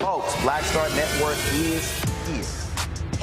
Folks, Black Star Network is here.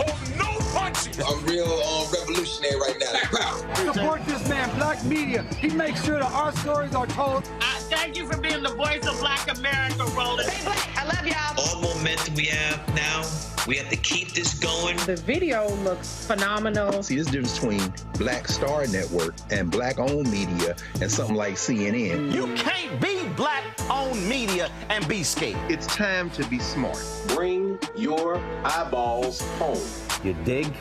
Hold no punches. I'm real revolutionary right now. Support this man, Black Media. He makes sure that our stories are told. I Thank you for being the voice of Black America, Roland. Stay black. I love y'all. All momentum we have now, we have to keep this going. The video looks phenomenal. See, there's a difference between Black Star Network and Black-owned media and something like CNN. You can't be Black-owned media and be scared. It's time to be smart. Bring your eyeballs home. You dig?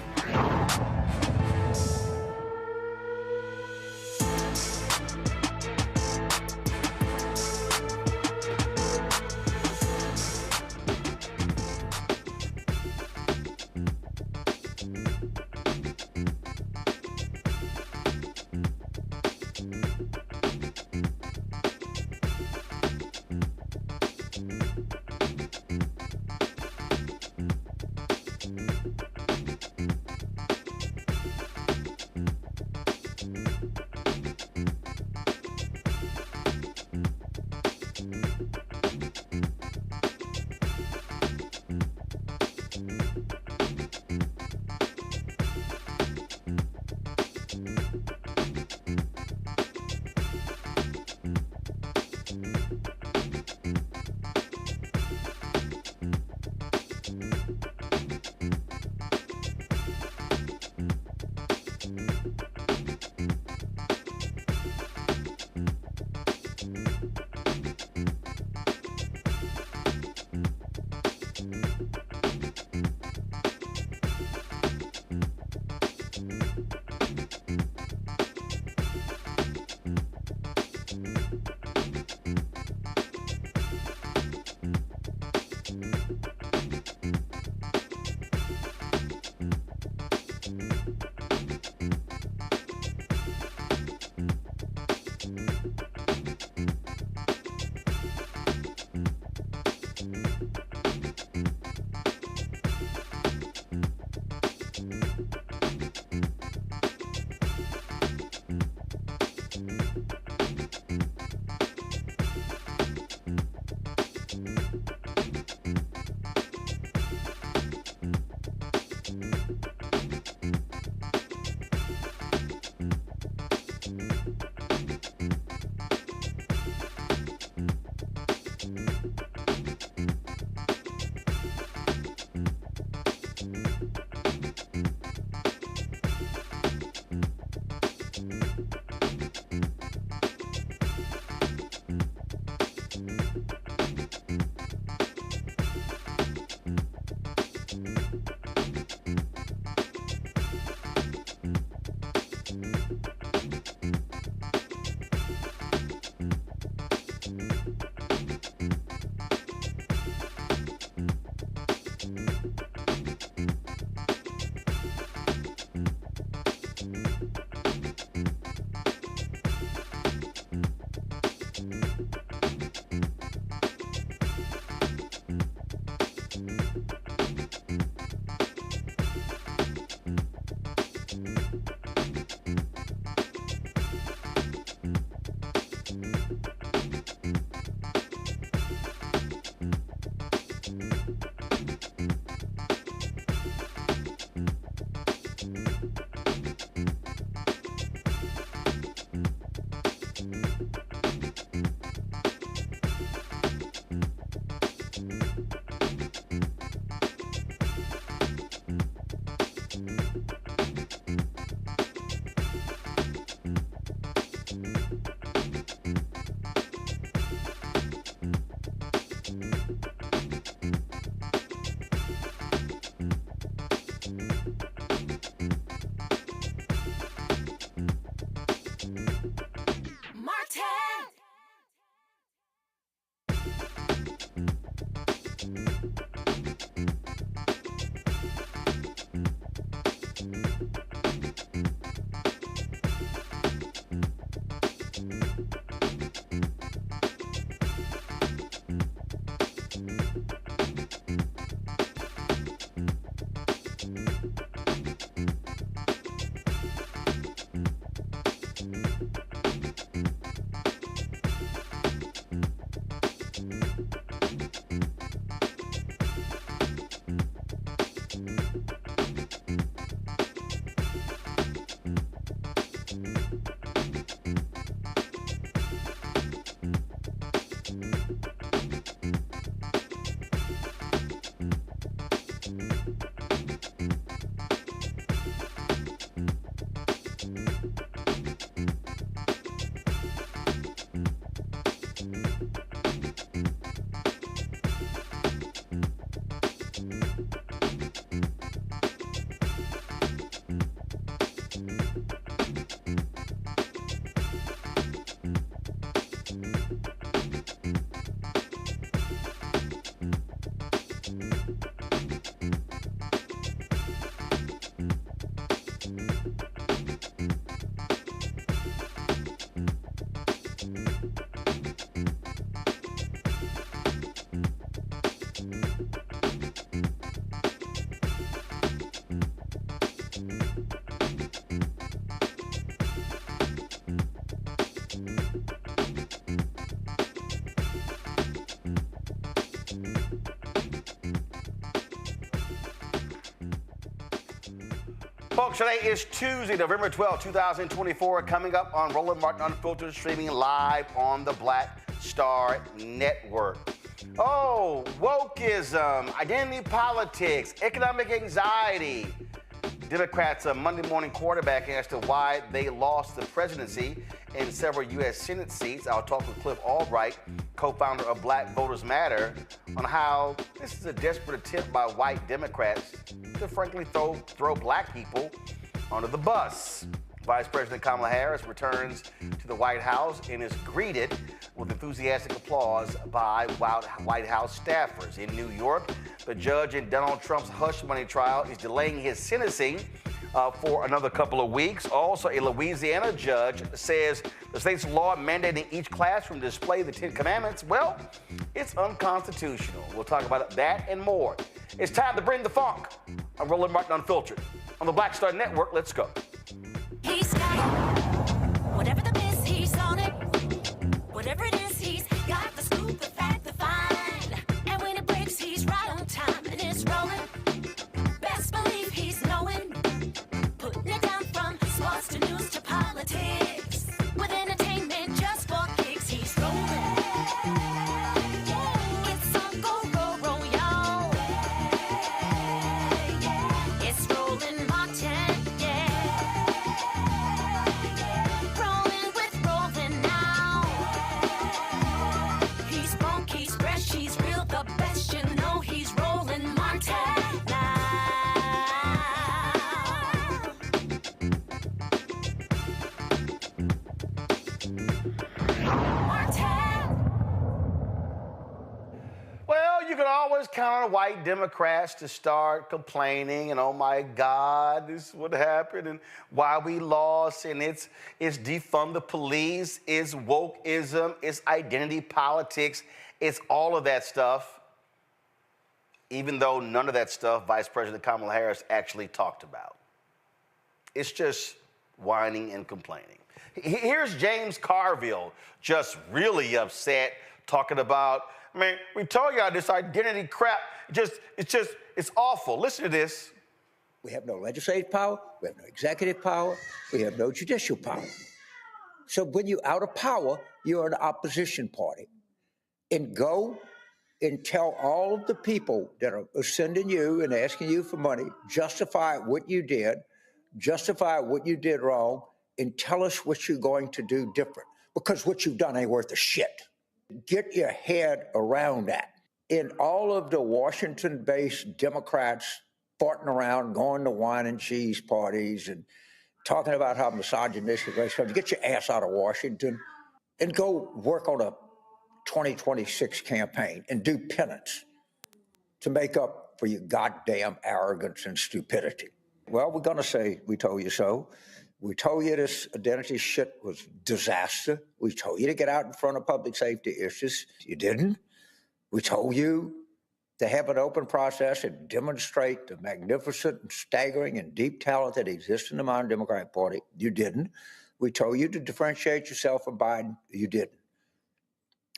Folks, today is Tuesday, November 12, 2024, coming up on Roland Martin Unfiltered, streaming live on the Black Star Network. Oh, wokeism, identity politics, economic anxiety. Democrats' Monday morning quarterbacking as to why they lost the presidency in several U.S. Senate seats. I'll talk with Cliff Albright, co-founder of Black Voters Matter, on how this is a desperate attempt by white Democrats to frankly throw black people under the bus. Vice President Kamala Harris returns to the White House and is greeted with enthusiastic applause by White House staffers. In New York, the judge in Donald Trump's hush money trial is delaying his sentencing for another couple of weeks. Also, a Louisiana judge says the state's law mandating each classroom display the 10 Commandments, well, it's unconstitutional. We'll talk about that and more. It's time to bring the funk. I'm Roland Martin Unfiltered. On the Black Star Network, let's go. He's got it. Whatever the miss, he's on it. Whatever it is, he's got the scoop, the fact, the find. And when it breaks, he's right on time and it's rolling. Best believe he's knowing. Putting it down from sports to news to politics. With entertainment just for kicks, he's rolling. It's on go, roll, y'all. It's Roland Martin, rolling with Roland now. He's funk, he's fresh, he's real, the best, you know he's Roland Martin now. Well, you can always count on white Democrats to start complaining and, oh my God, this is what happened and why we lost, and it's defund the police, it's wokeism, it's identity politics, it's all of that stuff, even though none of that stuff Vice President Kamala Harris actually talked about. It's just whining and complaining. Here's James Carville just really upset, talking about, I mean, we told y'all this identity crap, it's awful. Listen to this. We have no legislative power, we have no executive power, we have no judicial power. So when you're out of power, you're an opposition party. And go and tell all of the people that are sending you and asking you for money, justify what you did, justify what you did wrong, and tell us what you're going to do different. Because what you've done ain't worth a shit. Get your head around that. In all of the Washington-based Democrats farting around, going to wine and cheese parties and talking about how misogynistic race, get your ass out of Washington and go work on a 2026 campaign and do penance to make up for your goddamn arrogance and stupidity. Well, we're going to say we told you so. We told you this identity shit was disaster. We told you to get out in front of public safety issues. You didn't. We told you to have an open process and demonstrate the magnificent and staggering and deep talent that exists in the modern Democratic Party. You didn't. We told you to differentiate yourself from Biden. You didn't.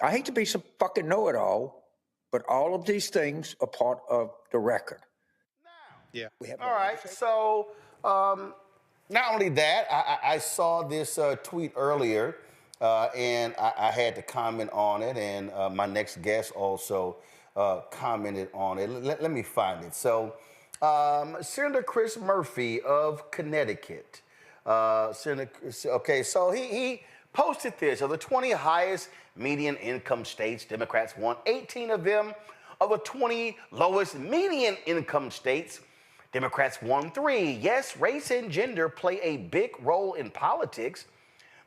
I hate to be some fucking know-it-all, but all of these things are part of the record. Yeah. We have all right. So, not only that, I saw this tweet earlier, and I had to comment on it, and my next guest also commented on it. Let me find it. So, Senator Chris Murphy of Connecticut. Okay, so he posted this. Of the 20 highest median income states, Democrats won 18 of them. Of the 20 lowest median income states, Democrats won 3. Yes, race and gender play a big role in politics,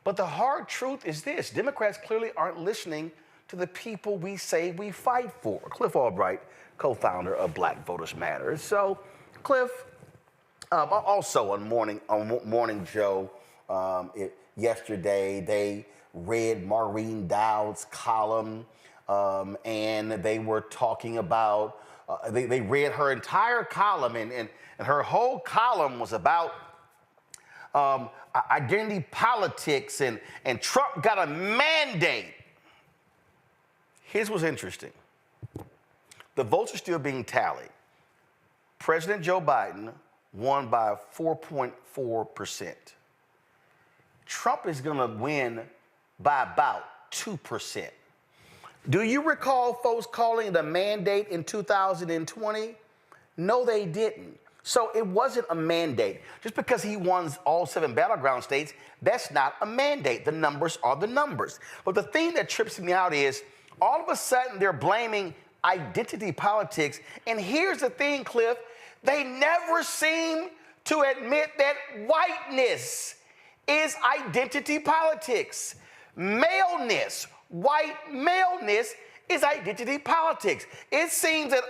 but the hard truth is this: Democrats clearly aren't listening to the people we say we fight for. Cliff Albright, co-founder of Black Voters Matter. So, Cliff, also on Morning Joe yesterday, they read Maureen Dowd's column, and they were talking about. They read her entire column, and her whole column was about identity politics, and Trump got a mandate. Here's what's interesting. The votes are still being tallied. President Joe Biden won by 4.4%. Trump is going to win by about 2%. Do you recall folks calling it a mandate in 2020? No, they didn't. So it wasn't a mandate. Just because he won all 7 battleground states, that's not a mandate. The numbers are the numbers. But the thing that trips me out is all of a sudden they're blaming identity politics. And here's the thing, Cliff, they never seem to admit that whiteness is identity politics. Maleness, white maleness is identity politics. It seems that,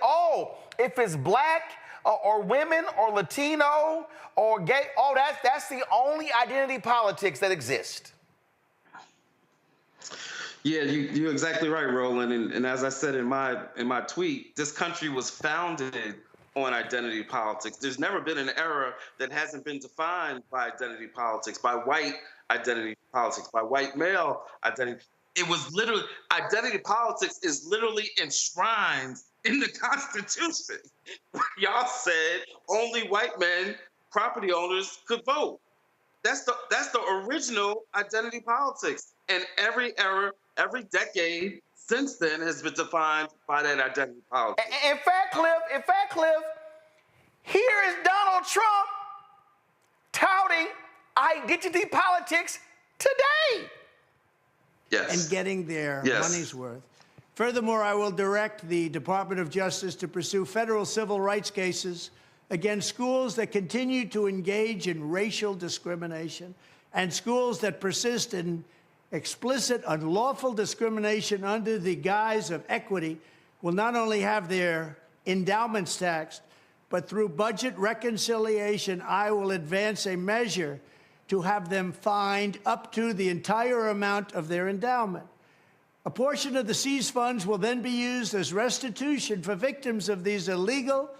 if it's black or women or Latino or gay, that's the only identity politics that exists. Yeah, you're exactly right, Roland. And as I said in my tweet, this country was founded on identity politics. There's never been an era that hasn't been defined by identity politics, by white identity politics, by white male identity. It was literally, identity politics is literally enshrined in the Constitution. Y'all said only white men, property owners, could vote. That's the original identity politics. And every era, every decade since then has been defined by that identity politics. In fact, Cliff, here is Donald Trump touting identity politics today. Yes. And getting their Yes. money's worth. Furthermore, I will direct the Department of Justice to pursue federal civil rights cases against schools that continue to engage in racial discrimination and schools that persist in explicit, unlawful discrimination under the guise of equity will not only have their endowments taxed, but through budget reconciliation, I will advance a measure to have them fined up to the entire amount of their endowment. A portion of the seized funds will then be used as restitution for victims of these illegal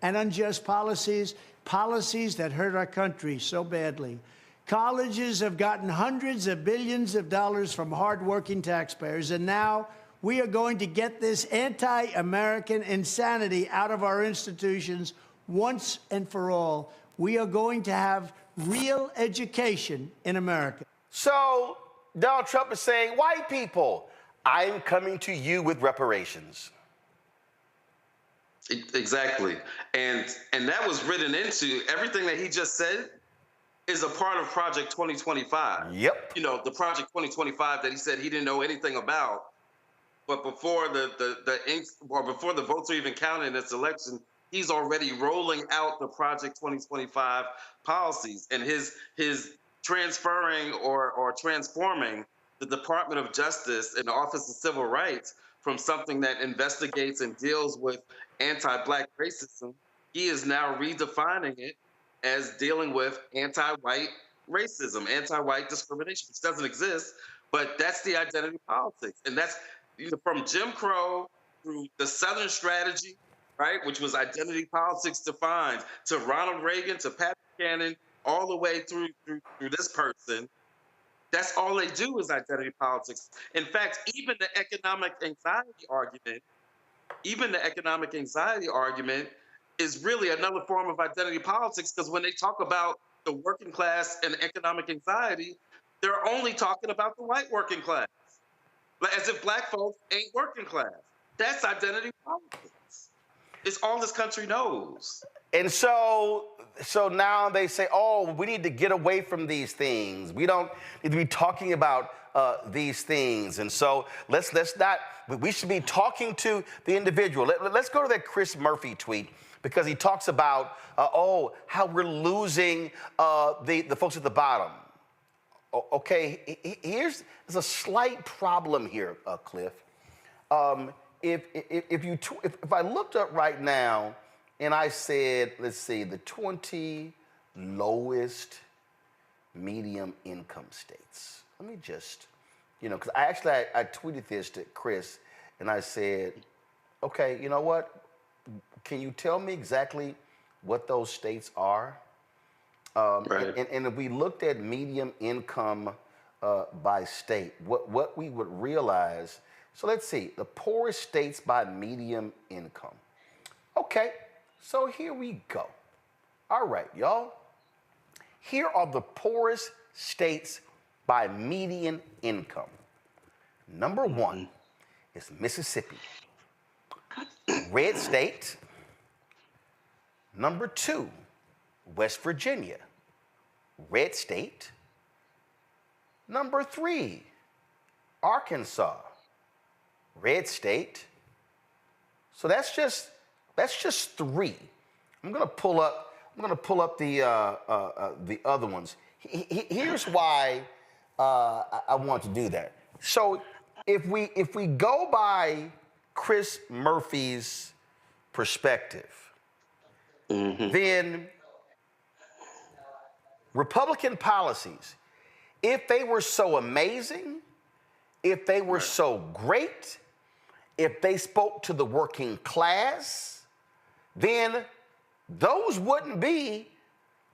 and unjust policies that hurt our country so badly. Colleges have gotten hundreds of billions of dollars from hardworking taxpayers, and now we are going to get this anti-American insanity out of our institutions once and for all. We are going to have real education in America. So Donald Trump is saying, white people, I'm coming to you with reparations. Exactly. And that was written into everything that he just said is a part of Project 2025. Yep. You know, the Project 2025 that he said he didn't know anything about. But before before the votes are even counted in this election, he's already rolling out the Project 2025 policies, and his transferring or transforming the Department of Justice and the Office of Civil Rights from something that investigates and deals with anti-Black racism. He is now redefining it as dealing with anti-white racism, anti-white discrimination, which doesn't exist, but that's the identity politics. And that's from Jim Crow through the Southern strategy, right, which was identity politics defined, to Ronald Reagan, to Pat Buchanan, all the way through this person. That's all they do is identity politics. In fact, even the economic anxiety argument is really another form of identity politics, because when they talk about the working class and economic anxiety, they're only talking about the white working class, as if Black folks ain't working class. That's identity politics. It's all this country knows. And so now they say, we need to get away from these things. We don't need to be talking about these things. And so let's not, we should be talking to the individual. Let's go to that Chris Murphy tweet, because he talks about, how we're losing the folks at the bottom. Okay, there's a slight problem here, Cliff. If I looked up right now and I said, let's see, the 20 lowest medium income states. Let me just, because I tweeted this to Chris and I said, okay, you know what? Can you tell me exactly what those states are? Right. And if we looked at medium income by state, what we would realize, so let's see, the poorest states by medium income. Okay, so here we go. All right, y'all. Here are the poorest states by median income. Number one is Mississippi. Red state. Number two, West Virginia. Red state. Number three, Arkansas. Red state. So that's just three. I'm gonna pull up the other ones. Here's why I want to do that. So if we go by Chris Murphy's perspective, then Republican policies, if they were so amazing, if they were so great, if they spoke to the working class, then those wouldn't be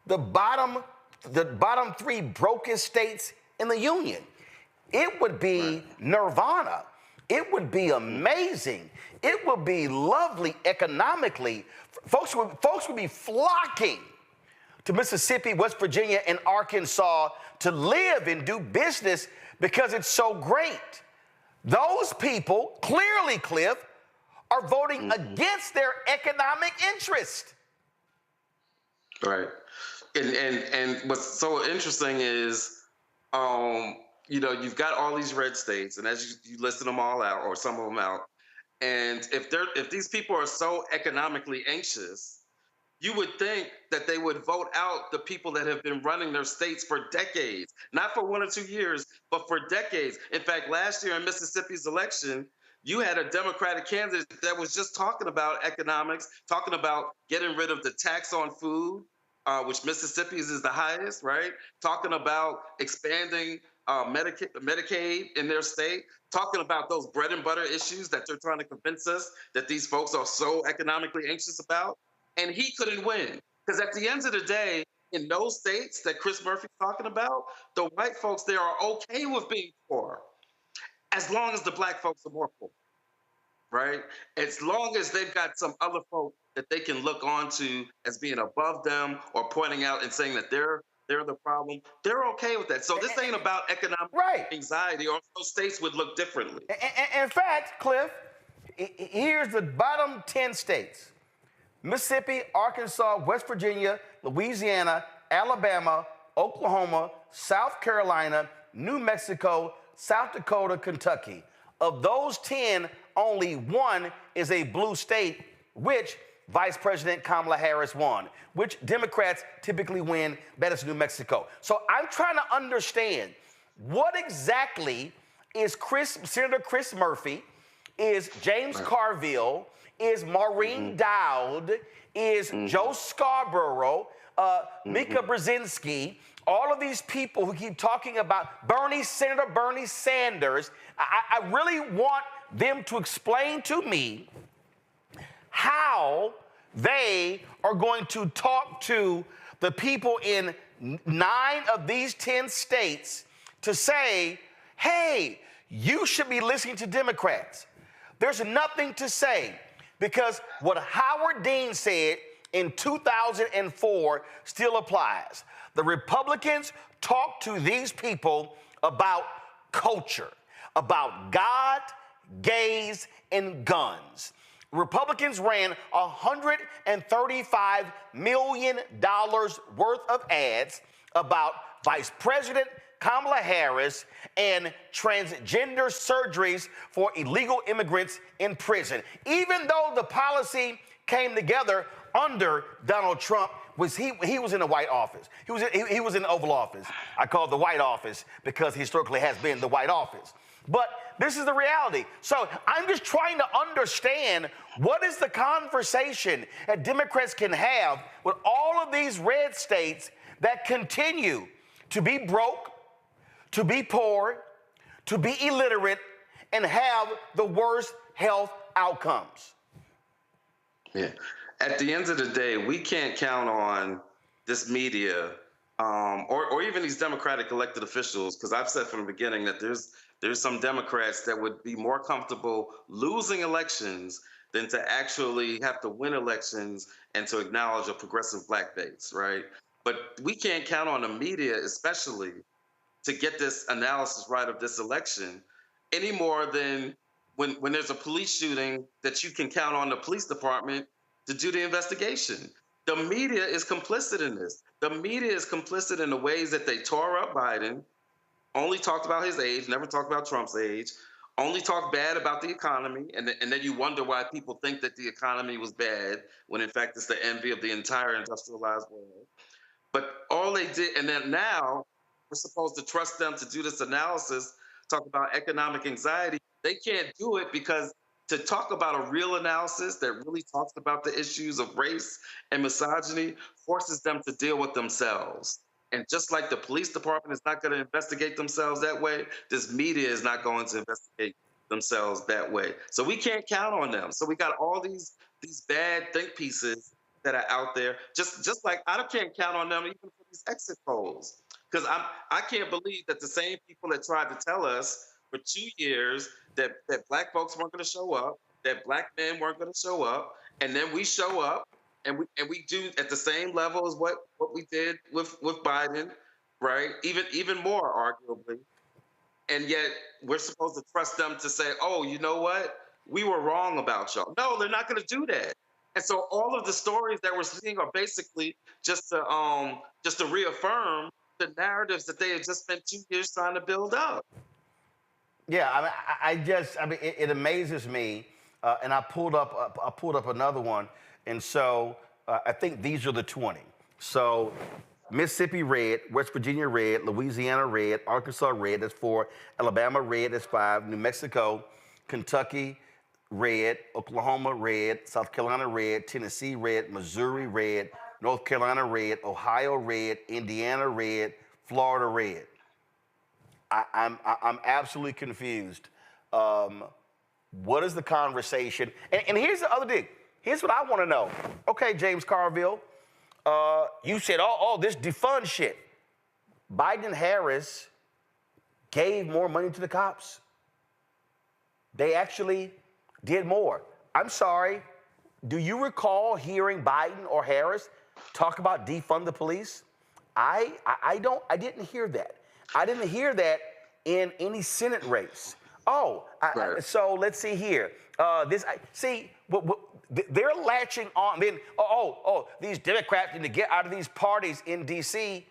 the bottom three brokest states in the union. It would be nirvana. It would be amazing. It would be lovely economically. Folks would be flocking to Mississippi, West Virginia, and Arkansas to live and do business because it's so great. Those people, clearly, Cliff, are voting against their economic interest. Right. And what's so interesting is, you've got all these red states, and as you listed them all out, or some of them out, and if these people are so economically anxious, you would think that they would vote out the people that have been running their states for decades, not for 1 or 2 years, but for decades. In fact, last year in Mississippi's election, you had a Democratic candidate that was just talking about economics, talking about getting rid of the tax on food, which Mississippi's is the highest, right? Talking about expanding Medicaid in their state, talking about those bread and butter issues that they're trying to convince us that these folks are so economically anxious about. And he couldn't win. Because at the end of the day, in those states that Chris Murphy's talking about, the white folks there are okay with being poor, as long as the black folks are more poor, right? As long as they've got some other folk that they can look on to as being above them or pointing out and saying that they're the problem, they're okay with that. So this ain't about economic anxiety, or those states would look differently. In fact, Cliff, here's the bottom 10 states. Mississippi, Arkansas, West Virginia, Louisiana, Alabama, Oklahoma, South Carolina, New Mexico, South Dakota, Kentucky. Of those 10, only one is a blue state, which Vice President Kamala Harris won, which Democrats typically win. That is New Mexico. So I'm trying to understand what exactly is Senator Chris Murphy, is James Carville, is Maureen Dowd, is Joe Scarborough, Mika Brzezinski, all of these people who keep talking about Senator Bernie Sanders. I really want them to explain to me how they are going to talk to the people in 9 of these 10 states to say, hey, you should be listening to Democrats. There's nothing to say. Because what Howard Dean said in 2004 still applies. The Republicans talk to these people about culture, about God, gays, and guns. Republicans ran $135 million worth of ads about Vice President Kamala Harris and transgender surgeries for illegal immigrants in prison. Even though the policy came together under Donald Trump, he was in the White Office. He was in the Oval Office. I call it the White Office because historically has been the White Office. But this is the reality. So I'm just trying to understand what is the conversation that Democrats can have with all of these red states that continue to be broke, to be poor, to be illiterate, and have the worst health outcomes. Yeah. At the end of the day, we can't count on this media or even these Democratic elected officials, because I've said from the beginning that there's some Democrats that would be more comfortable losing elections than to actually have to win elections and to acknowledge a progressive black base, right? But we can't count on the media, especially, to get this analysis right of this election any more than when there's a police shooting that you can count on the police department to do the investigation. The media is complicit in this. The media is complicit in the ways that they tore up Biden, only talked about his age, never talked about Trump's age, only talked bad about the economy, and then you wonder why people think that the economy was bad, when in fact it's the envy of the entire industrialized world. But all they did, and then now we're supposed to trust them to do this analysis, talk about economic anxiety. They can't do it because to talk about a real analysis that really talks about the issues of race and misogyny forces them to deal with themselves. And just like the police department is not going to investigate themselves that way, this media is not going to investigate themselves that way. So we can't count on them. So we got all these bad think pieces that are out there. Just like I can't count on them even for these exit polls, because I can't believe that the same people that tried to tell us for 2 years that black folks weren't going to show up, that black men weren't going to show up, and then we show up and we do at the same level as what we did with Biden, right? Even more arguably, and yet we're supposed to trust them to say, oh, you know what? We were wrong about y'all. No, they're not going to do that. And so all of the stories that we're seeing are basically just to reaffirm the narratives that they had just spent 2 years trying to build up. Yeah, I mean, it amazes me, and I pulled up another one, and so I think these are the 20. So Mississippi red, West Virginia red, Louisiana red, Arkansas red, that's 4, Alabama red, that's 5, New Mexico, Kentucky red, Oklahoma red, South Carolina red, Tennessee red, Missouri red, North Carolina red, Ohio red, Indiana red, Florida red. I'm absolutely confused. What is the conversation? And here's the other thing. Here's what I want to know. Okay, James Carville, you said, this defund shit. Biden and Harris gave more money to the cops. They actually did more. I'm sorry. Do you recall hearing Biden or Harris talk about defund the police? I didn't hear that. I didn't hear that in any Senate race. So let's see here. They're latching on. Then, these Democrats need to get out of these parties in D.C.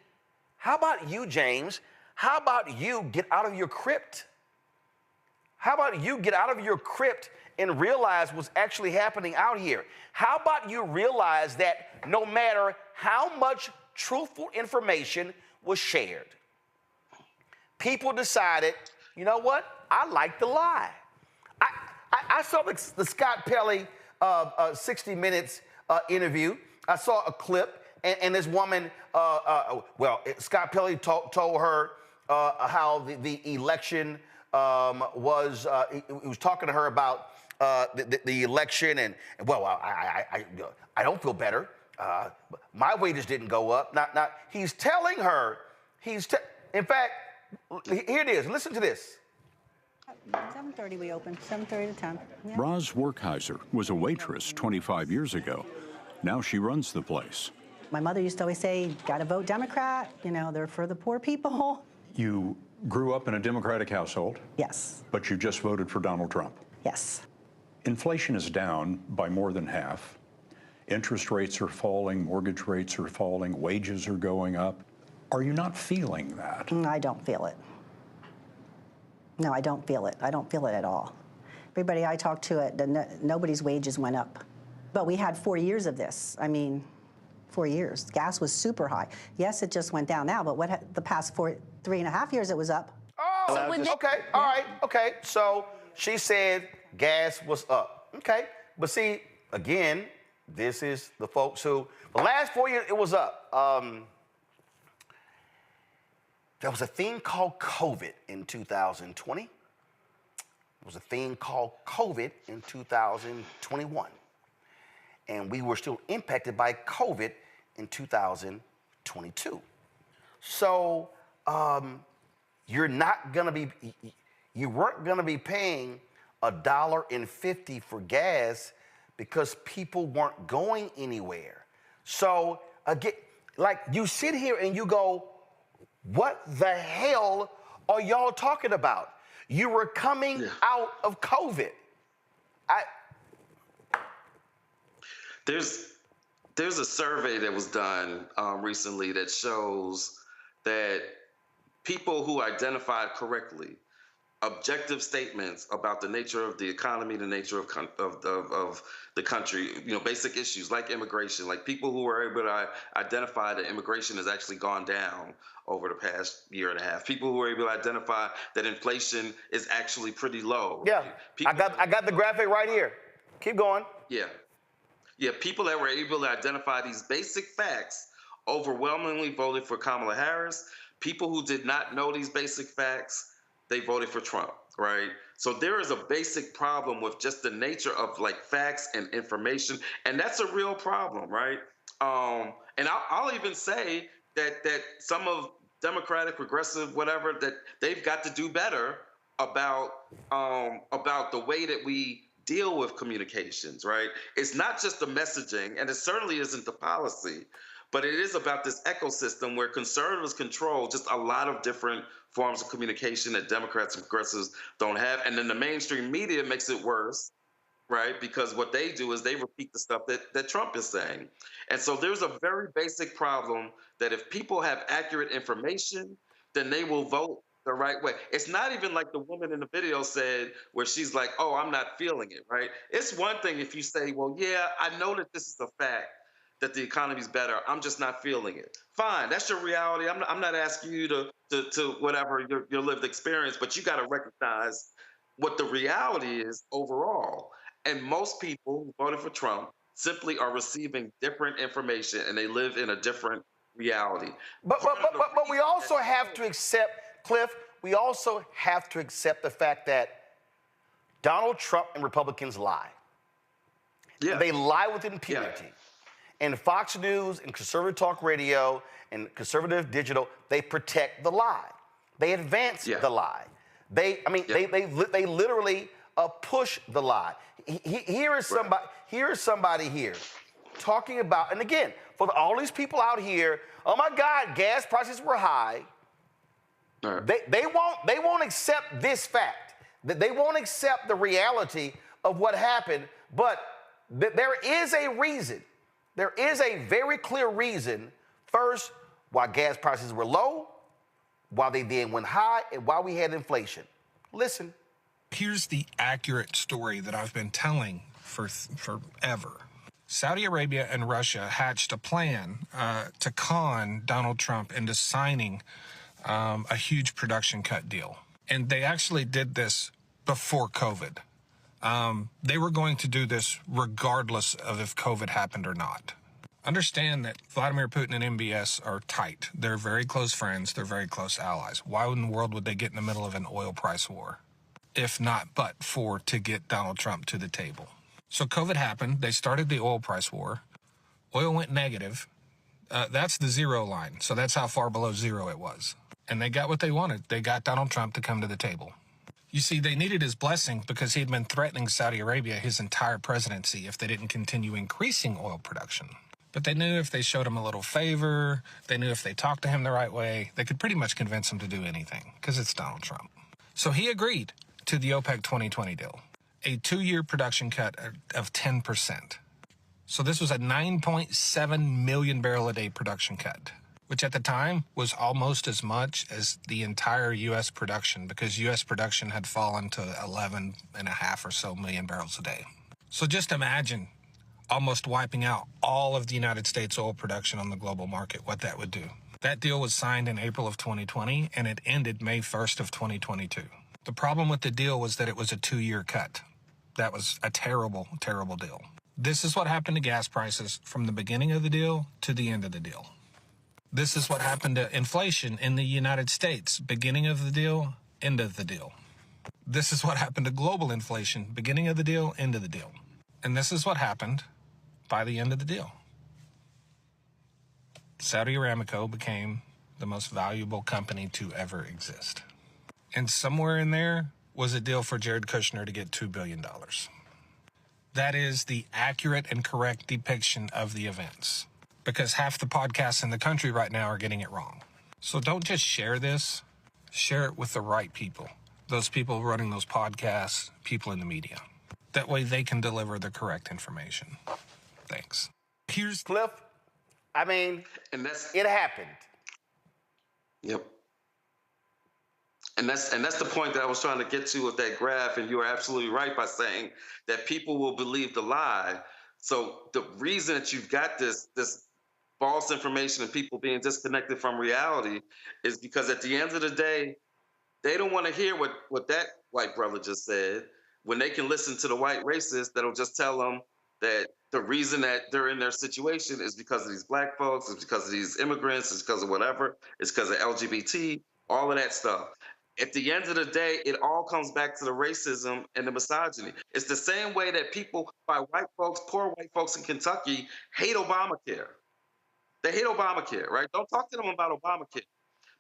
How about you, James? How about you get out of your crypt? How about you get out of your crypt and realize what's actually happening out here? How about you realize that no matter how much truthful information was shared, people decided, you know what? I like the lie. I saw the Scott Pelley 60 Minutes interview. I saw a clip, and this woman, Scott Pelley told her how the election was. He was talking to her about the election, and I don't feel better. My wages didn't go up. Not. He's telling her. In fact, here it is. Listen to this. 7:30 we opened, 7:30 to 10. Yeah. Roz Werkheiser was a waitress 25 years ago. Now she runs the place. My mother used to always say, gotta vote Democrat, they're for the poor people. You grew up in a Democratic household? Yes. But you just voted for Donald Trump? Yes. Inflation is down by more than half. Interest rates are falling, mortgage rates are falling, wages are going up. Are you not feeling that? I don't feel it. No, I don't feel it. I don't feel it at all. Everybody I talked to, nobody's wages went up. But we had 4 years of this. 4 years. Gas was super high. Yes, it just went down now, but the past 3.5 years it was up. Okay. So she said gas was up. Okay. But see, again, this is the folks who, the last 4 years, it was up. There was a thing called COVID in 2020. There was a thing called COVID in 2021. And we were still impacted by COVID in 2022. So you weren't gonna be paying $1.50 for gas because people weren't going anywhere. So again, like you sit here and you go, what the hell are y'all talking about? You were coming out of COVID. There's a survey that was done recently that shows that people who identified correctly objective statements about the nature of the economy, the nature of the country, basic issues like immigration, like people who are able to identify that immigration has actually gone down over the past year and a half. People who are able to identify that inflation is actually pretty low. Yeah, I got the graphic right here. Keep going. Yeah, people that were able to identify these basic facts overwhelmingly voted for Kamala Harris. People who did not know these basic facts, they voted for Trump, right? So there is a basic problem with just the nature of like facts and information, and that's a real problem, right? And I'll even say that some of Democratic, progressive, whatever, that they've got to do better about the way that we deal with communications, right? It's not just the messaging, and it certainly isn't the policy, but it is about this ecosystem where conservatives control just a lot of different forms of communication that Democrats and progressives don't have. And then the mainstream media makes it worse, right? Because what they do is they repeat the stuff that Trump is saying. And so there's a very basic problem that if people have accurate information, then they will vote the right way. It's not even like the woman in the video said, where she's like, oh, I'm not feeling it, right? It's one thing if you say, well, yeah, I know that this is a fact, that the economy's better. I'm just not feeling it. Fine, that's your reality. I'm not asking you to whatever your lived experience, but you got to recognize what the reality is overall. And most people who voted for Trump simply are receiving different information, and they live in a different reality. But we also have to accept, Cliff, we also have to accept the fact that Donald Trump and Republicans lie. Yeah. They lie with impunity. Yeah. And Fox News and conservative talk radio and conservative digital, they protect the lie. They advance the lie. They literally push the lie. Here is somebody here talking about, and again, for all these people out here, oh my God, gas prices were high. They won't accept this fact. They won't accept the reality of what happened, but there is a reason. There is a very clear reason, first, why gas prices were low, why they then went high, and why we had inflation. Listen. Here's the accurate story that I've been telling for forever. Saudi Arabia and Russia hatched a plan to con Donald Trump into signing a huge production cut deal. And they actually did this before COVID. They were going to do this regardless of if COVID happened or not. Understand that Vladimir Putin and MBS are tight. They're very close friends. They're very close allies. Why in the world would they get in the middle of an oil price war? If not but for to get Donald Trump to the table. So COVID happened. They started the oil price war. Oil went negative. That's the zero line. So that's how far below zero it was. And they got what they wanted. They got Donald Trump to come to the table. You see, they needed his blessing because he had been threatening Saudi Arabia his entire presidency if they didn't continue increasing oil production. But they knew if they showed him a little favor, they knew if they talked to him the right way, they could pretty much convince him to do anything because it's Donald Trump. So he agreed to the OPEC 2020 deal, a 2-year production cut of 10%. So this was a 9.7 million barrel a day production cut, which at the time was almost as much as the entire U.S. production because U.S. production had fallen to 11.5 or so million barrels a day. So just imagine almost wiping out all of the United States oil production on the global market, what that would do. That deal was signed in April of 2020, and it ended May 1st of 2022. The problem with the deal was that it was a 2-year cut. That was a terrible, terrible deal. This is what happened to gas prices from the beginning of the deal to the end of the deal. This is what happened to inflation in the United States, beginning of the deal, end of the deal. This is what happened to global inflation, beginning of the deal, end of the deal. And this is what happened by the end of the deal. Saudi Aramco became the most valuable company to ever exist. And somewhere in there was a deal for Jared Kushner to get $2 billion. that is the accurate and correct depiction of the events. Because half the podcasts in the country right now are getting it wrong. So don't just share this, share it with the right people. Those people running those podcasts, people in the media. That way they can deliver the correct information. Thanks. Here's Cliff. I mean, and that's it happened. Yep. And that's the point that I was trying to get to with that graph, and you are absolutely right by saying that people will believe the lie. So the reason that you've got this false information and people being disconnected from reality is because at the end of the day, they don't want to hear what that white brother just said when they can listen to the white racist that'll just tell them that the reason that they're in their situation is because of these black folks, it's because of these immigrants, it's because of whatever, it's because of LGBT, all of that stuff. At the end of the day, it all comes back to the racism and the misogyny. It's the same way that people, by white folks, poor white folks in Kentucky, hate Obamacare. They hate Obamacare, right? Don't talk to them about Obamacare,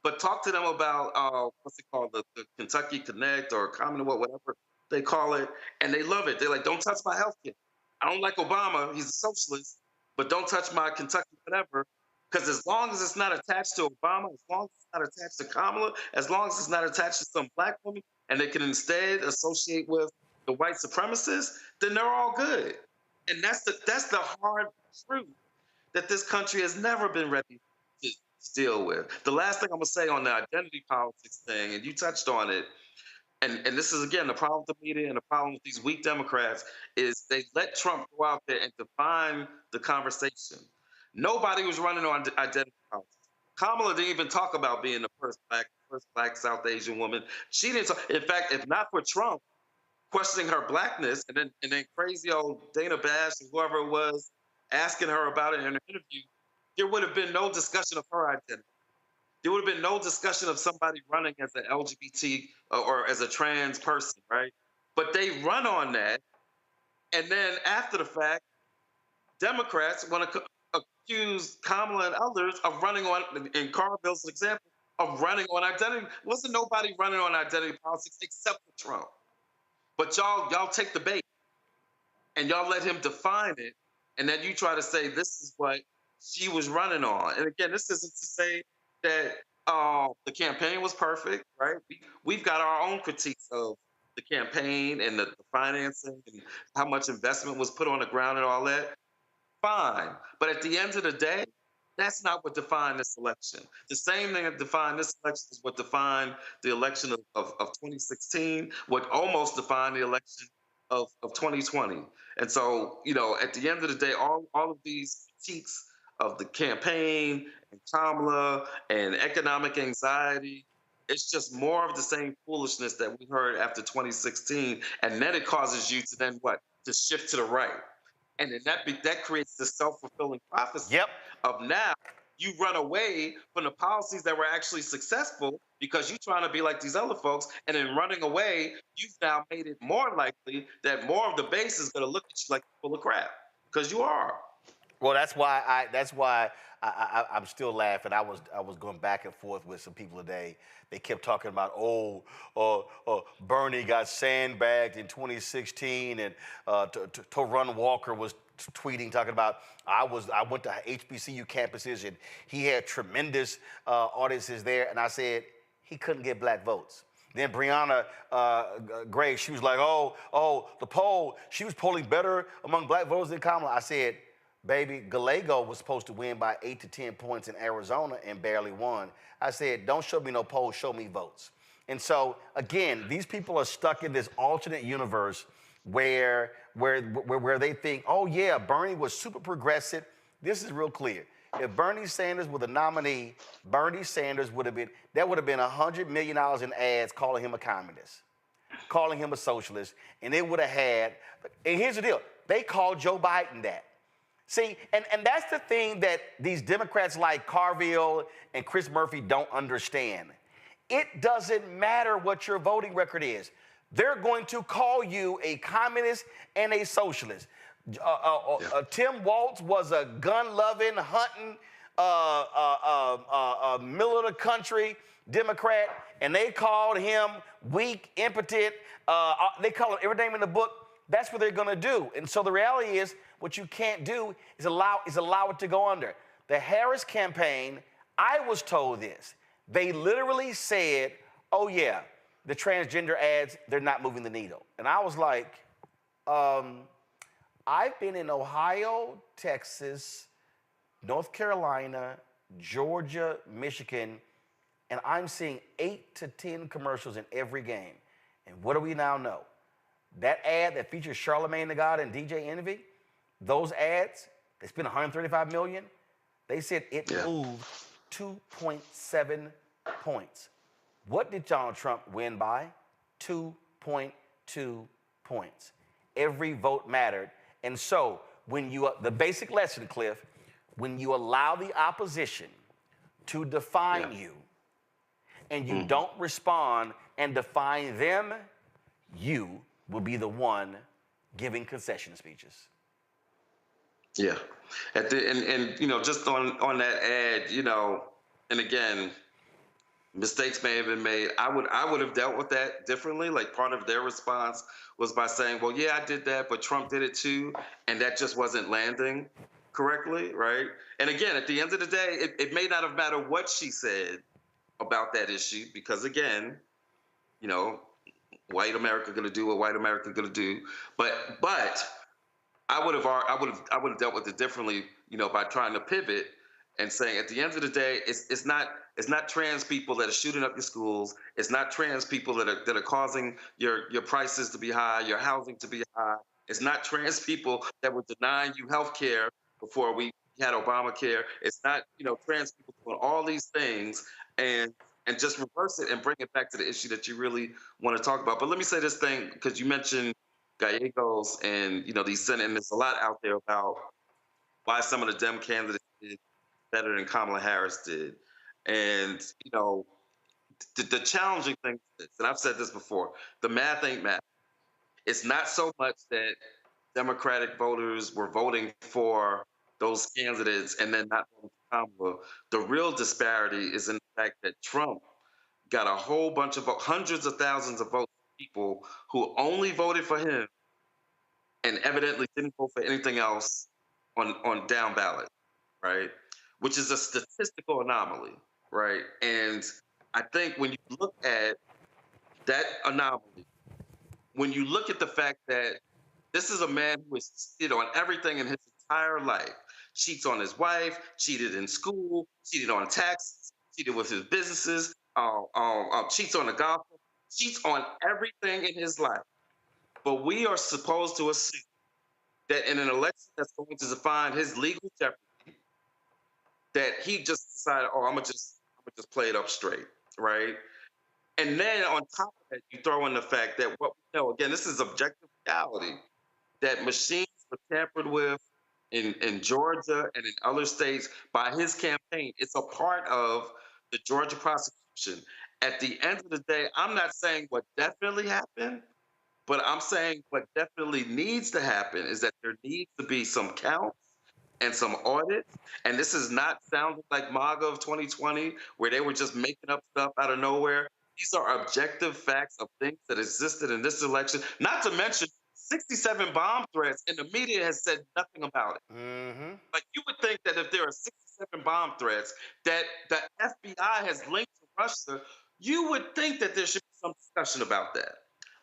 but talk to them about, what's it called, the Kentucky Connect or Commonwealth, whatever they call it, and they love it. They're like, don't touch my health care. I don't like Obama, he's a socialist, but don't touch my Kentucky whatever, because as long as it's not attached to Obama, as long as it's not attached to Kamala, as long as it's not attached to some black woman, and they can instead associate with the white supremacists, then they're all good. And that's the hard truth that this country has never been ready to deal with. The last thing I'm gonna say on the identity politics thing, and you touched on it, and this is, again, the problem with the media and the problem with these weak Democrats is they let Trump go out there and define the conversation. Nobody was running on identity politics. Kamala didn't even talk about being the first black South Asian woman. She didn't talk. In fact, if not for Trump questioning her blackness, and then crazy old Dana Bash and whoever it was asking her about it in an interview, there would have been no discussion of her identity. There would have been no discussion of somebody running as an LGBT or as a trans person, right? But they run on that, and then after the fact, Democrats want to accuse Kamala and others of running on, in Carville's example, of running on identity. Wasn't nobody running on identity politics except for Trump. But y'all take the bait, and y'all let him define it, and then you try to say this is what she was running on. And again, this isn't to say that the campaign was perfect, right? We've got our own critiques of the campaign and the financing and how much investment was put on the ground and all that. Fine. But at the end of the day, that's not what defined this election. The same thing that defined this election is what defined the election of 2016, what almost defined the election of 2020. And so, at the end of the day, all of these critiques of the campaign and Kamala and economic anxiety, it's just more of the same foolishness that we heard after 2016. And then it causes you to then what? To shift to the right. And then that creates this self-fulfilling prophecy of now you run away from the policies that were actually successful because you're trying to be like these other folks. And in running away, you've now made it more likely that more of the base is going to look at you like you're full of crap, because you are. Well, that's why I'm still laughing. I was going back and forth with some people today. They kept talking about, Bernie got sandbagged in 2016, and Torun Walker was tweeting, talking about, I went to HBCU campuses, and he had tremendous audiences there, and I said, he couldn't get black votes. Then Breonna Gray, she was like, the poll, she was polling better among black voters than Kamala. I said, baby, Gallego was supposed to win by 8 to 10 points in Arizona and barely won. I said, don't show me no polls, show me votes. And so, again, these people are stuck in this alternate universe where they think, oh yeah, Bernie was super progressive. This is real clear. If Bernie Sanders were the nominee, Bernie Sanders would have been $100 million in ads calling him a communist, calling him a socialist, and they would have had, and here's the deal, they called Joe Biden that. See, and that's the thing that these Democrats like Carville and Chris Murphy don't understand. It doesn't matter what your voting record is. They're going to call you a communist and a socialist. Tim Walz was a gun-loving, hunting, middle of the country Democrat, and they called him weak, impotent. They call him every name in the book. that's what they're going to do. And so the reality is, what you can't do is allow it to go under. The Harris campaign, I was told this. They literally said, oh yeah, the transgender ads, they're not moving the needle. And I was like, I've been in Ohio, Texas, North Carolina, Georgia, Michigan, and I'm seeing 8 to 10 commercials in every game. And what do we now know? That ad that features Charlamagne the God and DJ Envy, those ads, they spent $135 million. They said it moved 2.7 points. What did Donald Trump win by? 2.2 points. Every vote mattered. And so when you, the basic lesson, Cliff, when you allow the opposition to define you and you don't respond and define them, you will be the one giving concession speeches. Yeah. And you know, just on that ad, you know, and again, mistakes may have been made. I would have dealt with that differently. Like, part of their response was by saying, well, yeah, I did that, but Trump did it too, and that just wasn't landing correctly, right? And again, at the end of the day, it may not have mattered what she said about that issue, because again, you know, white America gonna do what white America gonna do. But I would have dealt with it differently, you know, by trying to pivot and saying, at the end of the day, it's not trans people that are shooting up your schools. It's not trans people that are causing your prices to be high, your housing to be high. It's not trans people that were denying you health care before we had Obamacare. It's not, you know, trans people doing all these things, and just reverse it and bring it back to the issue that you really want to talk about. But let me say this thing, because you mentioned Gallegos and, you know, these Senate, and there's a lot out there about why some of the Dem candidates did better than Kamala Harris did. And, you know, the challenging thing is, and I've said this before, the math ain't math. It's not so much that Democratic voters were voting for those candidates and then not voting for Kamala. The real disparity is in the fact that Trump got a whole bunch of hundreds of thousands of votes from people who only voted for him and evidently didn't vote for anything else on down ballot, right? Which is a statistical anomaly, right? And I think when you look at that anomaly, when you look at the fact that this is a man who has cheated on everything in his entire life, cheats on his wife, cheated in school, cheated on taxes, cheated with his businesses, cheats on the golf, cheats on everything in his life. But we are supposed to assume that in an election that's going to define his legal jeopardy, that he just decided, oh, I'm gonna just play it up straight, right? And then on top of that, you throw in the fact that what we know, again, this is objective reality, that machines were tampered with in Georgia and in other states by his campaign. It's a part of the Georgia prosecution. At the end of the day, I'm not saying what definitely happened, but I'm saying what definitely needs to happen is that there needs to be some counts and some audits. And this is not sounding like MAGA of 2020, where they were just making up stuff out of nowhere. These are objective facts of things that existed in this election, not to mention 67 bomb threats, and the media has said nothing about it. Like, you would think that if there are 67 bomb threats that the FBI has linked to Russia, you would think that there should be some discussion about that.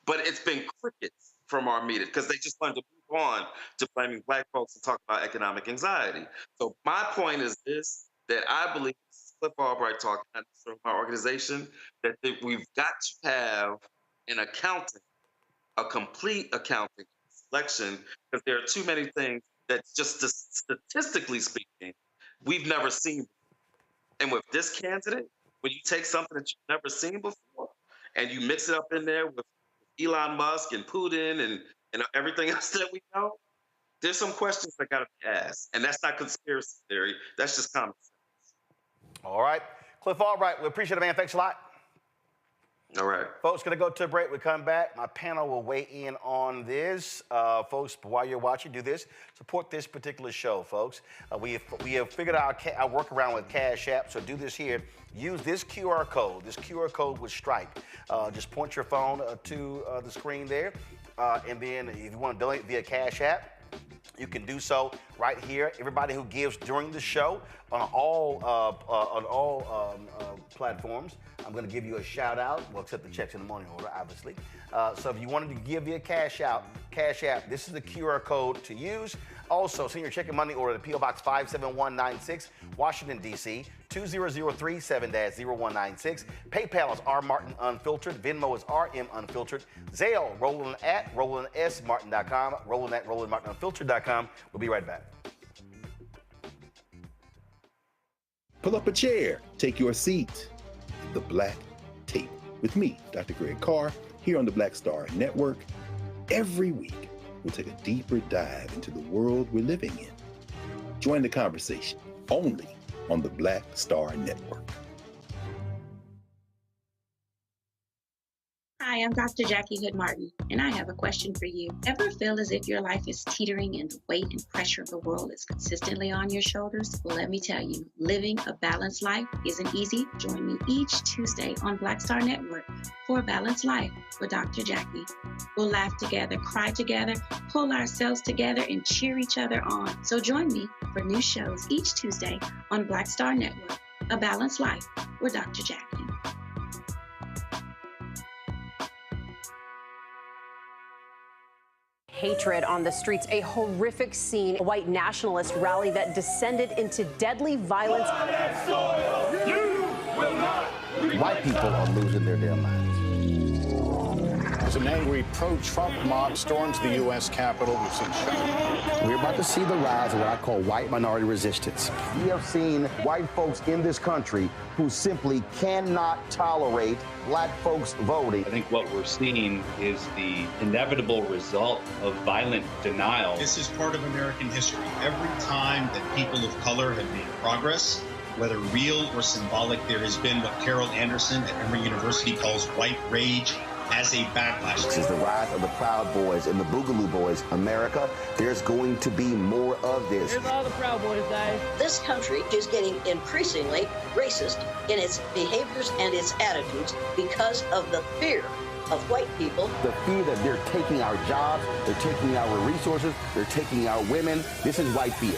But it's been crickets from our media, because they just wanted to move on to blaming Black folks and talk about economic anxiety. So my point is this, that I believe, Cliff Albright talking, not necessarily my organization, that we've got to have an accounting, a complete accounting selection, because there are too many things that, just statistically speaking, we've never seen. And with this candidate, when you take something that you've never seen before and you mix it up in there with Elon Musk and Putin and everything else that we know, there's some questions that got to be asked. And that's not conspiracy theory. That's just common sense. All right. Cliff Albright, we appreciate it, man. Thanks a lot. All right. Folks, going to go to a break. We come back. My panel will weigh in on this. Folks, while you're watching, do this. Support this particular show, folks. We have figured out our workaround with Cash App, so do this here. Use this QR code with Stripe. Just point your phone to the screen there. And then if you want to donate via Cash App, you can do so right here. Everybody who gives during the show on all platforms, I'm going to give you a shout out. Well, except the checks in the money order, obviously. So if you wanted to give via Cash App, this is the QR code to use. Also, send your check and money order to P.O. Box 57196, Washington, D.C. 20037-0196. PayPal is rmartinunfiltered. Venmo is rmunfiltered. Zelle, Roland at RolandSMartin.com. Roland at RolandMartinUnfiltered.com. We'll be right back. Pull up a chair. Take your seat. The Black Tape with me, Dr. Greg Carr, here on the Black Star Network. Every week, we'll take a deeper dive into the world we're living in. Join the conversation only on the Black Star Network. Hi, I'm Dr. Jackie Hood Martin, and I have a question for you. Ever feel as if your life is teetering and the weight and pressure of the world is consistently on your shoulders? Well, let me tell you, living a balanced life isn't easy. Join me each Tuesday on Black Star Network for A Balanced Life with Dr. Jackie. We'll laugh together, cry together, pull ourselves together, and cheer each other on. So join me for new shows each Tuesday on Black Star Network, A Balanced Life with Dr. Jackie. Hatred on the streets, a horrific scene, a white nationalist rally that descended into deadly violence. White people are losing their damn minds. As an angry pro-Trump mob storms the U.S. Capitol, we've seen shooting. We're about to see the rise of what I call white minority resistance. We have seen white folks in this country who simply cannot tolerate black folks voting. I think what we're seeing is the inevitable result of violent denial. This is part of American history. Every time that people of color have made progress, whether real or symbolic, there has been what Carol Anderson at Emory University calls white rage as a backlash. This is the rise of the Proud Boys and the Boogaloo Boys. America, there's going to be more of this. Here's all the Proud Boys, guys. This country is getting increasingly racist in its behaviors and its attitudes because of the fear of white people. The fear that they're taking our jobs, they're taking our resources, they're taking our women. This is white fear.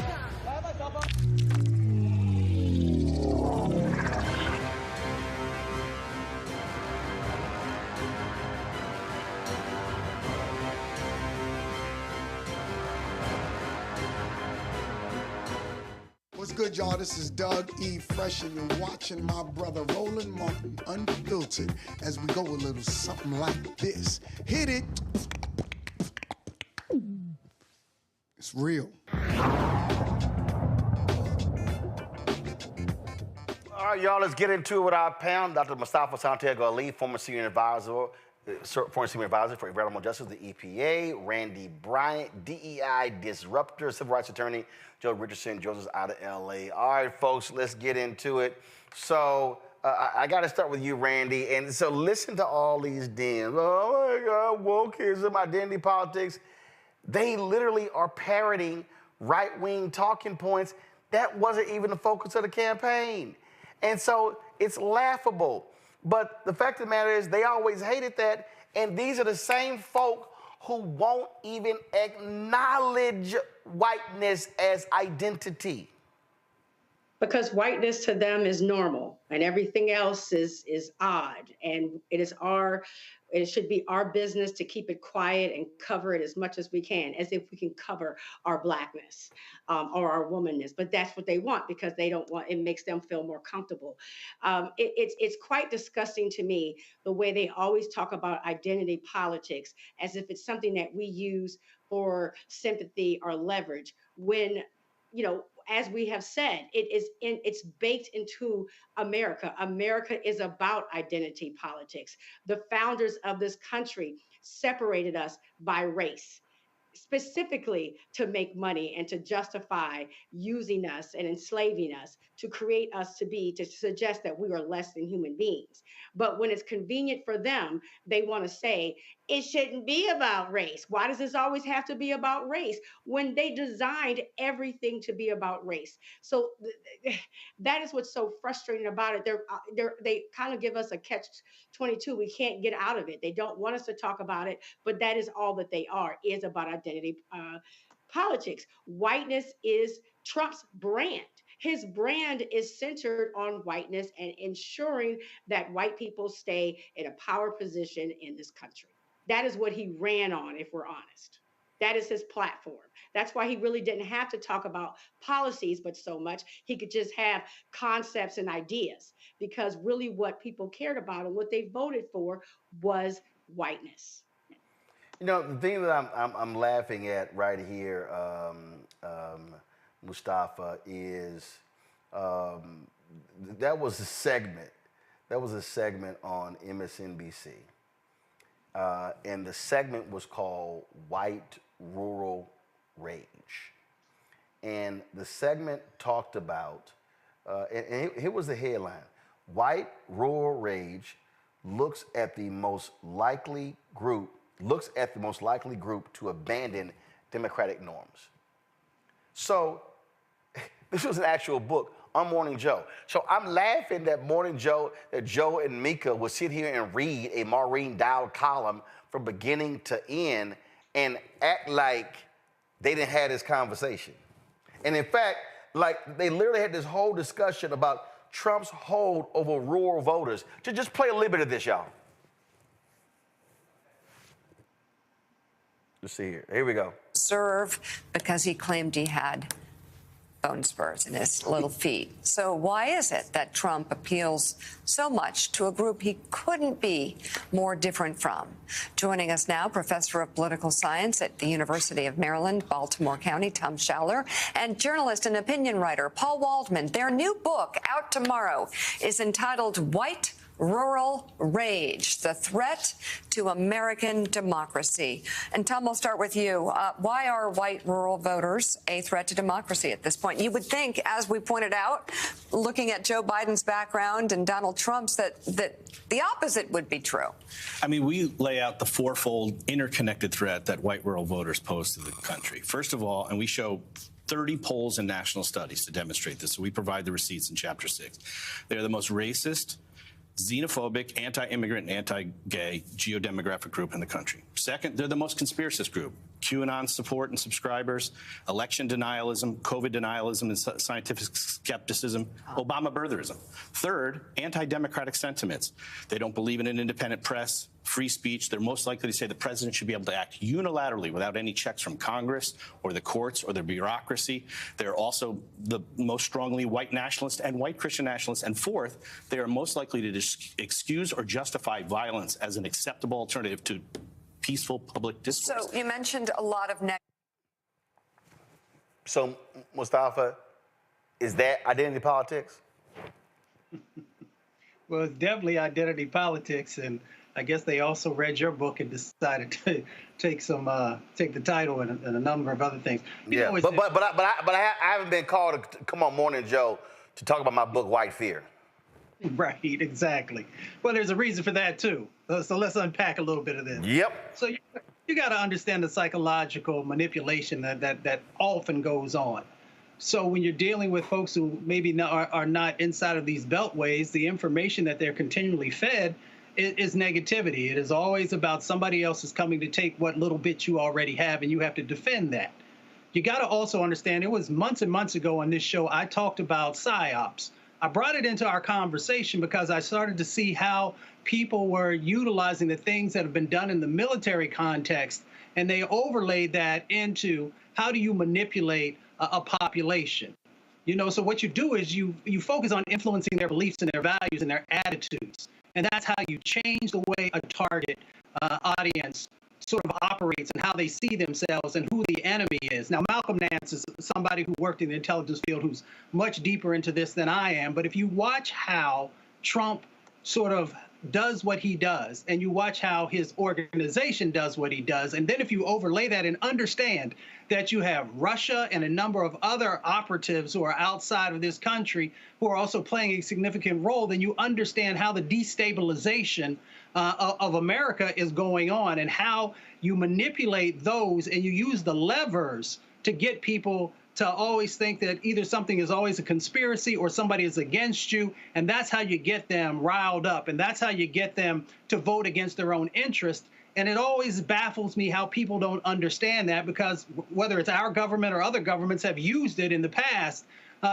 What's good, y'all? This is Doug E. Fresh, and you're watching my brother Roland Martin Unfiltered as we go a little something like this. Hit it. It's real. All right, y'all, let's get into it with our panel. Dr. Mustafa Santiago Ali, former senior advisor for environmental justice, the EPA, Randy Bryant, DEI disruptor, civil rights attorney, Joe Richardson, Joseph's out of LA. All right, folks, let's get into it. So I got to start with you, Randy. And so listen to all these dens. Oh my God, wokeism, identity politics. They literally are parroting right-wing talking points. That wasn't even the focus of the campaign. And so it's laughable. But the fact of the matter is they always hated that, and these are the same folk who won't even acknowledge whiteness as identity. Because whiteness to them is normal and everything else is odd. And it should be our business to keep it quiet and cover it as much as we can, as if we can cover our blackness or our womanness. But that's what they want because they don't want, it makes them feel more comfortable. It's quite disgusting to me the way they always talk about identity politics as if it's something that we use for sympathy or leverage when, as we have said, it's baked into America. America is about identity politics. The founders of this country separated us by race. specifically to make money and to justify using us and enslaving us to create us to suggest that we are less than human beings. But when it's convenient for them, they want to say it shouldn't be about race. Why does this always have to be about race when they designed everything to be about race? So that is what's so frustrating about it. They kind of give us a catch-22. We can't get out of it. They don't want us to talk about it, but that is all that they are, is about identity politics. Whiteness is Trump's brand. His brand is centered on whiteness and ensuring that white people stay in a power position in this country. That is what he ran on, if we're honest. That is his platform. That's why he really didn't have to talk about policies, but so much. He could just have concepts and ideas, because really what people cared about and what they voted for was whiteness. You know, the thing that I'm laughing at right here, Mustafa, is that was a segment. That was a segment on MSNBC. And the segment was called White Rural Rage. And the segment talked about, and here was the headline: White Rural Rage looks at the most likely group to abandon democratic norms. So this was an actual book on Morning Joe. So I'm laughing that Joe and Mika would sit here and read a Maureen Dowd column from beginning to end and act like they didn't have this conversation. And in fact, like, they literally had this whole discussion about Trump's hold over rural voters. Just play a little bit of this, y'all. Let's see here. Here we go. Serve because he claimed he had bone spurs in his little feet. So why is it that Trump appeals so much to a group he couldn't be more different from? Joining us now, Professor of Political Science at the University of Maryland, Baltimore County, Tom Schaller, and journalist and opinion writer Paul Waldman. Their new book, out tomorrow, is entitled White Rural Rage, the Threat to American Democracy. And Tom, I'll start with you. Why are white rural voters a threat to democracy at this point? You would think, as we pointed out, looking at Joe Biden's background and Donald Trump's, that the opposite would be true. I mean, we lay out the fourfold interconnected threat that white rural voters pose to the country. First of all, and we show 30 polls and national studies to demonstrate this, so we provide the receipts in Chapter 6. They're the most racist, xenophobic, anti-immigrant, and anti-gay geodemographic group in the country. Second, they're the most conspiracist group. QAnon support and subscribers, election denialism, COVID denialism and scientific skepticism, Obama birtherism. Third, anti-democratic sentiments. They don't believe in an independent press, free speech. They're most likely to say the president should be able to act unilaterally without any checks from Congress or the courts or the bureaucracy. They're also the most strongly white nationalist and white Christian nationalists. And fourth, they are most likely to excuse or justify violence as an acceptable alternative to peaceful public discourse. So you mentioned a lot of So, Mustafa, is that identity politics? Well, it's definitely identity politics, and I guess they also read your book and decided to take the title and a number of other things. Yeah, but I haven't been called to come on Morning Joe to talk about my book, White Fear. Right, exactly. Well, there's a reason for that too. So let's unpack a little bit of this. Yep. So you got to understand the psychological manipulation that often goes on. So when you're dealing with folks who maybe are not inside of these beltways, the information that they're continually fed is negativity. It is always about somebody else is coming to take what little bit you already have, and you have to defend that. You got to also understand, it was months and months ago on this show, I talked about PSYOPs. I brought it into our conversation because I started to see how people were utilizing the things that have been done in the military context, and they overlaid that into how do you manipulate a population. You know, so what you do is you focus on influencing their beliefs and their values and their attitudes. And that's how you change the way a target audience sort of operates and how they see themselves and who the enemy is. Now, Malcolm Nance is somebody who worked in the intelligence field who's much deeper into this than I am. But if you watch how Trump sort of does what he does, and you watch how his organization does what he does, and then if you overlay that and understand that you have Russia and a number of other operatives who are outside of this country who are also playing a significant role, then you understand how the destabilization of America is going on and how you manipulate those and you use the levers to get people to always think that either something is always a conspiracy or somebody is against you, and that's how you get them riled up, and that's how you get them to vote against their own interest. And it always baffles me how people don't understand that, because whether it's our government or other governments have used it in the past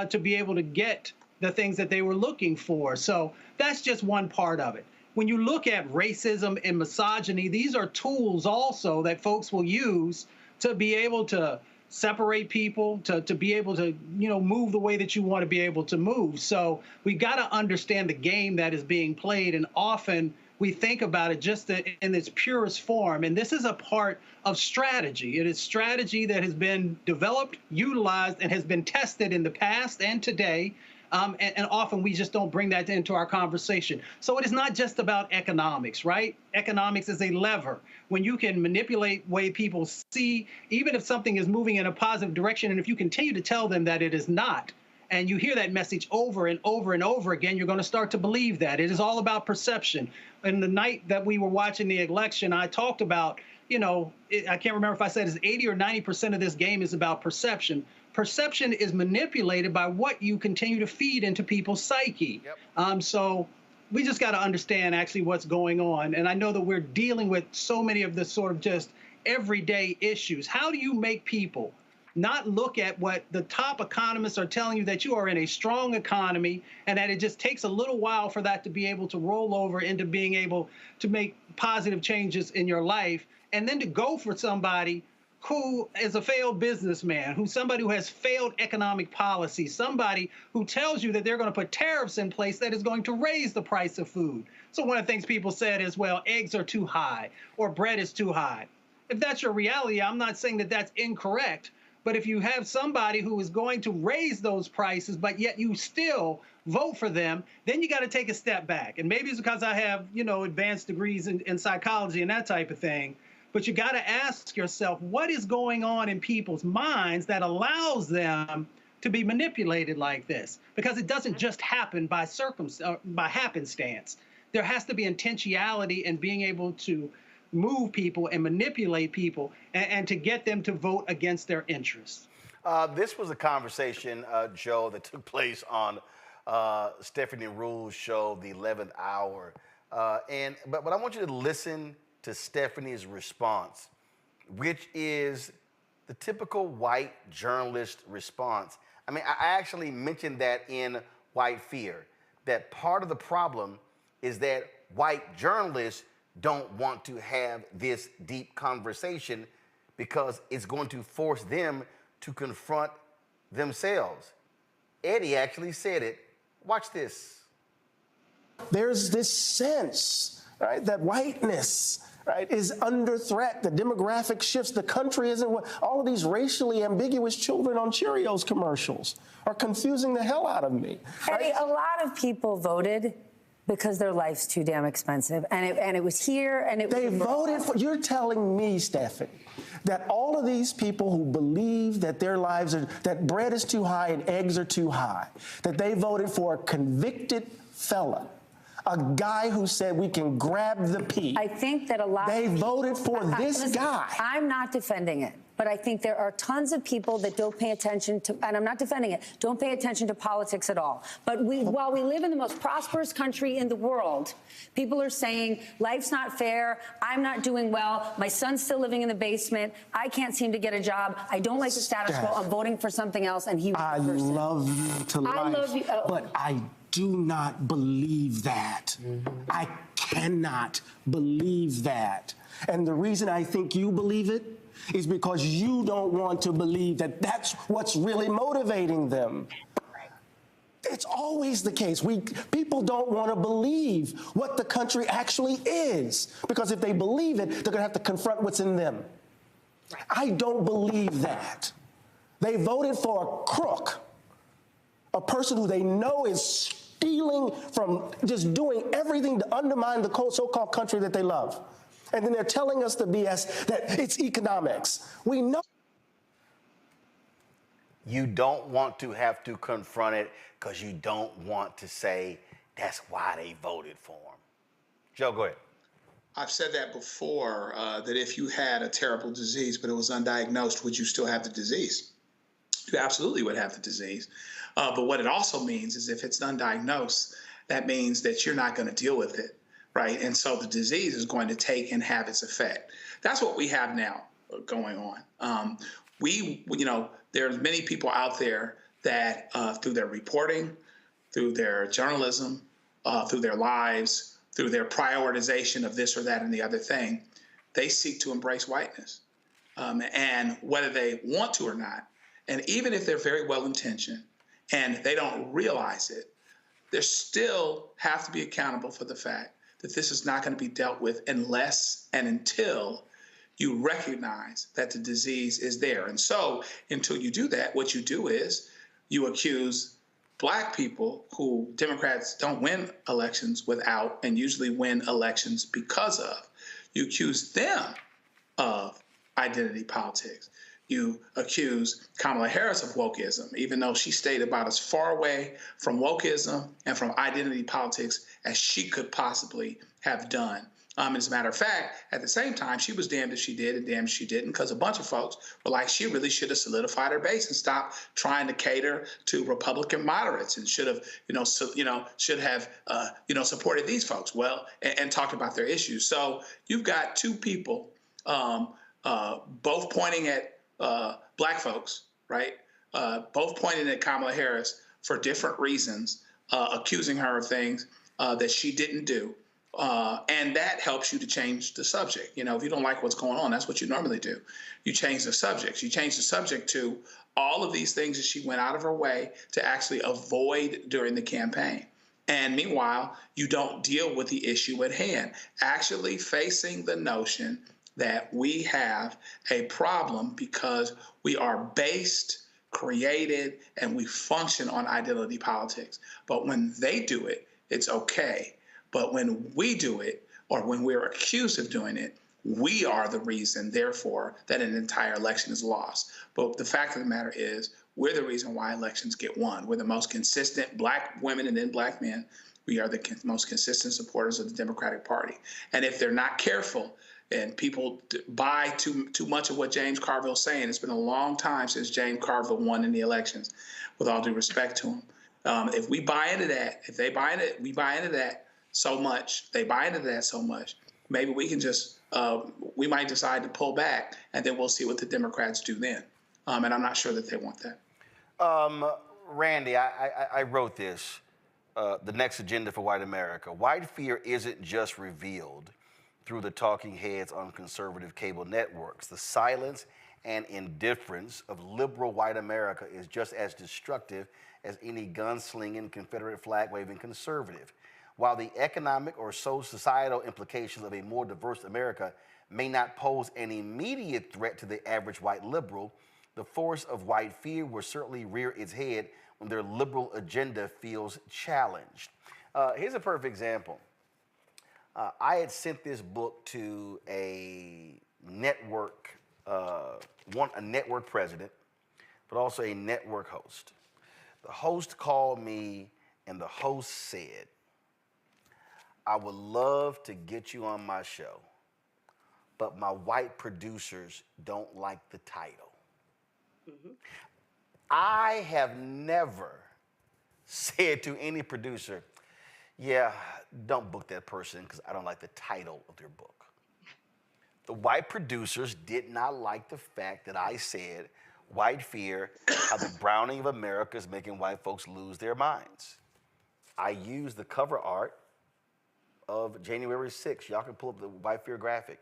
to be able to get the things that they were looking for. So that's just one part of it. When you look at racism and misogyny, these are tools also that folks will use to be able to separate people, to be able to, move the way that you want to be able to move. So we got to understand the game that is being played, and often we think about it just in its purest form. And this is a part of strategy. It is strategy that has been developed, utilized, and has been tested in the past and today. And often we just don't bring that into our conversation. So it is not just about economics, right? Economics is a lever. When you can manipulate the way people see, even if something is moving in a positive direction, and if you continue to tell them that it is not, and you hear that message over and over and over again, you're going to start to believe that. It is all about perception. And the night that we were watching the election, I talked about, I can't remember if I said it's 80 or 90% of this game is about perception. Perception is manipulated by what you continue to feed into people's psyche. Yep. So we just got to understand actually what's going on. And I know that we're dealing with so many of the sort of just everyday issues. How do you make people not look at what the top economists are telling you, that you are in a strong economy and that it just takes a little while for that to be able to roll over into being able to make positive changes in your life, and then to go for somebody who is a failed businessman, who's somebody who has failed economic policy, somebody who tells you that they're going to put tariffs in place that is going to raise the price of food. So one of the things people said is, well, eggs are too high or bread is too high. If that's your reality, I'm not saying that that's incorrect, but if you have somebody who is going to raise those prices, but yet you still vote for them, then you got to take a step back. And maybe it's because I have, advanced degrees in psychology and that type of thing. But you got to ask yourself, what is going on in people's minds that allows them to be manipulated like this? Because it doesn't just happen by happenstance. There has to be intentionality in being able to move people and manipulate people and to get them to vote against their interests. This was a conversation, Joe, that took place on Stephanie Ruhl's show, The 11th Hour. But I want you to listen to Stephanie's response, which is the typical white journalist response. I mean, I actually mentioned that in White Fear, that part of the problem is that white journalists don't want to have this deep conversation because it's going to force them to confront themselves. Eddie actually said it. Watch this. There's this sense, right, that whiteness, right, is under threat. The demographic shifts. The country isn't what all of these racially ambiguous children on Cheerios commercials are confusing the hell out of me. Right? Eddie, a lot of people voted because their life's too damn expensive, and it was here, and it. They voted for. You're telling me, Stephanie, that all of these people who believe that their lives are, that bread is too high and eggs are too high, that they voted for a convicted felon, a guy who said we can grab the pea. I think that a lot. They voted for this guy. I'm not defending it, but I think there are tons of people that don't pay attention to, and I'm not defending it, don't pay attention to politics at all. But while we live in the most prosperous country in the world, people are saying life's not fair, I'm not doing well, my son's still living in the basement, I can't seem to get a job, I don't like the status quo, I'm voting for something else, and he was the person. I love you to life, I love you, but I do not believe that. I cannot believe that. And the reason I think you believe it is because you don't want to believe that that's what's really motivating them. It's always the case. People don't want to believe what the country actually is, because if they believe it, they're going to have to confront what's in them. I don't believe that. They voted for a crook, a person who they know is stealing just doing everything to undermine the so-called country that they love. And then they're telling us the BS that it's economics. We know. You don't want to have to confront it because you don't want to say that's why they voted for him. Joe, go ahead. I've said that before, that if you had a terrible disease but it was undiagnosed, would you still have the disease? You absolutely would have the disease. But what it also means is if it's undiagnosed, that means that you're not going to deal with it, right? And so the disease is going to take and have its effect. That's what we have now going on. There's many people out there that through their reporting, through their journalism, through their lives, through their prioritization of this or that and the other thing, they seek to embrace whiteness. And whether they want to or not, and even if they're very well-intentioned and they don't realize it, they still have to be accountable for the fact that this is not going to be dealt with unless and until you recognize that the disease is there. And so until you do that, what you do is you accuse Black people who Democrats don't win elections without and usually win elections because of. You accuse them of identity politics. You accuse Kamala Harris of wokeism, even though she stayed about as far away from wokeism and from identity politics as she could possibly have done. As a matter of fact, at the same time, she was damned if she did and damned if she didn't, because a bunch of folks were like, she really should have solidified her base and stopped trying to cater to Republican moderates and should have, supported these folks well and talked about their issues. So you've got two people both pointing at Black folks, right? Both pointing at Kamala Harris for different reasons, accusing her of things that she didn't do. And that helps you to change the subject. If you don't like what's going on, that's what you normally do. You change the subject. You change the subject to all of these things that she went out of her way to actually avoid during the campaign. And meanwhile, you don't deal with the issue at hand, actually facing the notion that we have a problem because we are based, created, and we function on identity politics. But when they do it, it's okay. But when we do it, or when we're accused of doing it, we are the reason, therefore, that an entire election is lost. But the fact of the matter is, we're the reason why elections get won. We're the most consistent Black women and then Black men. We are the most consistent supporters of the Democratic Party. And if they're not careful, and people buy too much of what James Carville's saying, it's been a long time since James Carville won in the elections, with all due respect to him. If we buy into that, if they buy into it, we buy into that so much, they buy into that so much, maybe we can just, we might decide to pull back, and then we'll see what the Democrats do then. And I'm not sure that they want that. Randy, I wrote this, the next agenda for white America. White fear isn't just revealed through the talking heads on conservative cable networks. The silence and indifference of liberal white America is just as destructive as any gunslinging, Confederate flag-waving conservative. While the economic or societal implications of a more diverse America may not pose an immediate threat to the average white liberal, the force of white fear will certainly rear its head when their liberal agenda feels challenged. Here's a perfect example. I had sent this book to a network, a network president, but also a network host. The host called me, and the host said, I would love to get you on my show, but my white producers don't like the title. Mm-hmm. I have never said to any producer, yeah, don't book that person because I don't like the title of their book. The white producers did not like the fact that I said white fear, how the browning of America is making white folks lose their minds. I used the cover art of January 6th. Y'all can pull up the white fear graphic.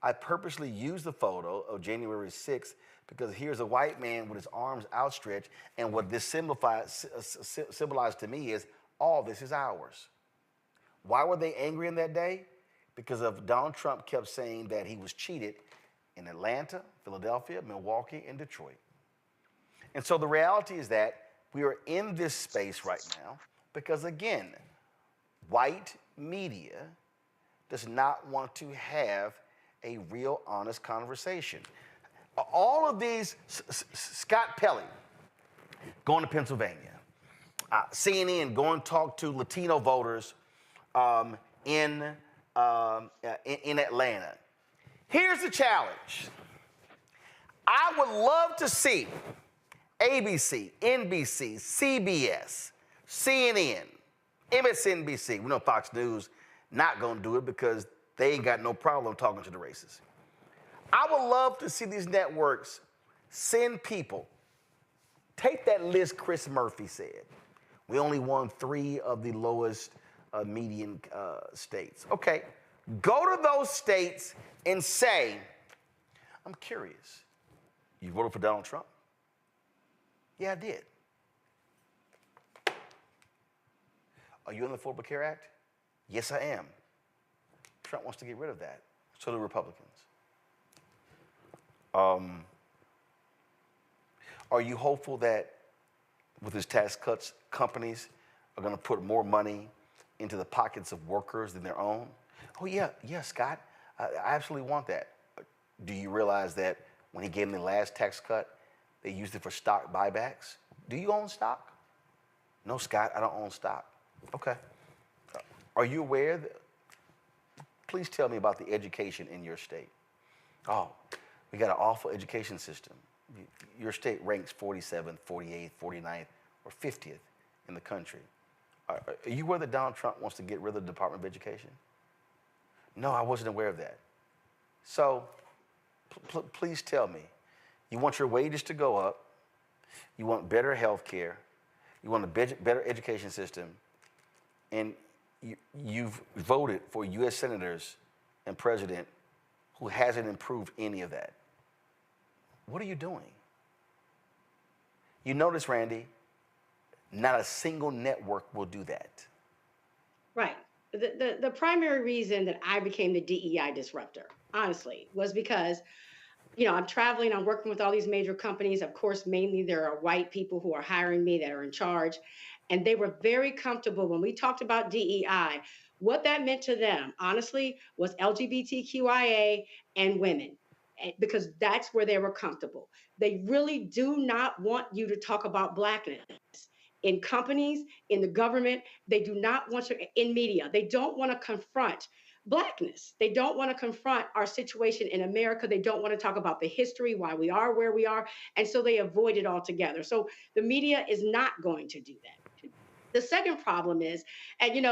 I purposely used the photo of January 6th because here's a white man with his arms outstretched, and what this symbolized to me is all this is ours. Why were they angry in that day? Because of Donald Trump kept saying that he was cheated in Atlanta, Philadelphia, Milwaukee, and Detroit. And so the reality is that we are in this space right now because, again, white media does not want to have a real honest conversation. All of these, Scott Pelley going to Pennsylvania, CNN going to talk to Latino voters in Atlanta. Here's the challenge. I would love to see ABC, NBC, CBS, CNN, MSNBC. We know Fox News not going to do it because they ain't got no problem talking to the racists. I would love to see these networks send people. Take that list Chris Murphy said. We only won 3 of the lowest median states. Okay, go to those states and say, I'm curious, you voted for Donald Trump? Yeah, I did. Are you in the Affordable Care Act? Yes, I am. Trump wants to get rid of that. So do Republicans. Are you hopeful that with his tax cuts, companies are going to put more money into the pockets of workers than their own? Oh, yeah, Scott. I absolutely want that. Do you realize that when he gave them the last tax cut, they used it for stock buybacks? Do you own stock? No, Scott, I don't own stock. Okay. Are you aware that? Please tell me about the education in your state. Oh, we got an awful education system. Your state ranks 47th, 48th, 49th, or 50th in the country. Are you aware that Donald Trump wants to get rid of the Department of Education? No, I wasn't aware of that. So please tell me, you want your wages to go up, you want better health care, you want a better education system, and you've voted for U.S. senators and president who hasn't improved any of that. What are you doing? You notice, Randy, not a single network will do that. Right. The primary reason that I became the DEI disruptor, honestly, was because, I'm traveling, I'm working with all these major companies. Of course, mainly there are white people who are hiring me that are in charge. And they were very comfortable when we talked about DEI. What that meant to them, honestly, was LGBTQIA and women, because that's where they were comfortable. They really do not want you to talk about Blackness. In companies, in the government, they do not want to, in media, they don't want to confront Blackness. They don't want to confront our situation in America. They don't want to talk about the history, why we are where we are. And so they avoid it altogether. So the media is not going to do that. The second problem is, and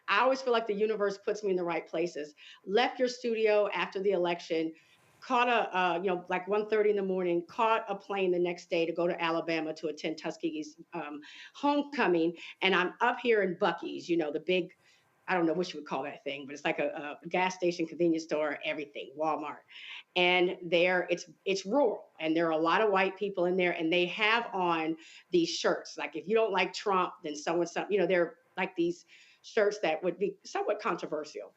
I always feel like the universe puts me in the right places. Left your studio after the election, caught like 1:30 in the morning, caught a plane the next day to go to Alabama to attend Tuskegee's homecoming. And I'm up here in Buc-ee's, the big, I don't know what you would call that thing, but it's like a gas station, convenience store, everything, Walmart. And there it's rural, and there are a lot of white people in there, and they have on these shirts. Like, if you don't like Trump, then they're like these shirts that would be somewhat controversial.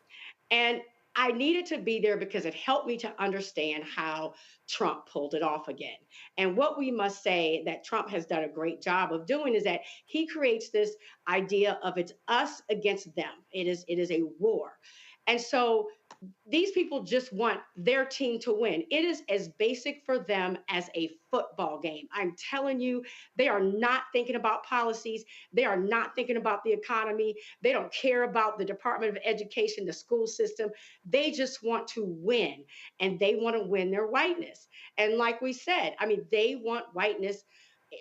And I needed to be there because it helped me to understand how Trump pulled it off again. And what we must say that Trump has done a great job of doing is that he creates this idea of it's us against them. It is a war. And so these people just want their team to win. It is as basic for them as a football game. I'm telling you, they are not thinking about policies. They are not thinking about the economy. They don't care about the Department of Education, the school system. They just want to win, and they want to win their whiteness. And like we said, they want whiteness.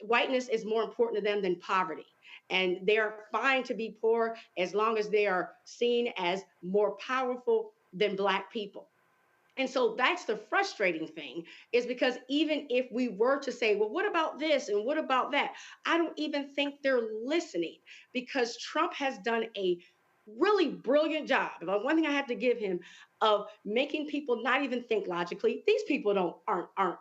Whiteness is more important to them than poverty. And they're fine to be poor as long as they are seen as more powerful than Black people. And so that's the frustrating thing, is because even if we were to say, well, what about this and what about that? I don't even think they're listening, because Trump has done a really brilliant job. One thing I have to give him, of making people not even think logically. These people aren't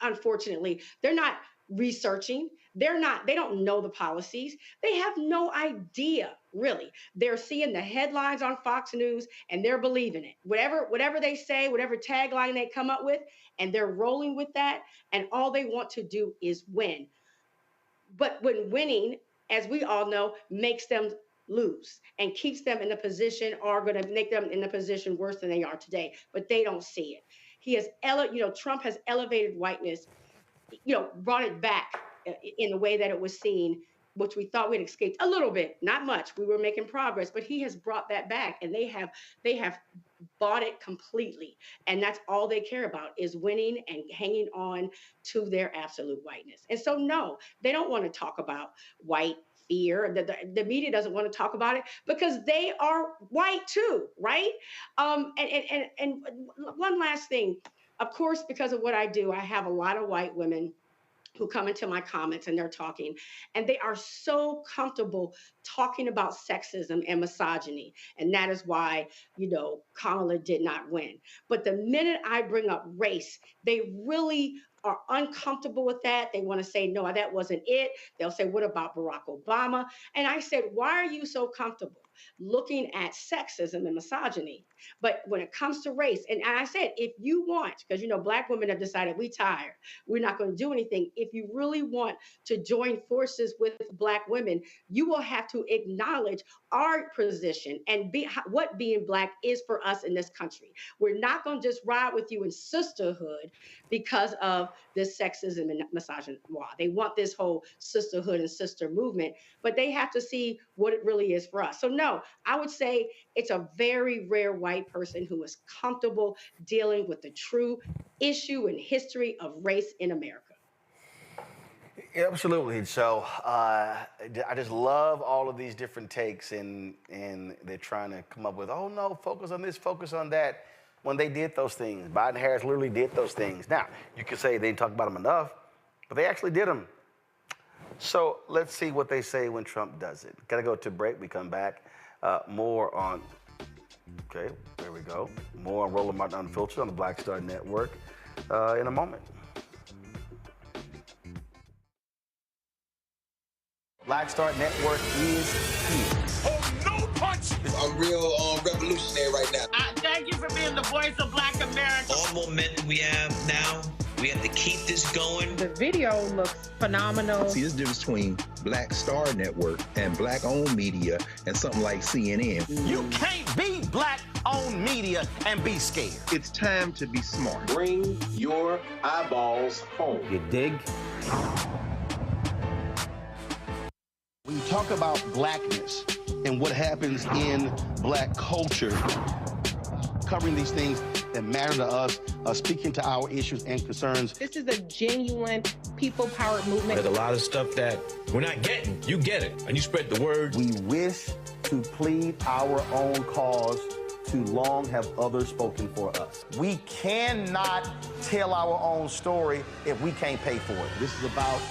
unfortunately, they're not researching. They don't know the policies. They have no idea, really. They're seeing the headlines on Fox News and they're believing it. Whatever they say, whatever tagline they come up with, and they're rolling with that. And all they want to do is win. But when winning, as we all know, makes them lose and keeps them in a position or going to make them in a position worse than they are today. But they don't see it. He has, Trump has elevated whiteness, brought it back in the way that it was seen, which we thought we'd escaped a little bit, not much. We were making progress, but he has brought that back, and they have bought it completely. And that's all they care about is winning and hanging on to their absolute whiteness. And so, no, they don't want to talk about white fear. The media doesn't want to talk about it because they are white too, right? And one last thing, of course, because of what I do, I have a lot of white women who come into my comments and they're talking, and they are so comfortable talking about sexism and misogyny. And that is why, Kamala did not win. But the minute I bring up race, they really are uncomfortable with that. They want to say, no, that wasn't it. They'll say, what about Barack Obama? And I said, why are you so comfortable looking at sexism and misogyny? But when it comes to race, and I said, if you want, because, Black women have decided we tired, we're not going to do anything. If you really want to join forces with Black women, you will have to acknowledge our position and what being Black is for us in this country. We're not going to just ride with you in sisterhood because of this sexism and misogyny. They want this whole sisterhood and sister movement, but they have to see what it really is for us. So no, I would say it's a very rare white person who is comfortable dealing with the true issue and history of race in America. Absolutely. So I just love all of these different takes, and they're trying to come up with, oh no, focus on this, focus on that. When they did those things, Biden and Harris literally did those things. Now, you could say they didn't talk about them enough, but they actually did them. So let's see what they say when Trump does it. Gotta go to break. We come back. More on, okay, there we go. More on Roland Martin Unfiltered on the Black Star Network in a moment. Black Star Network is here. Oh, no punch! I'm real revolutionary right now. Thank you for being the voice of Black America. All momentum we have now, we have to keep this going. The video looks phenomenal. See, there's a difference between Black Star Network and Black-owned media and something like CNN. You can't be Black-owned media and be scared. It's time to be smart. Bring your eyeballs home. You dig? When you talk about Blackness and what happens in Black culture, covering these things that matter to us, speaking to our issues and concerns. This is a genuine people-powered movement. There's a lot of stuff that we're not getting. You get it, and you spread the word. We wish to plead our own cause. Too long have others spoken for us. We cannot tell our own story if we can't pay for it. This is about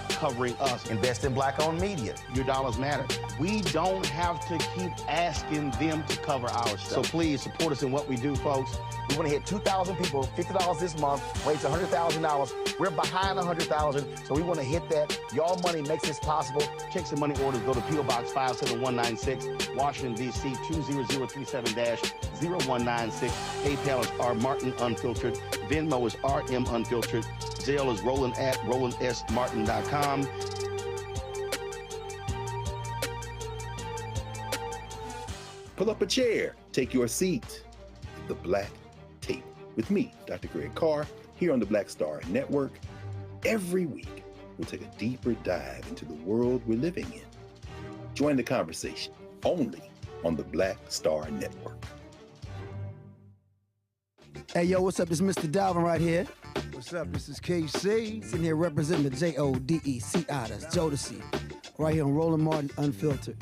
covering us. Invest in Black-owned media. Your dollars matter. We don't have to keep asking them to cover our stuff. So please support us in what we do, folks. We want to hit 2,000 people, $50 this month, raise $100,000. We're behind 100,000, so we want to hit that. Y'all money makes this possible. Checks and money orders go to P.O. Box 57196, Washington, D.C. 20037-0196. PayPal is R Martin Unfiltered. Venmo is RM Unfiltered. Zelle is Roland at RolandSMartin.com. Pull up a chair, take your seat. The Black Tape with me, Dr. Greg Carr, here on the Black Star Network. Every week, we'll take a deeper dive into the world we're living in. Join the conversation only on the Black Star Network. Hey, yo, what's up? This is Mr. Dalvin right here. What's up? This is KC. Sitting here representing the JODECI, that's Jodeci, right here on Roland Martin Unfiltered.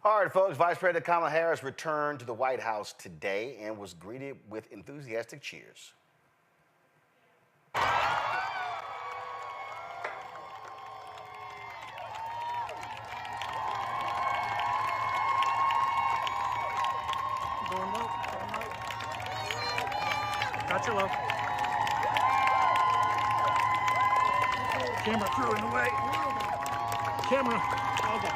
All right, folks, Vice President Kamala Harris returned to the White House today and was greeted with enthusiastic cheers. Got your low. Camera crew in the way. Camera. Okay.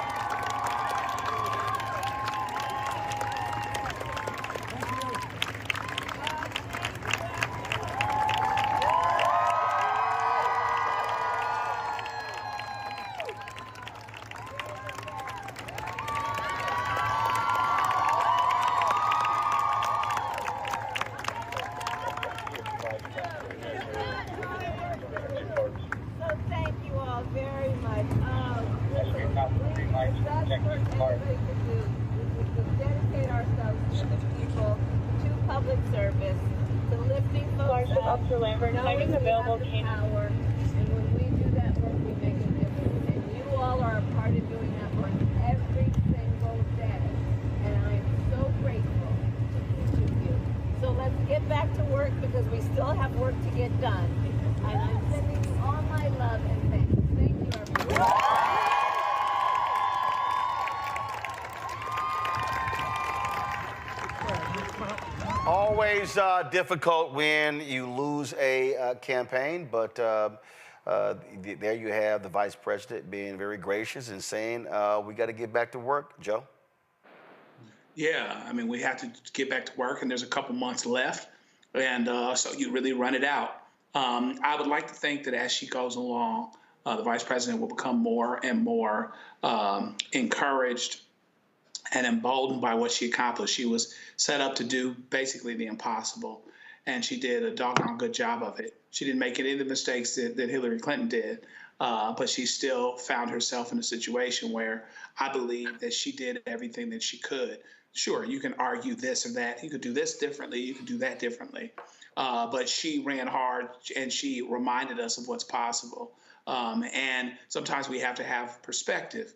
the best work anybody can do is to dedicate ourselves to the people, to public service, to lifting folks up, knowing we have the power, and when we do that work, we make a difference. And you all are a part of doing that work every single day, and I am so grateful to each of you. So let's get back to work because we still have work to get done. And I'm sending you all my love and thanks. Thank you, everyone. Always difficult when you lose a campaign, but there you have the vice president being very gracious and saying, we got to get back to work. Joe? Yeah, I mean, we have to get back to work, and there's a couple months left, and so you really run it out. I would like to think that as she goes along, the vice president will become more and more encouraged and emboldened by what she accomplished. She was set up to do basically the impossible, and she did a doggone good job of it. She didn't make any of the mistakes that Hillary Clinton did, but she still found herself in a situation where I believe that she did everything that she could. Sure, you can argue this or that. You could do this differently. You could do that differently. But she ran hard, and she reminded us of what's possible. And sometimes we have to have perspective.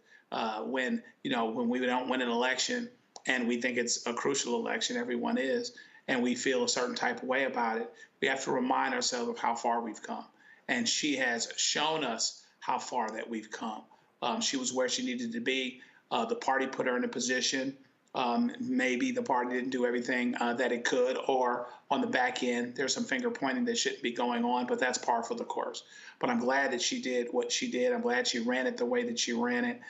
When we don't win an election and we think it's a crucial election, everyone is, and we feel a certain type of way about it, we have to remind ourselves of how far we've come. And she has shown us how far that we've come. She was where she needed to be. The party put her in a position. Maybe the party didn't do everything that it could, or on the back end, there's some finger pointing that shouldn't be going on, but that's par for the course. But I'm glad that she did what she did. I'm glad she ran it the way that she ran it.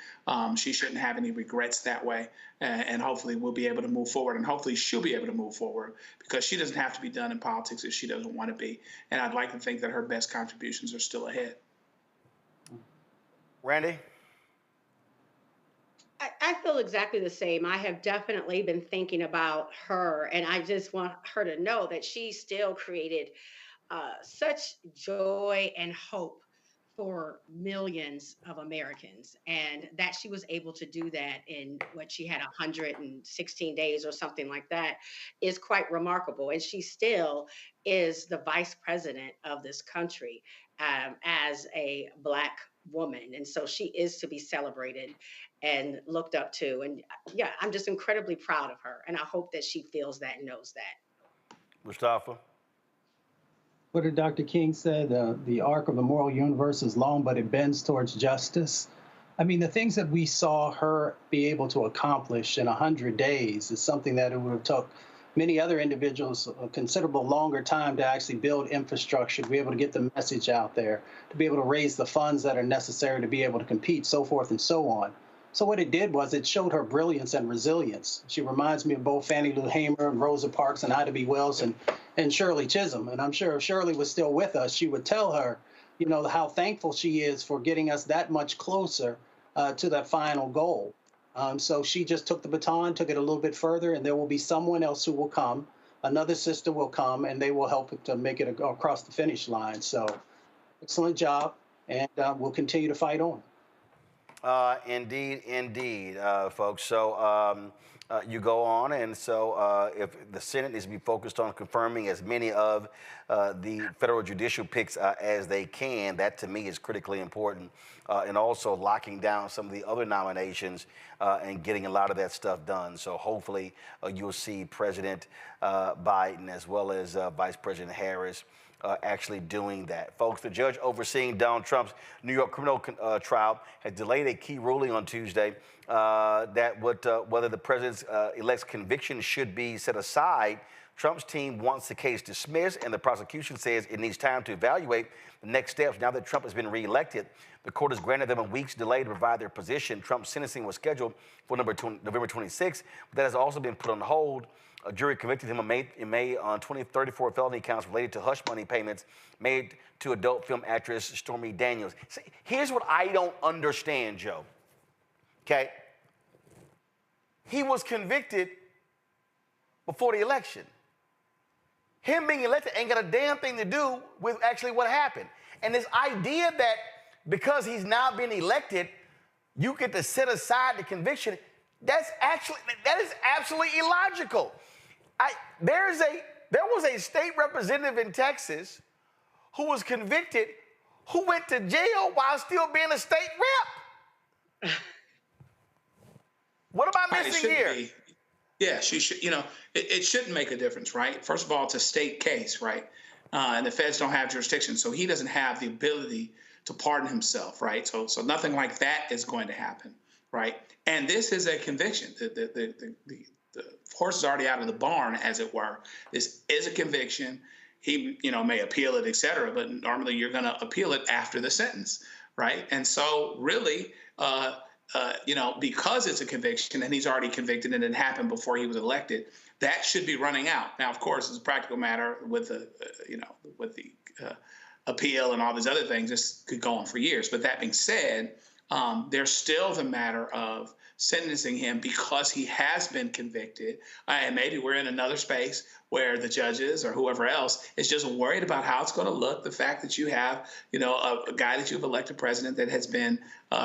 She shouldn't have any regrets that way. And hopefully we'll be able to move forward, and hopefully she'll be able to move forward, because she doesn't have to be done in politics if she doesn't want to be. And I'd like to think that her best contributions are still ahead. Randy? I feel exactly the same. I have definitely been thinking about her, and I just want her to know that she still created such joy and hope for millions of Americans, and that she was able to do that in what she had 116 days or something like that is quite remarkable. And she still is the vice president of this country as a Black woman. And so she is to be celebrated and looked up to. And yeah, I'm just incredibly proud of her. And I hope that she feels that and knows that. Mustafa? What did Dr. King said? The arc of the moral universe is long, but it bends towards justice. I mean, the things that we saw her be able to accomplish in 100 days is something that it would have took many other individuals a considerable longer time to actually build infrastructure, to be able to get the message out there, to be able to raise the funds that are necessary to be able to compete, so forth and so on. So what it did was it showed her brilliance and resilience. She reminds me of both Fannie Lou Hamer and Rosa Parks and Ida B. Wells and Shirley Chisholm. And I'm sure if Shirley was still with us, she would tell her, you know, how thankful she is for getting us that much closer to that final goal. So she just took the baton, took it a little bit further, and there will be someone else who will come. Another sister will come, and they will help to make it across the finish line. So excellent job, and we'll continue to fight on. Indeed, folks. So you go on, and so if the Senate needs to be focused on confirming as many of the federal judicial picks as they can, that to me is critically important, and also locking down some of the other nominations and getting a lot of that stuff done. So hopefully you'll see President Biden as well as Vice President Harris actually doing that. Folks, the judge overseeing Donald Trump's New York criminal trial has delayed a key ruling on Tuesday that whether the president's conviction should be set aside. Trump's team wants the case dismissed, and the prosecution says it needs time to evaluate the next steps. Now that Trump has been reelected, the court has granted them a week's delay to provide their position. Trump's sentencing was scheduled for November 26th, but that has also been put on hold. A jury convicted him in May on 34 felony counts related to hush money payments made to adult film actress Stormy Daniels. See, here's what I don't understand, Joe. Okay? He was convicted before the election. Him being elected ain't got a damn thing to do with actually what happened. And this idea that because he's now been elected, you get to set aside the conviction. That is absolutely illogical. There was a state representative in Texas who was convicted, who went to jail while still being a state rep. What am I missing here? Yeah, she should. It shouldn't make a difference, right? First of all, it's a state case, right? And the feds don't have jurisdiction, so he doesn't have the ability to pardon himself, right? So nothing like that is going to happen, right? And this is a conviction. The horse is already out of the barn, as it were. This is a conviction. He, may appeal it, et cetera, but normally you're going to appeal it after the sentence, right? And so really, because it's a conviction and he's already convicted and it happened before he was elected, that should be running out. Now, of course, it's a practical matter with the appeal and all these other things. This could go on for years. But that being said, there's still the matter of sentencing him because he has been convicted. And maybe we're in another space where the judges or whoever else is just worried about how it's going to look. The fact that you have, a guy that you've elected president that has been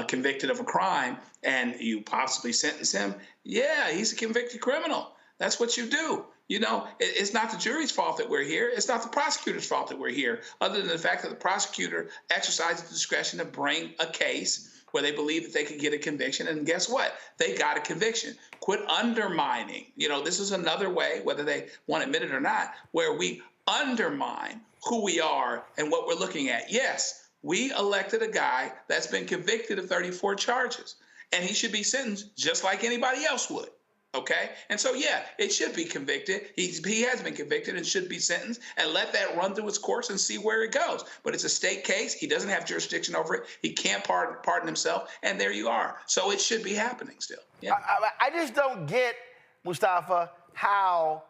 convicted of a crime and you possibly sentence him. Yeah, he's a convicted criminal. That's what you do. It's not the jury's fault that we're here. It's not the prosecutor's fault that we're here, other than the fact that the prosecutor exercised the discretion to bring a case where they believe that they could get a conviction. And guess what? They got a conviction. Quit undermining. This is another way, whether they want to admit it or not, where we undermine who we are and what we're looking at. Yes, we elected a guy that's been convicted of 34 charges, and he should be sentenced just like anybody else would. Okay? And so, yeah, it should be convicted. He has been convicted and should be sentenced, and let that run through its course and see where it goes. But it's a state case. He doesn't have jurisdiction over it. He can't pardon himself. And there you are. So it should be happening still. Yeah. I just don't get, Mustafa, how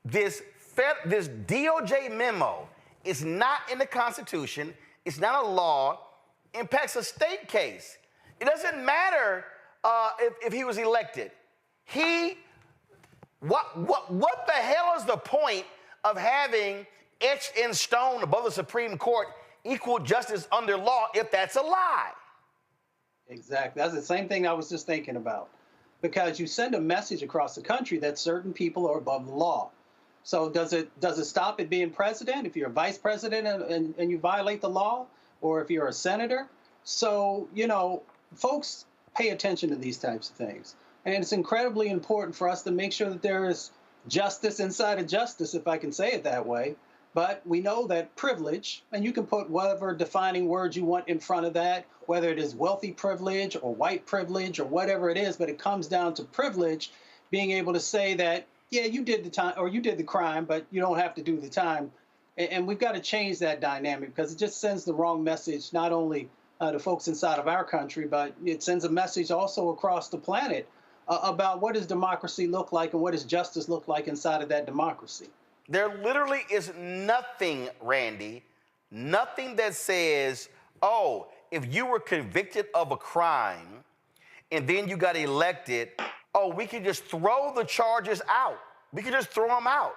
this DOJ memo is not in the Constitution. It's not a law. Impacts a state case. It doesn't matter if he was elected. What the hell is the point of having etched in stone above the Supreme Court equal justice under law if that's a lie? Exactly. That's the same thing I was just thinking about. Because you send a message across the country that certain people are above the law. So does it stop at being president if you're a vice president and you violate the law, or if you're a senator? So, folks pay attention to these types of things. And it's incredibly important for us to make sure that there is justice inside of justice, if I can say it that way. But we know that privilege, and you can put whatever defining words you want in front of that, whether it is wealthy privilege or white privilege or whatever it is, but it comes down to privilege, being able to say that, yeah, you did the time or you did the crime, but you don't have to do the time. And we've got to change that dynamic, because it just sends the wrong message, not only to folks inside of our country, but it sends a message also across the planet about what does democracy look like and what does justice look like inside of that democracy. There literally is nothing, Randy, nothing that says, oh, if you were convicted of a crime and then you got elected, oh, we can just throw the charges out. We can just throw them out.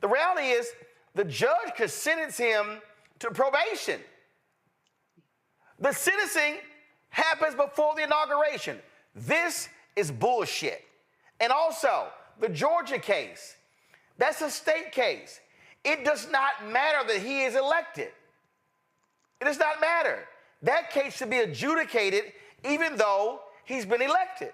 The reality is the judge could sentence him to probation. The sentencing happens before the inauguration. This is bullshit. And also, the Georgia case, that's a state case. It does not matter that he is elected. It does not matter. That case should be adjudicated even though he's been elected.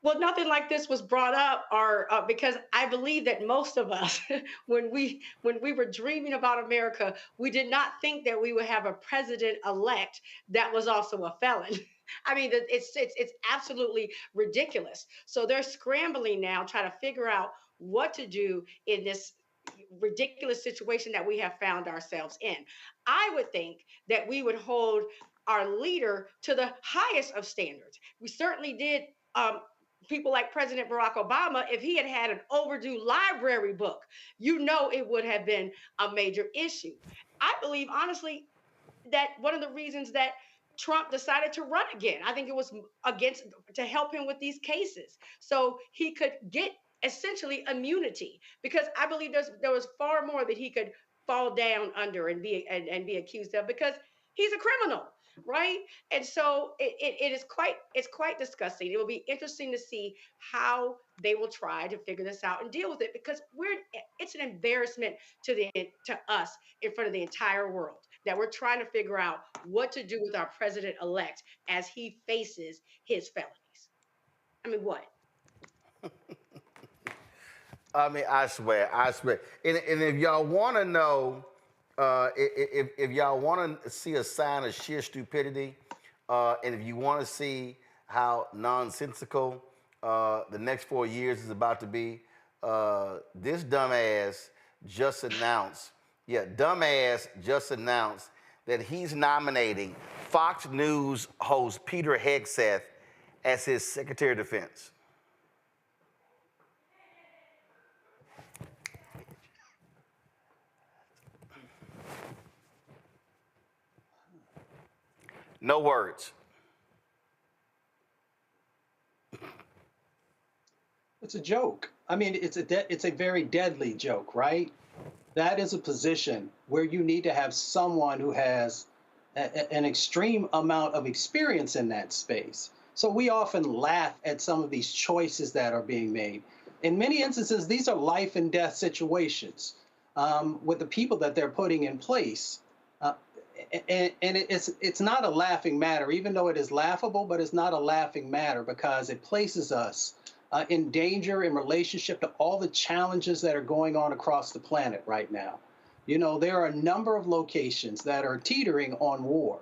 Well, nothing like this was brought up, or because I believe that most of us, when we were dreaming about America, we did not think that we would have a president-elect that was also a felon. I mean, it's absolutely ridiculous. So they're scrambling now, trying to figure out what to do in this ridiculous situation that we have found ourselves in. I would think that we would hold our leader to the highest of standards. We certainly did. People like President Barack Obama, if he had had an overdue library book, it would have been a major issue. I believe, honestly, that one of the reasons that Trump decided to run again, I think it was to help him with these cases, so he could get essentially immunity, because I believe there was far more that he could fall down under and be accused of, because he's a criminal. right? And so it's quite disgusting. It will be interesting to see how they will try to figure this out and deal with it, because it's an embarrassment to us in front of the entire world that we're trying to figure out what to do with our president-elect as he faces his felonies. I mean, what? I mean, I swear. And if y'all want to know, if y'all want to see a sign of sheer stupidity, and if you want to see how nonsensical the next 4 years is about to be, this dumbass just announced that he's nominating Fox News host Peter Hegseth as his Secretary of Defense. No words. It's a joke. I mean, it's a very deadly joke, right? That is a position where you need to have someone who has an extreme amount of experience in that space. So we often laugh at some of these choices that are being made. In many instances, these are life and death situations with the people that they're putting in place. And it's not a laughing matter, even though it is laughable, but it's not a laughing matter because it places us in danger in relationship to all the challenges that are going on across the planet right now. You know, there are a number of locations that are teetering on war.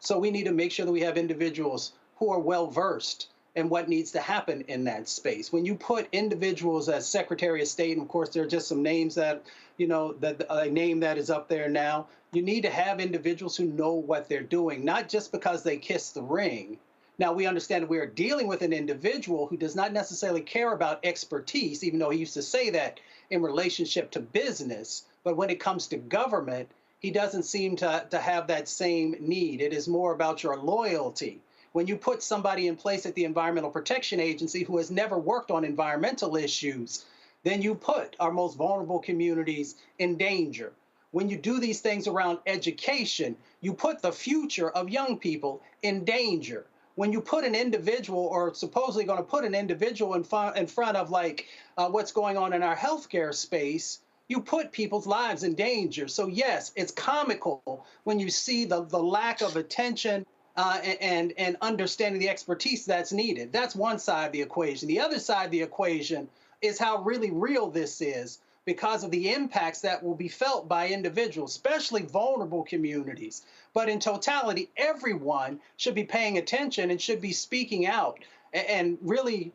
So we need to make sure that we have individuals who are well-versed in what needs to happen in that space. When you put individuals as Secretary of State, and of course, there are just some names that, you know, that a name that is up there now, you need to have individuals who know what they're doing, not just because they kiss the ring. Now, we understand that we are dealing with an individual who does not necessarily care about expertise, even though he used to say that in relationship to business. But when it comes to government, he doesn't seem to have that same need. It is more about your loyalty. When you put somebody in place at the Environmental Protection Agency who has never worked on environmental issues, then you put our most vulnerable communities in danger. When you do these things around education, you put the future of young people in danger. When you put an individual, or supposedly going to put an individual in front of like what's going on in our healthcare space, you put people's lives in danger. So yes, it's comical when you see the lack of attention and understanding the expertise that's needed. That's one side of the equation. The other side of the equation is how really real this is because of the impacts that will be felt by individuals, especially vulnerable communities. But in totality, everyone should be paying attention and should be speaking out and really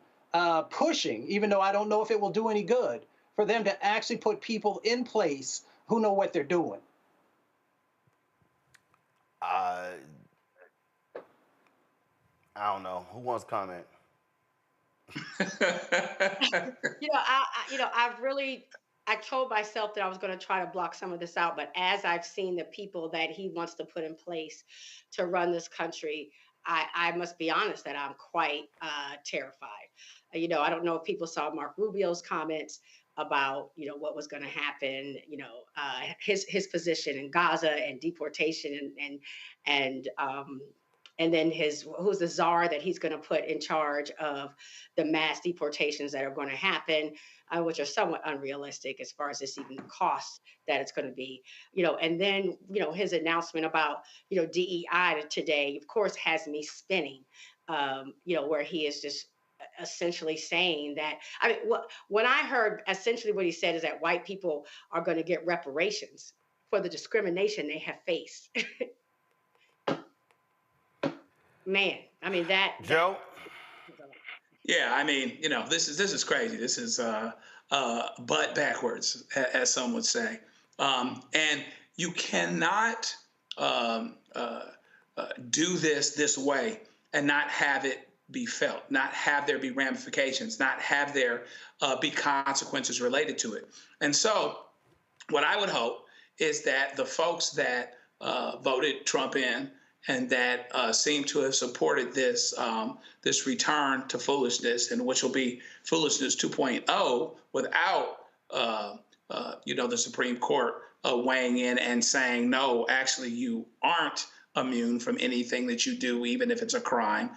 pushing, even though I don't know if it will do any good, for them to actually put people in place who know what they're doing. I don't know. Who wants to comment? I told myself that I was going to try to block some of this out, but as I've seen the people that he wants to put in place to run this country, I must be honest that I'm quite terrified. I don't know if people saw Mark Rubio's comments about, what was going to happen, his position in Gaza and deportation and then who's the czar that he's going to put in charge of the mass deportations that are going to happen, which are somewhat unrealistic as far as this even the cost that it's going to be, and then, his announcement about, DEI today, of course, has me spinning, where he is just essentially saying that, when I heard essentially what he said is that white people are going to get reparations for the discrimination they have faced. Man, Joe. Yeah, this is crazy. This is butt backwards, as some would say. And you cannot do this way and not have it be felt, not have there be ramifications, not have there be consequences related to it. And so what I would hope is that the folks that voted Trump in and that seem to have supported this this return to foolishness, and which will be foolishness 2.0 without the Supreme Court weighing in and saying, no, actually you aren't immune from anything that you do, even if it's a crime,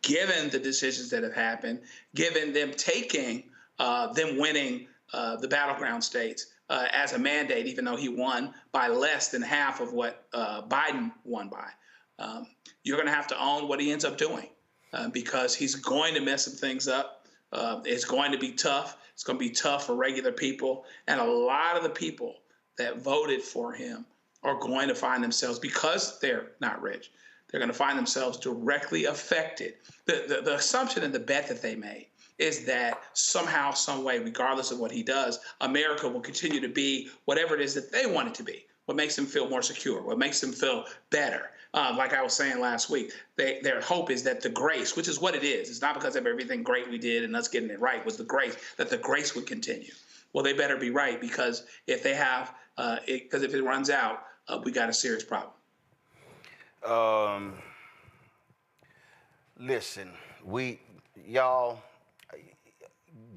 given the decisions that have happened, given them winning the battleground states as a mandate, even though he won by less than half of what Biden won by. You're going to have to own what he ends up doing because he's going to mess some things up. It's going to be tough. It's going to be tough for regular people. And a lot of the people that voted for him are going to find themselves, because they're not rich, they're going to find themselves directly affected. The assumption and the bet that they made is that somehow, some way, regardless of what he does, America will continue to be whatever it is that they want it to be, what makes them feel more secure, what makes them feel better. Like I was saying last week, their hope is that the grace, which is what it is, it's not because of everything great we did and us getting it right, was the grace, that the grace would continue. Well, they better be right, because if they have, because if it runs out, we got a serious problem. Listen, y'all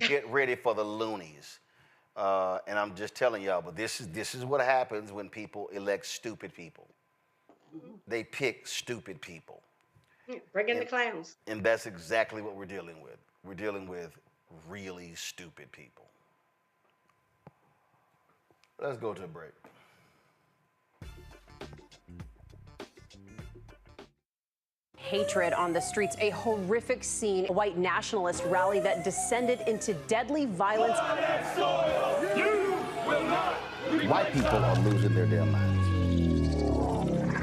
get ready for the loonies. And I'm just telling y'all, but this is what happens when people elect stupid people. They pick stupid people. Bring in the clowns. And that's exactly what we're dealing with. We're dealing with really stupid people. Let's go to a break. Hatred on the streets, a horrific scene, a white nationalist rally that descended into deadly violence. White people are losing their damn minds.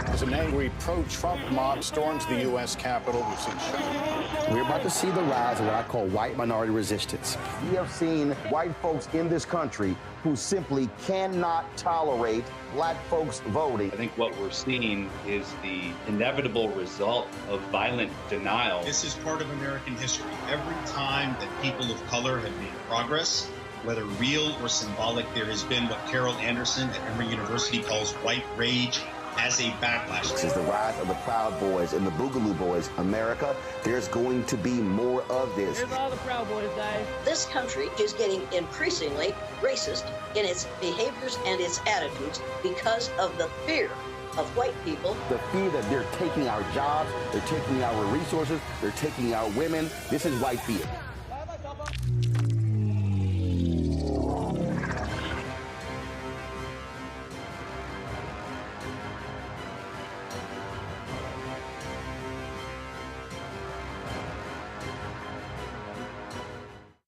As an angry pro-Trump mob storms the U.S. Capitol, we've seen shooting. We're about to see the rise of what I call white minority resistance. We have seen white folks in this country who simply cannot tolerate black folks voting. I think what we're seeing is the inevitable result of violent denial. This is part of American history. Every time that people of color have made progress, whether real or symbolic, there has been what Carol Anderson at Emory University calls white rage as a backlash. This is the rise of the Proud Boys and the Boogaloo Boys. America, there's going to be more of this. Here's all the Proud Boys, guys. This country is getting increasingly racist in its behaviors and its attitudes because of the fear of white people. The fear that they're taking our jobs, they're taking our resources, they're taking our women. This is white fear.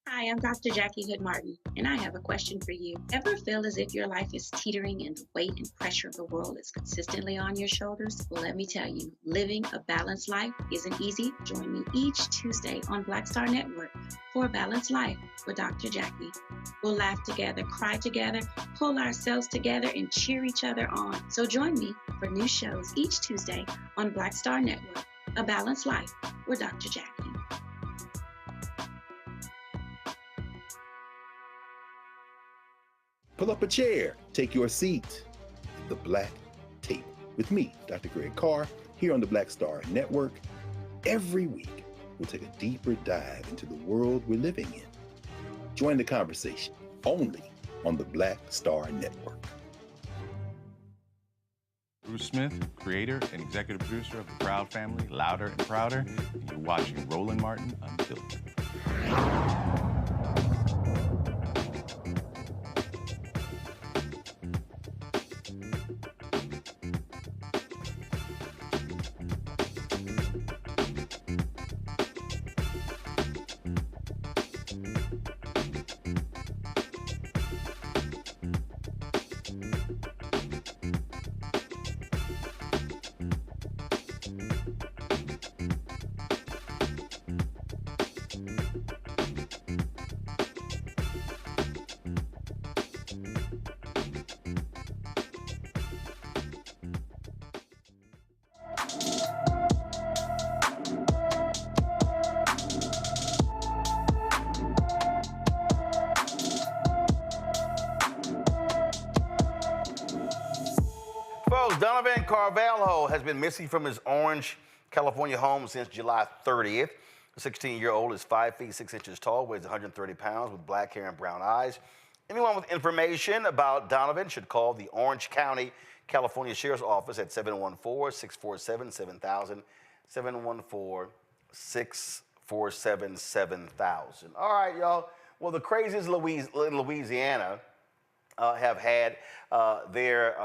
Hi, I'm Dr. Jackie Hood Martin, and I have a question for you. Ever feel as if your life is teetering and the weight and pressure of the world is consistently on your shoulders? Well, let me tell you, living a balanced life isn't easy. Join me each Tuesday on Black Star Network for A Balanced Life with Dr. Jackie. We'll laugh together, cry together, pull ourselves together, and cheer each other on. So join me for new shows each Tuesday on Black Star Network, A Balanced Life with Dr. Jackie. Pull up a chair, take your seat. The Black Tape with me, Dr. Greg Carr, here on the Black Star Network. Every week, we'll take a deeper dive into the world we're living in. Join the conversation only on the Black Star Network. Bruce Smith, creator and executive producer of The Proud Family, Louder and Prouder, and you're watching Roland Martin Unfiltered. Folks, Donovan Carvalho has been missing from his Orange, California home since July 30th. The 16-year-old is 5 feet 6 inches tall, weighs 130 pounds, with black hair and brown eyes. Anyone with information about Donovan should call the Orange County California Sheriff's Office at 714-647-7000, 714-647-7000. All right, y'all. Well, the craziest in Louisiana have had their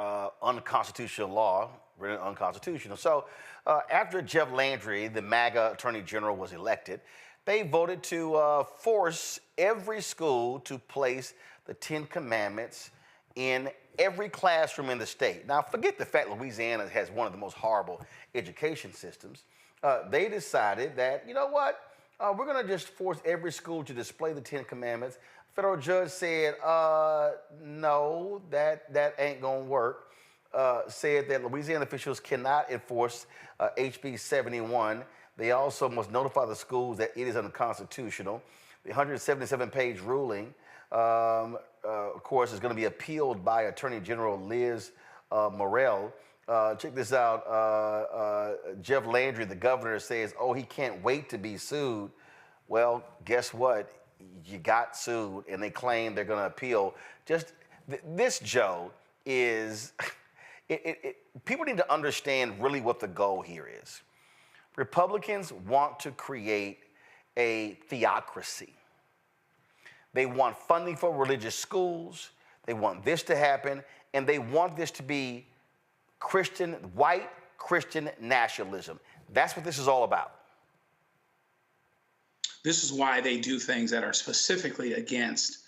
unconstitutional law written unconstitutional. So after Jeff Landry, the MAGA Attorney General, was elected, they voted to force every school to place the 10 Commandments in every classroom in the state. Now, forget the fact Louisiana has one of the most horrible education systems. They decided that, you know what, we're going to just force every school to display the 10 Commandments. Federal judge said, no, that ain't going to work. Said that Louisiana officials cannot enforce HB 71. They also must notify the schools that it is unconstitutional. The 177-page ruling, of course, is going to be appealed by Attorney General Liz Morrell. Check this out. Jeff Landry, the governor, says, oh, he can't wait to be sued. Well, guess what? You got sued, and they claim they're going to appeal. Just this, Joe, is... people need to understand really what the goal here is. Republicans want to create a theocracy. They want funding for religious schools. They want this to happen, and they want this to be white Christian nationalism. That's what this is all about. This is why they do things that are specifically against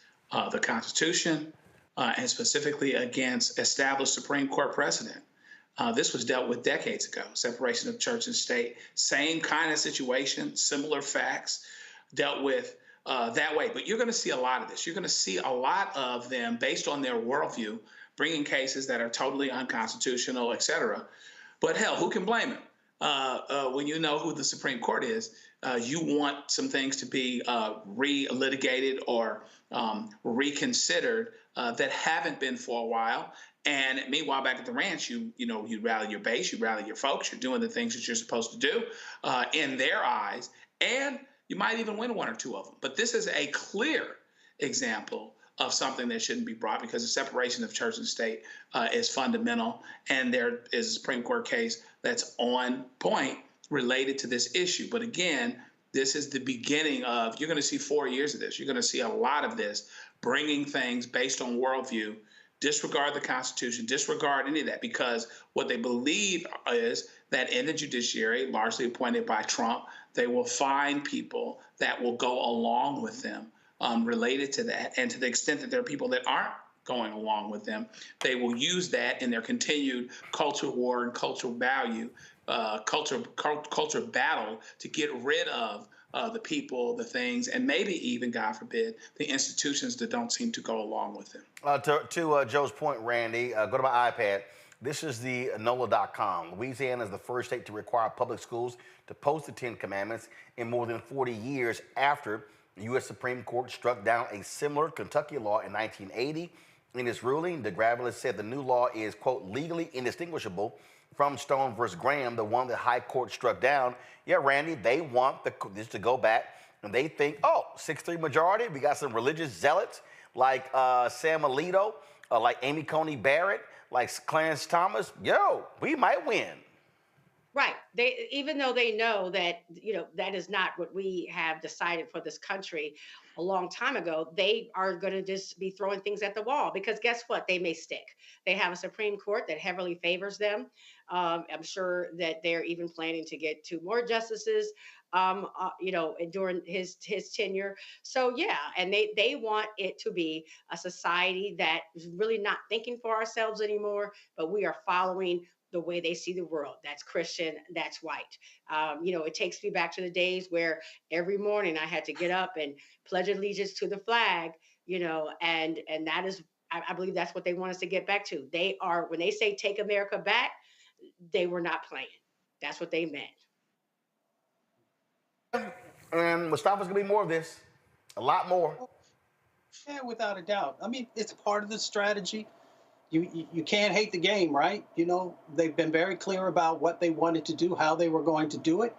the Constitution, and specifically against established Supreme Court precedent. This was dealt with decades ago, separation of church and state. Same kind of situation, similar facts, dealt with that way. But you're going to see a lot of this. You're going to see a lot of them, based on their worldview, bringing cases that are totally unconstitutional, et cetera. But hell, who can blame them? When you know who the Supreme Court is, you want some things to be re-litigated or reconsidered that haven't been for a while. And meanwhile, back at the ranch, you rally your base, you rally your folks, you're doing the things that you're supposed to do in their eyes, and you might even win one or two of them. But this is a clear example of something that shouldn't be brought, because the separation of church and state is fundamental, and there is a Supreme Court case that's on point related to this issue. But again, this is the beginning of, you're going to see 4 years of this. You're going to see a lot of this, bringing things based on worldview, disregard the Constitution, disregard any of that, because what they believe is that in the judiciary, largely appointed by Trump, they will find people that will go along with them related to that. And to the extent that there are people that aren't going along with them, they will use that in their continued culture war and cultural value, culture battle to get rid of the people, the things, and maybe even, God forbid, the institutions that don't seem to go along with them. To Joe's point, Randy, go to my iPad. This is the NOLA.com. Louisiana is the first state to require public schools to post the 10 Commandments in more than 40 years after the U.S. Supreme Court struck down a similar Kentucky law in 1980. In its ruling, the Gravelist said the new law is, quote, legally indistinguishable from Stone versus Graham, the one the High Court struck down. Yeah, Randy, they want this to go back, and they think, oh, 6-3 majority. We got some religious zealots like Sam Alito, like Amy Coney Barrett, like Clarence Thomas. Yo, we might win. Right. They, even though they know that, that is not what we have decided for this country a long time ago, they are going to just be throwing things at the wall, because guess what? They may stick. They have a Supreme Court that heavily favors them. I'm sure that they're even planning to get 2 more justices, during his tenure. So, yeah, and they want it to be a society that is really not thinking for ourselves anymore, but we are following the way they see the world. That's Christian, that's white. It takes me back to the days where every morning I had to get up and pledge allegiance to the flag, and that is, I believe that's what they want us to get back to. They are, when they say take America back, they were not playing. That's what they meant. And Mustafa's gonna be more of this, a lot more. Yeah, without a doubt. I mean, it's part of the strategy. You can't hate the game, right? They've been very clear about what they wanted to do, how they were going to do it,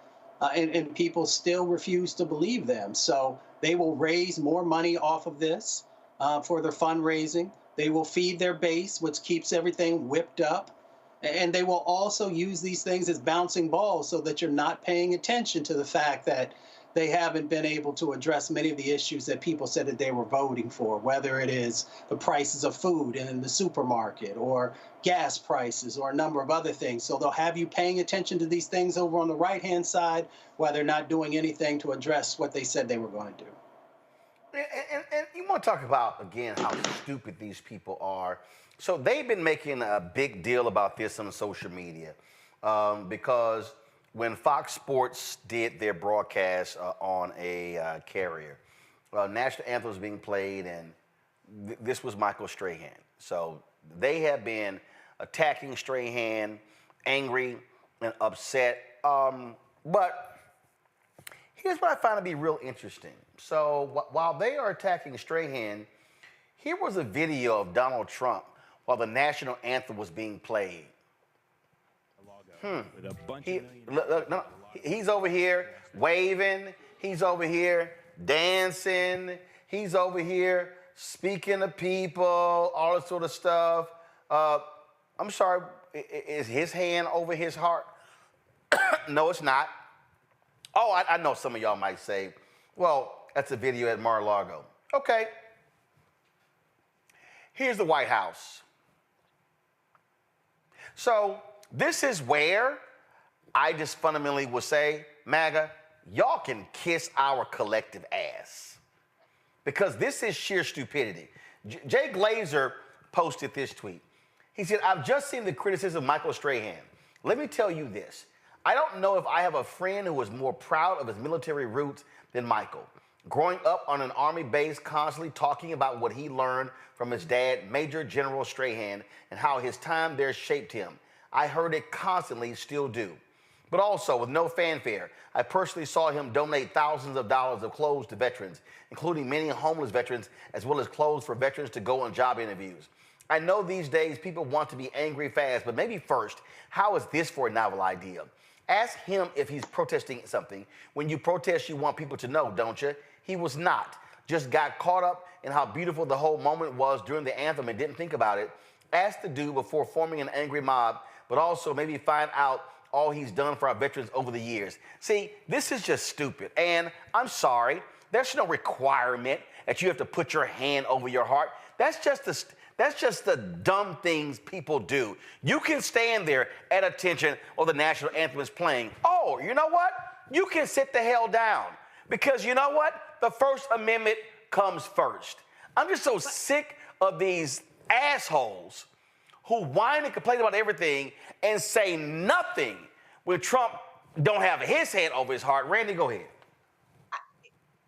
and people still refuse to believe them. So they will raise more money off of this for their fundraising. They will feed their base, which keeps everything whipped up. And they will also use these things as bouncing balls so that you're not paying attention to the fact that they haven't been able to address many of the issues that people said that they were voting for, whether it is the prices of food in the supermarket or gas prices or a number of other things. So they'll have you paying attention to these things over on the right-hand side while they're not doing anything to address what they said they were going to do. And you want to talk about, again, how stupid these people are. So they've been making a big deal about this on social media because when Fox Sports did their broadcast on a carrier, national anthem was being played, and this was Michael Strahan. So they have been attacking Strahan, angry and upset. But here's what I find to be real interesting. So while they are attacking Strahan, here was a video of Donald Trump while the national anthem was being played. He's over here waving. He's over here dancing. He's over here speaking to people, all this sort of stuff. I'm sorry, is his hand over his heart? No, it's not. Oh, I know some of y'all might say, well, that's a video at Mar-a-Lago. Okay. Here's the White House. So this is where I just fundamentally will say, MAGA, y'all can kiss our collective ass. Because this is sheer stupidity. Jay Glazer posted this tweet. He said, I've just seen the criticism of Michael Strahan. Let me tell you this. I don't know if I have a friend who is more proud of his military roots than Michael. Growing up on an Army base, constantly talking about what he learned from his dad, Major General Strahan, and how his time there shaped him. I heard it constantly, still do. But also, with no fanfare, I personally saw him donate thousands of dollars of clothes to veterans, including many homeless veterans, as well as clothes for veterans to go on job interviews. I know these days people want to be angry fast, but maybe first, how is this for a novel idea? Ask him if he's protesting something. When you protest, you want people to know, don't you? He was not. Just got caught up in how beautiful the whole moment was during the anthem and didn't think about it. Ask the dude before forming an angry mob, but also maybe find out all he's done for our veterans over the years. See, this is just stupid. And I'm sorry, there's no requirement that you have to put your hand over your heart. That's just the dumb things people do. You can stand there at attention while the national anthem is playing. Oh, you know what? You can sit the hell down. Because you know what? The First Amendment comes first. I'm just so sick of these assholes who whine and complain about everything and say nothing when Trump don't have his hand over his heart. Randy, go ahead.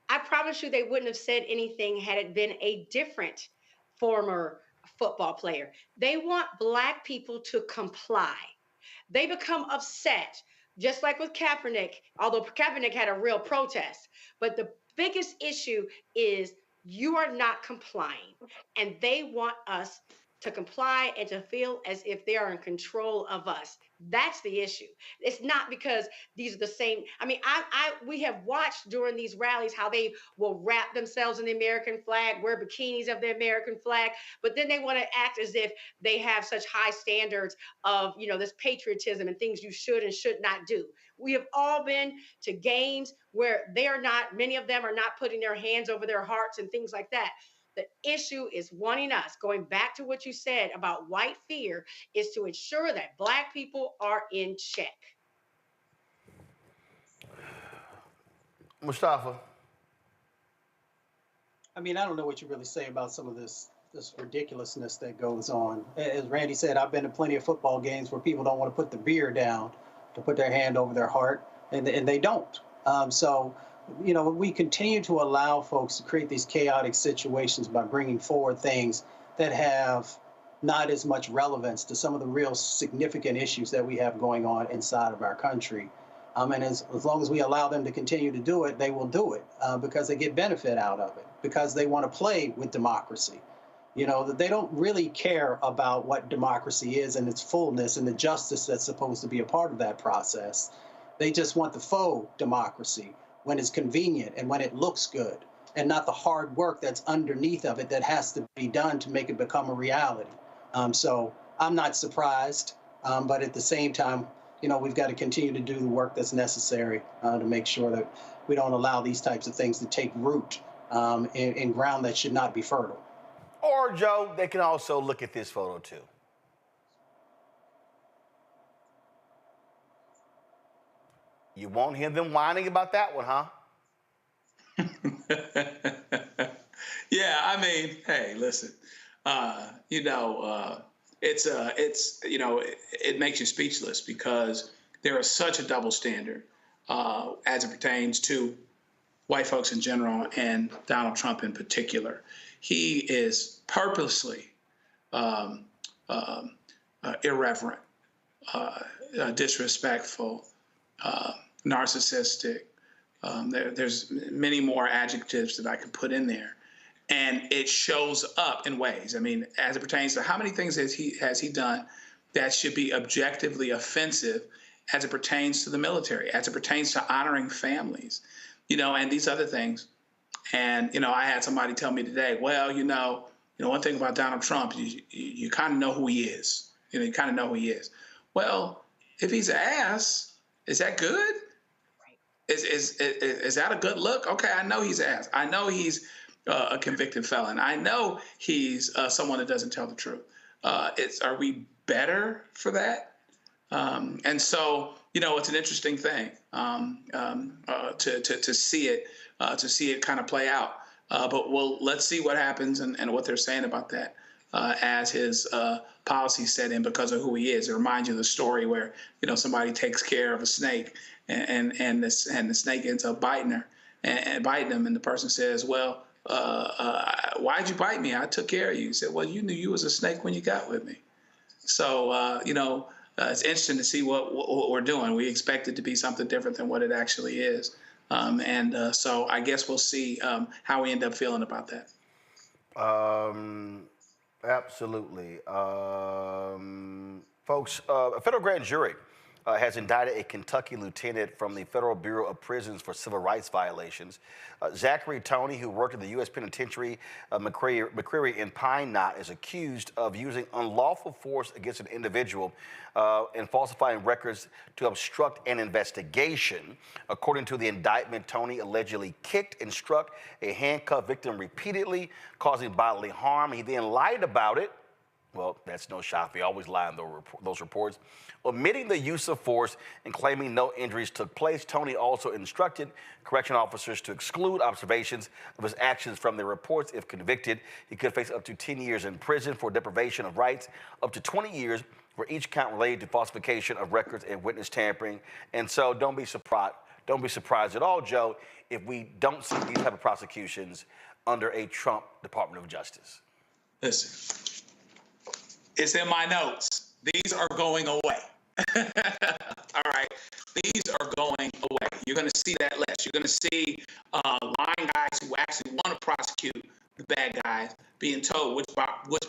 I promise you they wouldn't have said anything had it been a different former football player. They want Black people to comply. They become upset, just like with Kaepernick, although Kaepernick had a real protest. But the biggest issue is you are not complying, and they want us to comply and to feel as if they are in control of us. That's the issue. It's not because these are the same. I mean, we have watched during these rallies how they will wrap themselves in the American flag, wear bikinis of the American flag, but then they want to act as if they have such high standards of, you know, this patriotism and things you should and should not do. We have all been to games where they are not, many of them are not putting their hands over their hearts and things like that. The issue is wanting us, going back to what you said about white fear, is to ensure that Black people are in check. Mustafa. I mean, I don't know what you really say about some of this ridiculousness that goes on. As Randy said, I've been to plenty of football games where people don't want to put the beer down to put their hand over their heart, and they don't. So, you know, we continue to allow folks to create these chaotic situations by bringing forward things that have not as much relevance to some of the real significant issues that we have going on inside of our country. And as long as we allow them to continue to do it, they will do it because they get benefit out of it, because they want to play with democracy. You know, they don't really care about what democracy is and its fullness and the justice that's supposed to be a part of that process. They just want the faux democracy when it's convenient and when it looks good, and not the hard work that's underneath of it that has to be done to make it become a reality. So I'm not surprised But at the same time, we've got to continue to do the work that's necessary to make sure that we don't allow these types of things to take root in ground that should not be fertile. Or, Joe, they can also look at this photo, too. You won't hear them whining about that one, huh? Yeah, I mean, hey, listen, it makes you speechless because there is such a double standard as it pertains to white folks in general and Donald Trump in particular. He is purposely irreverent, disrespectful, narcissistic. There's many more adjectives that I could put in there. And it shows up in ways. I mean, as it pertains to how many things has he done that should be objectively offensive as it pertains to the military, as it pertains to honoring families, and these other things. And, I had somebody tell me today, well, one thing about Donald Trump, you kind of know who he is. You kind of know who he is. Well, if he's an ass, is that good? Is that a good look? Okay, I know he's an ass. I know he's a convicted felon. I know he's someone that doesn't tell the truth. Are we better for that? And so, it's an interesting thing to see it kind of play out. But let's see what happens and what they're saying about that as his policy set in because of who he is. It reminds you of the story where somebody takes care of a snake and the snake ends up biting her and biting him, and the person says, well, why'd you bite me? I took care of you. He said, well, you knew you was a snake when you got with me. So, it's interesting to see what we're doing. We expect it to be something different than what it actually is. So I guess we'll see how we end up feeling about that. Absolutely. Folks, a federal grand jury has indicted a Kentucky lieutenant from the Federal Bureau of Prisons for civil rights violations. Zachary Toney, who worked at the U.S. Penitentiary McCreary in Pine Knot, is accused of using unlawful force against an individual and falsifying records to obstruct an investigation. According to the indictment, Toney allegedly kicked and struck a handcuffed victim repeatedly, causing bodily harm. He then lied about it. Well, that's no shock. They always lie in those reports. Omitting the use of force and claiming no injuries took place, Toney also instructed correction officers to exclude observations of his actions from their reports. If convicted, he could face up to 10 years in prison for deprivation of rights, up to 20 years for each count related to falsification of records and witness tampering. And so don't be surprised. Don't be surprised at all, Joe, if we don't see these type of prosecutions under a Trump Department of Justice. Listen, it's in my notes. These are going away. All right. These are going away. You're going to see that list. You're going to see lying guys who actually want to prosecute the bad guys being told which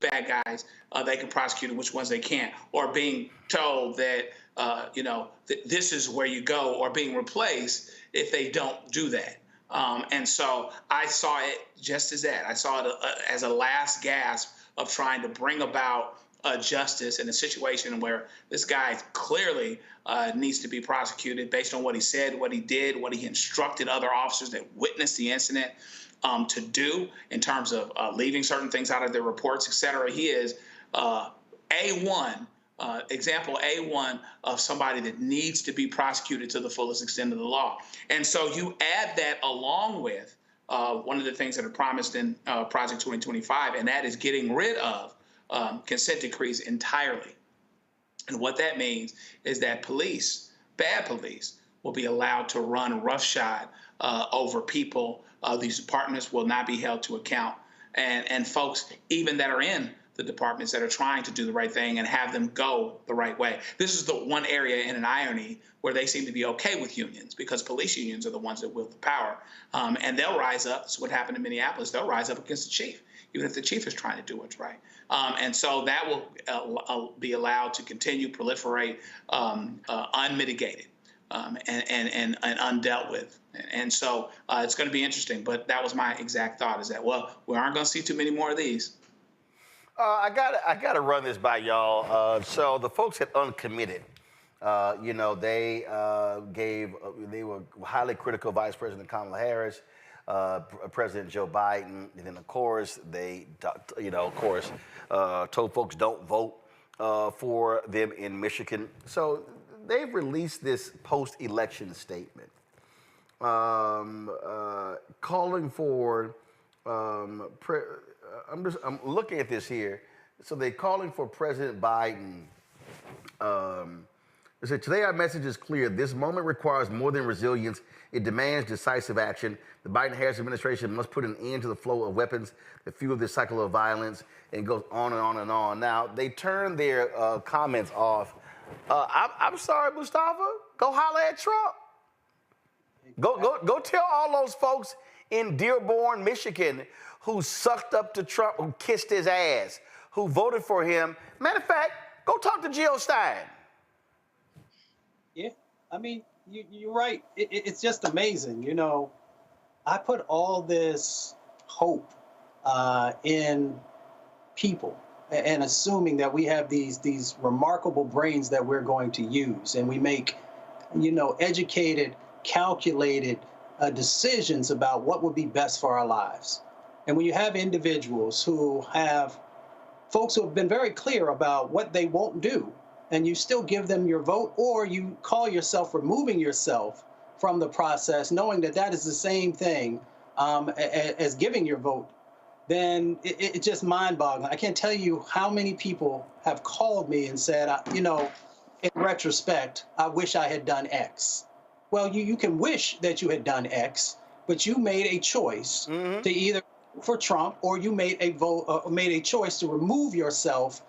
bad guys they can prosecute and which ones they can't, or being told that, this is where you go, or being replaced if they don't do that. And so I saw it just as that. I saw it as a last gasp of trying to bring about justice in a situation where this guy clearly needs to be prosecuted based on what he said, what he did, what he instructed other officers that witnessed the incident to do in terms of leaving certain things out of their reports, et cetera. He is A1, example A1 of somebody that needs to be prosecuted to the fullest extent of the law. And so you add that along with one of the things that are promised in Project 2025, and that is getting rid of consent decrees entirely. And what that means is that police, bad police, will be allowed to run roughshod over people. These departments will not be held to account. And folks, even that are in the departments that are trying to do the right thing and have them go the right way. This is the one area in an irony where they seem to be okay with unions, because police unions are the ones that wield the power. And they'll rise up. That's what happened in Minneapolis. They'll rise up against the chief, even if the chief is trying to do what's right. And so that will be allowed to continue, proliferate, unmitigated and undealt with. And so it's going to be interesting. But that was my exact thought, is that, well, we aren't going to see too many more of these. I gotta run this by y'all. So the folks at Uncommitted, they they were highly critical of Vice President Kamala Harris, President Joe Biden, and then of course they, told folks don't vote for them in Michigan. So they've released this post-election statement, calling for. I'm looking at this here. So they're calling for President Biden. They said, today our message is clear. This moment requires more than resilience. It demands decisive action. The Biden-Harris administration must put an end to the flow of weapons that fuel this cycle of violence, and it goes on and on and on. Now, they turned their comments off. I'm sorry, Mustafa. Go holler at Trump. Go tell all those folks in Dearborn, Michigan, who sucked up to Trump, who kissed his ass, who voted for him. Matter of fact, go talk to Jill Stein. Yeah, I mean, you're right. It's just amazing. I put all this hope in people and assuming that we have these remarkable brains that we're going to use, and we make, educated, calculated decisions about what would be best for our lives. And when you have individuals who have folks who have been very clear about what they won't do, and you still give them your vote, or you call yourself removing yourself from the process, knowing that that is the same thing as giving your vote, then it's just mind-boggling. I can't tell you how many people have called me and said, in retrospect, I wish I had done X. Well, you can wish that you had done X, but you made a choice to either vote for Trump, or you made a choice to remove yourself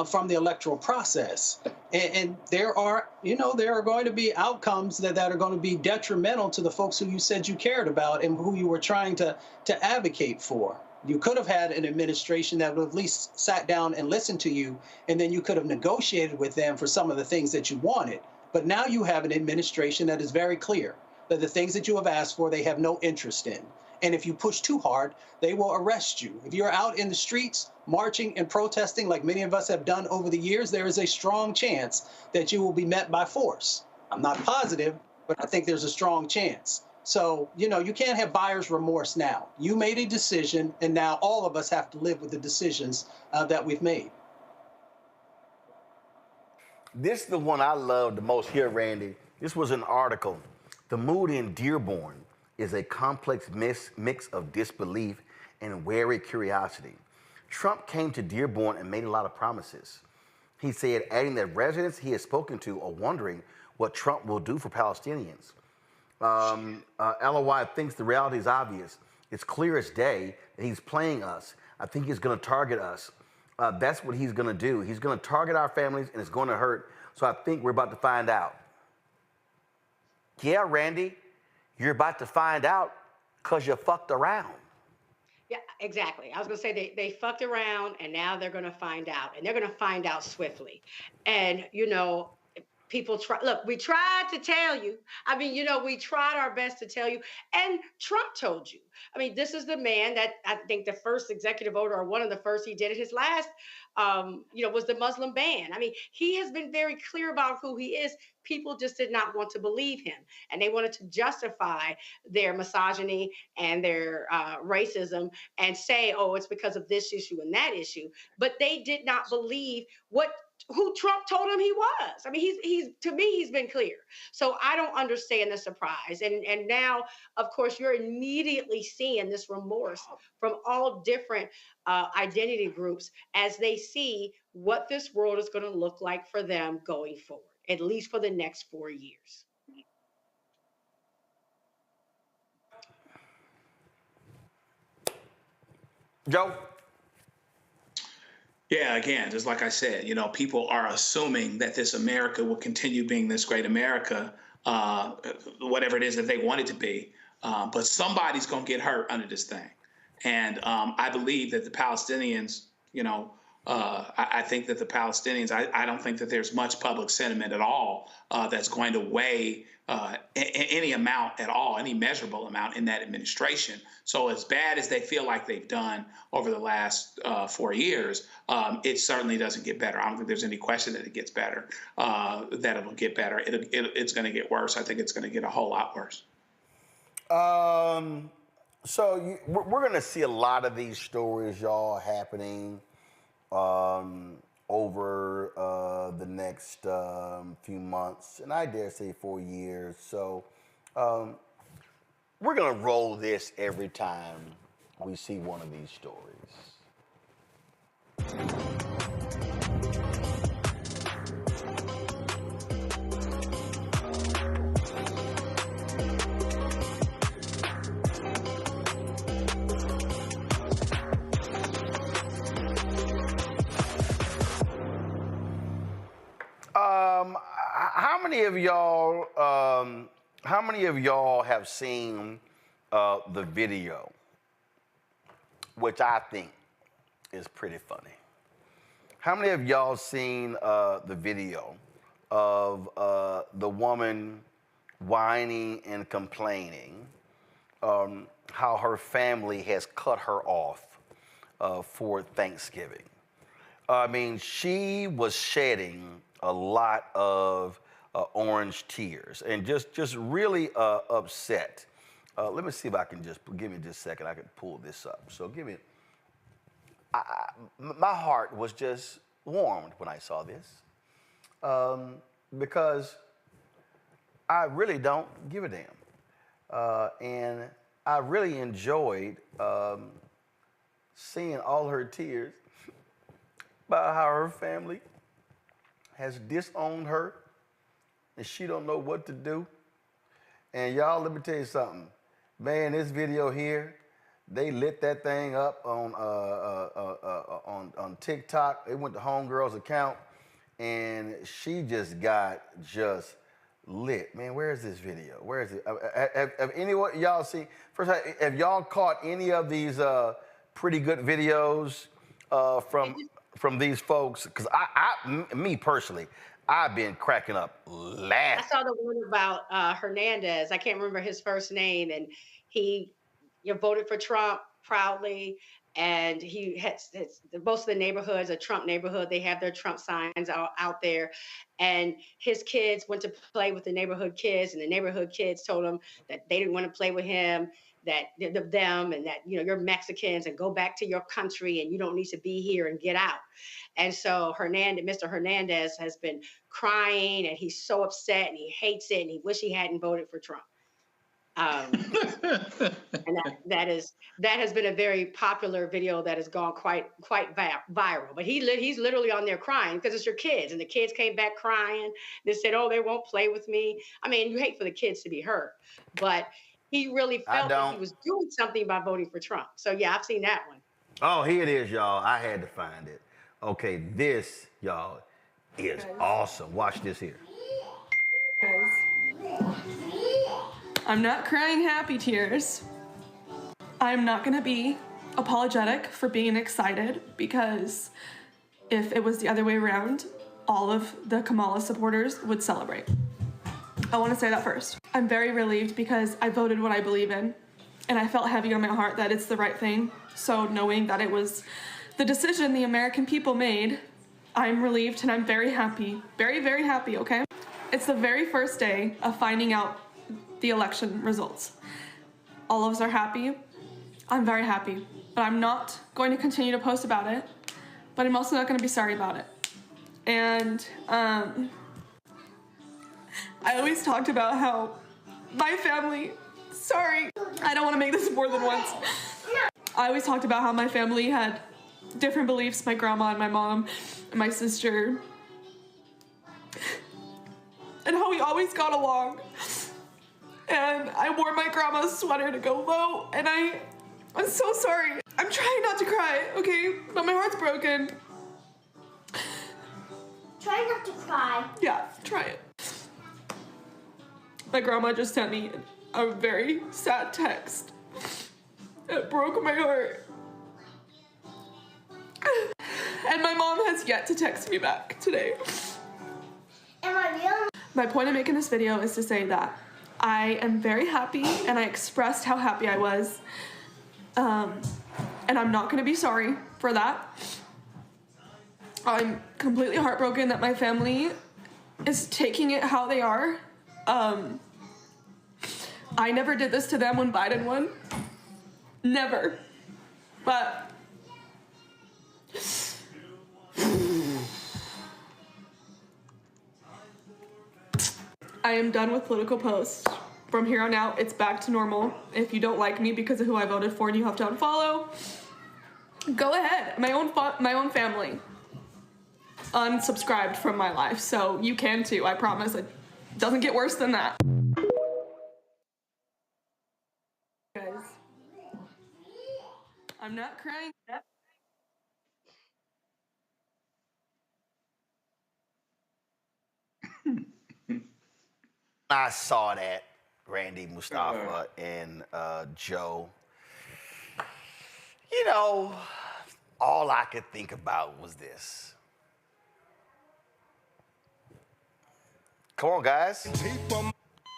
from the electoral process. And there are going to be outcomes that are going to be detrimental to the folks who you said you cared about and who you were trying to advocate for. You could have had an administration that would at least sat down and listened to you, and then you could have negotiated with them for some of the things that you wanted. But now you have an administration that is very clear that the things that you have asked for, they have no interest in. And if you push too hard, they will arrest you. If you're out in the streets marching and protesting like many of us have done over the years, there is a strong chance that you will be met by force. I'm not positive, but I think there's a strong chance. So, you can't have buyer's remorse now. You made a decision, and now all of us have to live with the decisions that we've made. This is the one I love the most here, Randy. This was an article. The mood in Dearborn is a complex mix of disbelief and wary curiosity. Trump came to Dearborn and made a lot of promises. He said, adding that residents he has spoken to are wondering what Trump will do for Palestinians. LOI thinks the reality is obvious. It's clear as day that he's playing us. I think he's going to target us. That's what he's going to do. He's going to target our families, and it's going to hurt. So I think we're about to find out. Yeah, Randy, you're about to find out because you fucked around. Yeah, exactly. I was going to say they fucked around, and now they're going to find out, and they're going to find out swiftly. And, people try. Look, we tried to tell you. I mean, we tried our best to tell you, and Trump told you. I mean, this is the man that I think the first executive order, or one of the first he did it. His last, was the Muslim ban. I mean, he has been very clear about who he is. People just did not want to believe him, and they wanted to justify their misogyny and their racism and say, oh, it's because of this issue and that issue. But they did not believe who Trump told him he was. I mean, he's been clear. So I don't understand the surprise. And now, of course, you're immediately seeing this remorse from all different identity groups as they see what this world is going to look like for them going forward, at least for the next 4 years. Joe? Yeah, again, just like I said, people are assuming that this America will continue being this great America, whatever it is that they want it to be. But somebody's going to get hurt under this thing. And I believe that the Palestinians, I think that the Palestinians, I don't think that there's much public sentiment at all that's going to weigh any amount at all, any measurable amount in that administration. So as bad as they feel like they've done over the last 4 years, it certainly doesn't get better. I don't think there's any question that it gets better, that it'll get better. It's going to get worse. I think it's going to get a whole lot worse. So we're going to see a lot of these stories, y'all, happening over the next few months, and I dare say 4 years. So we're going to roll this every time we see one of these stories. How many of y'all have seen the video, which I think is pretty funny? How many of y'all seen the video of the woman whining and complaining how her family has cut her off for Thanksgiving? I mean, she was shedding a lot of orange tears and just really upset. Let me see if I can give me just a second. I can pull this up. So my heart was just warmed when I saw this because I really don't give a damn. And I really enjoyed seeing all her tears about how her family has disowned her and she don't know what to do. And y'all, let me tell you something. Man, this video here, they lit that thing up on TikTok. It went to Homegirl's account and she just got lit. Man, where is this video? Where is it? Have anyone, y'all seen, first, have y'all caught any of these pretty good videos from these folks? Because me personally, I've been cracking up laughing. I saw the one about Hernandez. I can't remember his first name, and he voted for Trump proudly. And he has most of the neighborhoods, a Trump neighborhood, they have their Trump signs out there. And his kids went to play with the neighborhood kids, and the neighborhood kids told him that they didn't want to play with him, that them, and that you're Mexicans and go back to your country and you don't need to be here and get out. And so Mr. Hernandez has been crying and he's so upset and he hates it and he wish he hadn't voted for Trump. And that has been a very popular video that has gone quite viral. But he's literally on there crying because it's your kids, and the kids came back crying. They said, "Oh, they won't play with me." I mean, you hate for the kids to be hurt, but he really felt that he was doing something by voting for Trump. So yeah, I've seen that one. Oh, here it is, y'all. I had to find it. Okay, this, y'all, is awesome. Watch this here. I'm not crying happy tears. I'm not gonna be apologetic for being excited, because if it was the other way around, all of the Kamala supporters would celebrate. I wanna say that first. I'm very relieved because I voted what I believe in, and I felt heavy on my heart that it's the right thing. So knowing that it was the decision the American people made, I'm relieved and I'm very happy. Very, very happy, okay? It's the very first day of finding out the election results. All of us are happy. I'm very happy, but I'm not going to continue to post about it, but I'm also not going to be sorry about it. And I always talked about how my family, sorry, I don't want to make this more than once. I always talked about how my family had different beliefs, my grandma and my mom and my sister, and how we always got along. And I wore my grandma's sweater to go vote, and I'm so sorry. I'm trying not to cry, okay? But my heart's broken. Try not to cry. Yeah, try it. My grandma just sent me a very sad text. It broke my heart. And my mom has yet to text me back today. My point of making this video is to say that I am very happy, and I expressed how happy I was. And I'm not gonna be sorry for that. I'm completely heartbroken that my family is taking it how they are. I never did this to them when Biden won. Never. But I am done with political posts. From here on out, it's back to normal. If you don't like me because of who I voted for and you have to unfollow, go ahead. My own family unsubscribed from my life, so you can too. I promise. It doesn't get worse than that. Guys, I'm not crying. I saw that, Randy, Mustafa, and Joe. You know, all I could think about was this. Come on, guys.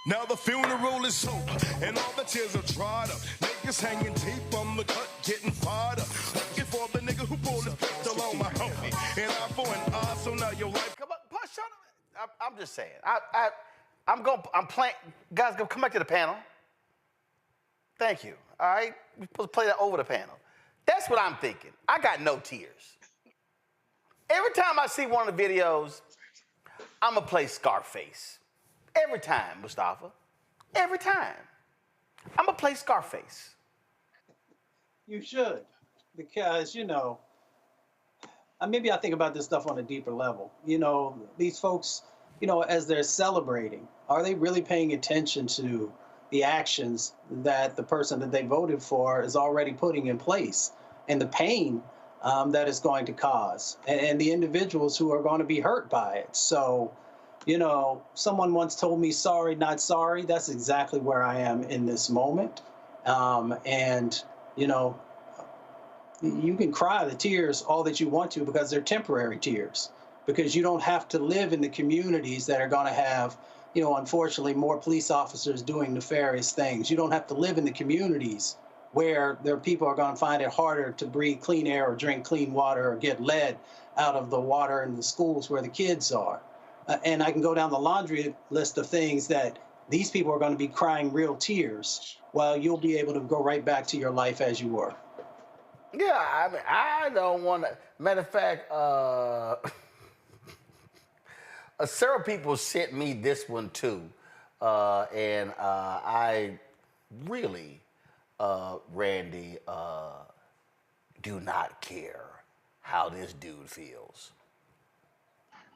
Now the funeral is over, and all the tears are dried up. Niggas hanging tape on the cut, getting fired up. Looking for the nigga who pulled his pistol on my homie. And I for an eye, so now your life. Come on, shut up. I'm just saying. I'm playing. Guys, come back to the panel. Thank you. All right? We're supposed to play that over the panel. That's what I'm thinking. I got no tears. Every time I see one of the videos, I'm going to play Scarface. Every time, Mustafa. Every time. I'm going to play Scarface. You should, because, you know, maybe I think about this stuff on a deeper level. You know, these folks, you know, as they're celebrating, are they really paying attention to the actions that the person that they voted for is already putting in place, and the pain that it's going to cause, and the individuals who are going to be hurt by it? So, you know, someone once told me, sorry, not sorry. That's exactly where I am in this moment. And, you know, you can cry the tears all that you want to, because they're temporary tears, because you don't have to live in the communities that are going to have, you know, unfortunately, more police officers doing nefarious things. You don't have to live in the communities where their people are going to find it harder to breathe clean air or drink clean water or get lead out of the water in the schools where the kids are. And I can go down the laundry list of things that these people are going to be crying real tears, while you'll be able to go right back to your life as you were. Yeah, I mean, I don't want to. Matter of fact, several people sent me this one too, and I really, Randy, do not care how this dude feels.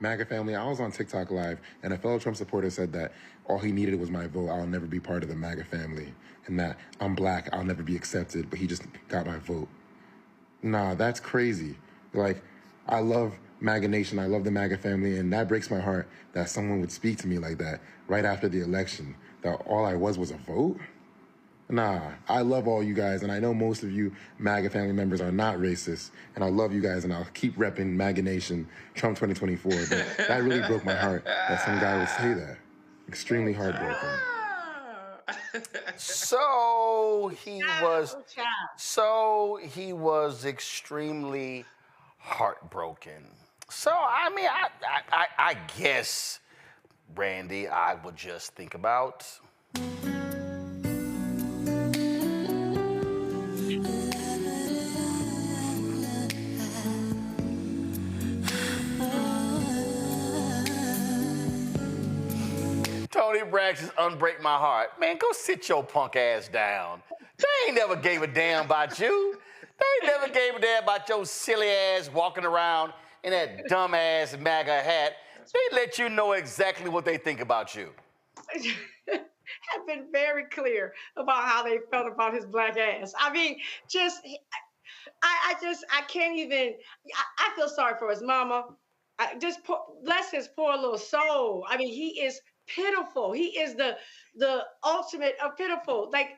MAGA family, I was on TikTok Live, and a fellow Trump supporter said that all he needed was my vote. I'll never be part of the MAGA family, and that I'm black, I'll never be accepted, but he just got my vote. Nah, that's crazy. Like, I love MAGA Nation, I love the MAGA family, and that breaks my heart that someone would speak to me like that right after the election, that all I was a vote? Nah, I love all you guys, and I know most of you MAGA family members are not racist, and I love you guys, and I'll keep repping MAGA Nation, Trump 2024, but that really broke my heart that some guy would say that. Extremely heartbroken. So he was extremely heartbroken. So, I mean, I guess, Randy, I would just think about... Tony Braxton's Unbreak My Heart. Man, go sit your punk ass down. They ain't never gave a damn about you. They ain't never gave a damn about your silly ass walking around in that dumb ass MAGA hat. They let you know exactly what they think about you. Have been very clear about how they felt about his black ass. I mean, I can't even, I feel sorry for his mama. Bless his poor little soul. I mean, he is pitiful. He is the ultimate of pitiful. Like,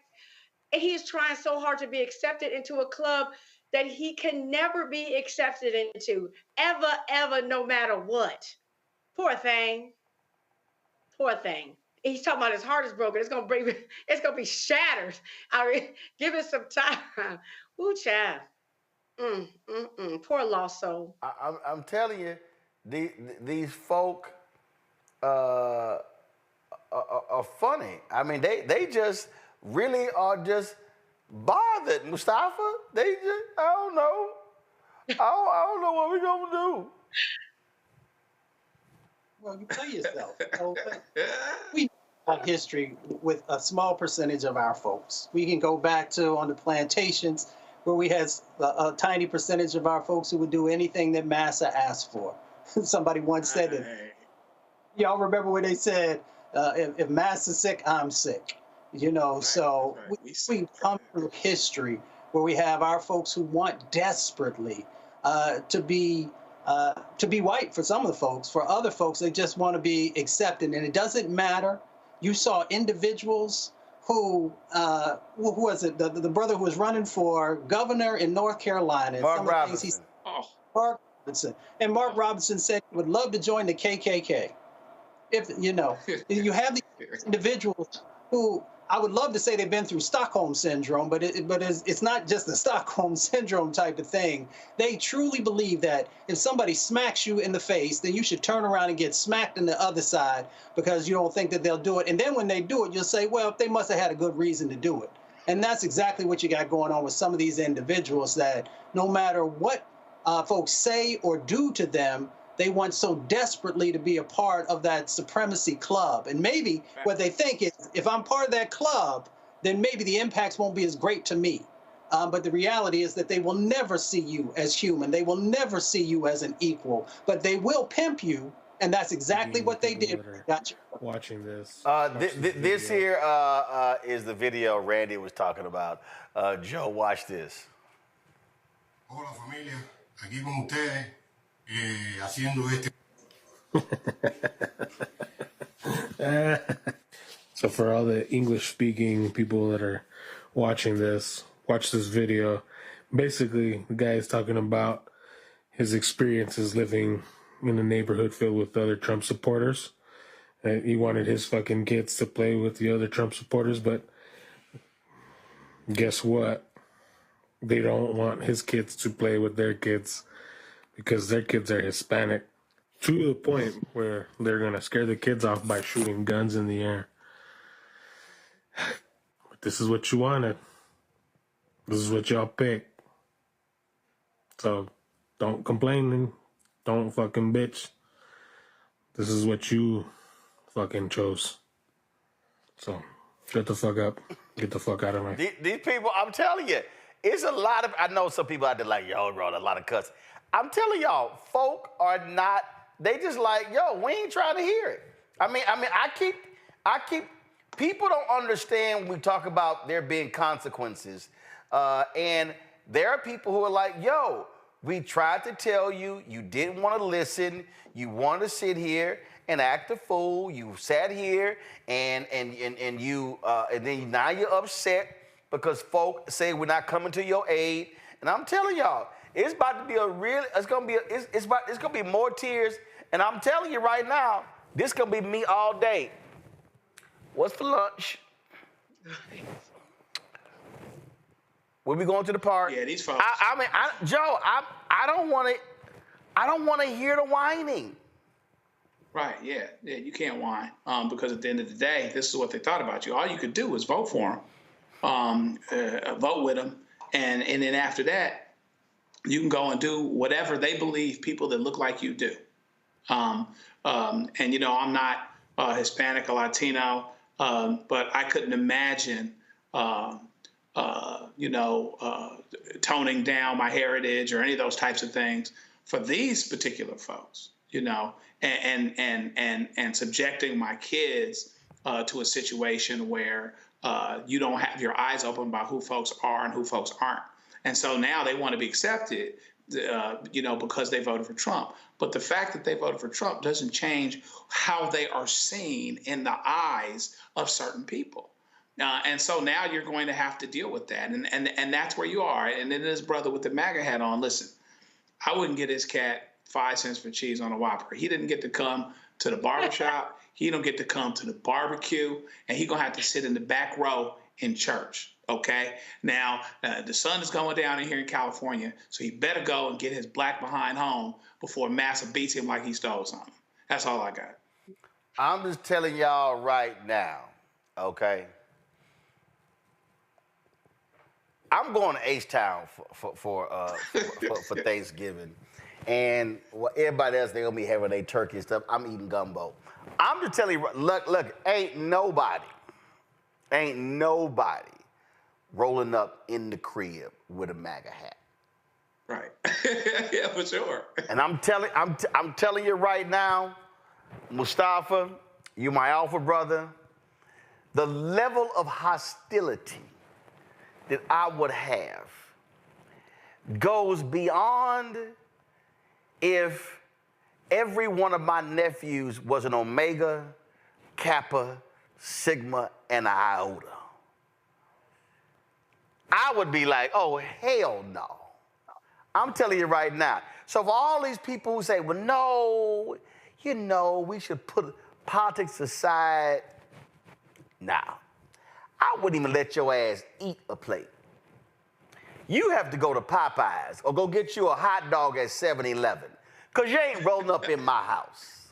he is trying so hard to be accepted into a club that he can never be accepted into, ever, no matter what. Poor thing. Poor thing. He's talking about his heart is broken. It's gonna be shattered. I mean, give it some time. Ooh, child. Poor lost soul. I'm telling you, these folk are funny. I mean, they just really are just bothered, Mustafa. They just, I don't know. I don't know what we're gonna do. Well, you play yourself. We have history with a small percentage of our folks. We can go back to on the plantations where we had a tiny percentage of our folks who would do anything that Massa asked for. Somebody once said it. Y'all remember when they said, if Massa's sick, I'm sick. You know, right, so we come through history where we have our folks who want desperately to be white for some of the folks. For other folks, they just want to be accepted. And it doesn't matter. You saw individuals who was it? The brother who was running for governor in North Carolina. Mark Robinson. Mark Robinson. And Mark Robinson said he would love to join the KKK. If, you know, you have these individuals who I would love to say they've been through Stockholm Syndrome, but it's not just the Stockholm Syndrome type of thing. They truly believe that if somebody smacks you in the face, then you should turn around and get smacked in the other side because you don't think that they'll do it. And then when they do it, you'll say, well, they must have had a good reason to do it. And that's exactly what you got going on with some of these individuals, that no matter what folks say or do to them, they want so desperately to be a part of that supremacy club. And maybe what they think is, if I'm part of that club, then maybe the impacts won't be as great to me. But the reality is that they will never see you as human. They will never see you as an equal, but they will pimp you. And that's exactly what they did. Gotcha. Watching this. This here is the video Randy was talking about. Joe, watch this. Hola familia, aquí con ustedes. Haciendo este. So for all the English-speaking people that are watching this, watch this video. Basically, the guy is talking about his experiences living in a neighborhood filled with other Trump supporters. And he wanted his fucking kids to play with the other Trump supporters, but guess what? They don't want his kids to play with their kids, because their kids are Hispanic, to the point where they're going to scare the kids off by shooting guns in the air. But this is what you wanted. This is what y'all picked. So don't complain and don't fucking bitch. This is what you fucking chose. So shut the fuck up. Get the fuck out of my... These people, I'm telling you, it's a lot of... I know some people out there like, yo, bro, a lot of cuts. I'm telling y'all, folk are not, they just like, yo, we ain't trying to hear it. I mean, I keep, people don't understand when we talk about there being consequences. And there are people who are like, yo, we tried to tell you, you didn't want to listen, you wanted to sit here and act a fool, you sat here and you, and then now you're upset because folk say we're not coming to your aid. And I'm telling y'all, it's about to be a real, it's gonna be more tears, and I'm telling you right now, this gonna be me all day. What's for lunch? We'll be going to the park. Yeah, these folks. Joe, I don't want to hear the whining. Right, yeah, you can't whine, because at the end of the day, this is what they thought about you. All you could do was vote for them, vote with them, and then after that, you can go and do whatever they believe people that look like you do. And, you know, I'm not Hispanic or Latino, but I couldn't imagine, you know, toning down my heritage or any of those types of things for these particular folks, you know, and subjecting my kids to a situation where you don't have your eyes open about who folks are and who folks aren't. And so now they want to be accepted, you know, because they voted for Trump. But the fact that they voted for Trump doesn't change how they are seen in the eyes of certain people. And so now you're going to have to deal with that. And that's where you are. And then this brother with the MAGA hat on, listen, I wouldn't get his cat 5 cents for cheese on a Whopper. He didn't get to come to the barbershop. He don't get to come to the barbecue. And he going to have to sit in the back row in church. Okay? Now, the sun is going down in here in California, so he better go and get his black behind home before Massa beats him like he stole something. That's all I got. I'm just telling y'all right now, okay? I'm going to H-Town for Thanksgiving. And everybody else, they're going to be having their turkey and stuff. I'm eating gumbo. I'm just telling you, look, ain't nobody rolling up in the crib with a MAGA hat. Right. Yeah, for sure. And I'm telling you right now, Mustafa, you my alpha brother, the level of hostility that I would have goes beyond if every one of my nephews was an Omega, Kappa, Sigma, and an Iota. I would be like, oh, hell no. I'm telling you right now. So for all these people who say, well, no, you know, we should put politics aside. Now, I wouldn't even let your ass eat a plate. You have to go to Popeyes or go get you a hot dog at 7-Eleven, because you ain't rolling up in my house.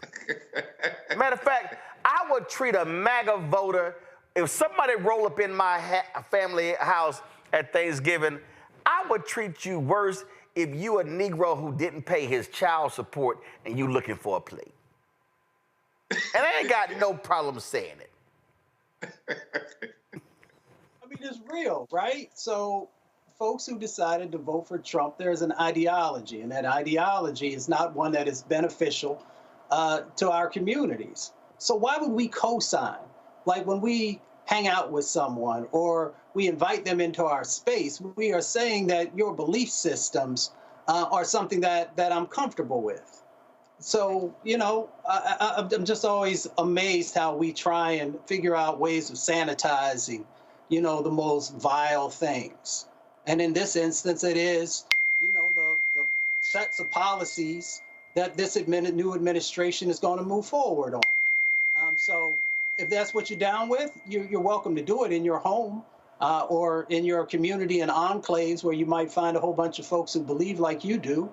Matter of fact, I would treat a MAGA voter, if somebody roll up in my family house at Thanksgiving, I would treat you worse if you a Negro who didn't pay his child support and you looking for a plate. And I ain't got no problem saying it. I mean, it's real, right? So folks who decided to vote for Trump, there's an ideology, and that ideology is not one that is beneficial to our communities. So why would we co-sign? Like when we hang out with someone or we invite them into our space, we are saying that your belief systems are something that I'm comfortable with. So, you know, I'm just always amazed how we try and figure out ways of sanitizing, you know, the most vile things. And in this instance, it is, you know, the sets of policies that this new administration is going to move forward on. So if that's what you're down with, you're welcome to do it in your home or in your community and enclaves where you might find a whole bunch of folks who believe like you do.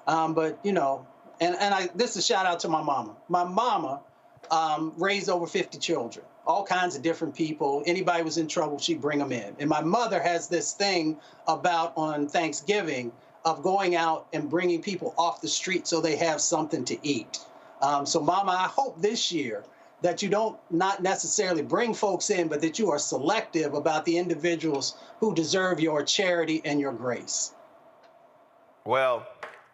But, you know, and this is a shout out to my mama. My mama raised over 50 children, all kinds of different people. Anybody was in trouble, she'd bring them in. And my mother has this thing about on Thanksgiving of going out and bringing people off the street so they have something to eat. So mama, I hope this year that you don't not necessarily bring folks in, but that you are selective about the individuals who deserve your charity and your grace. Well,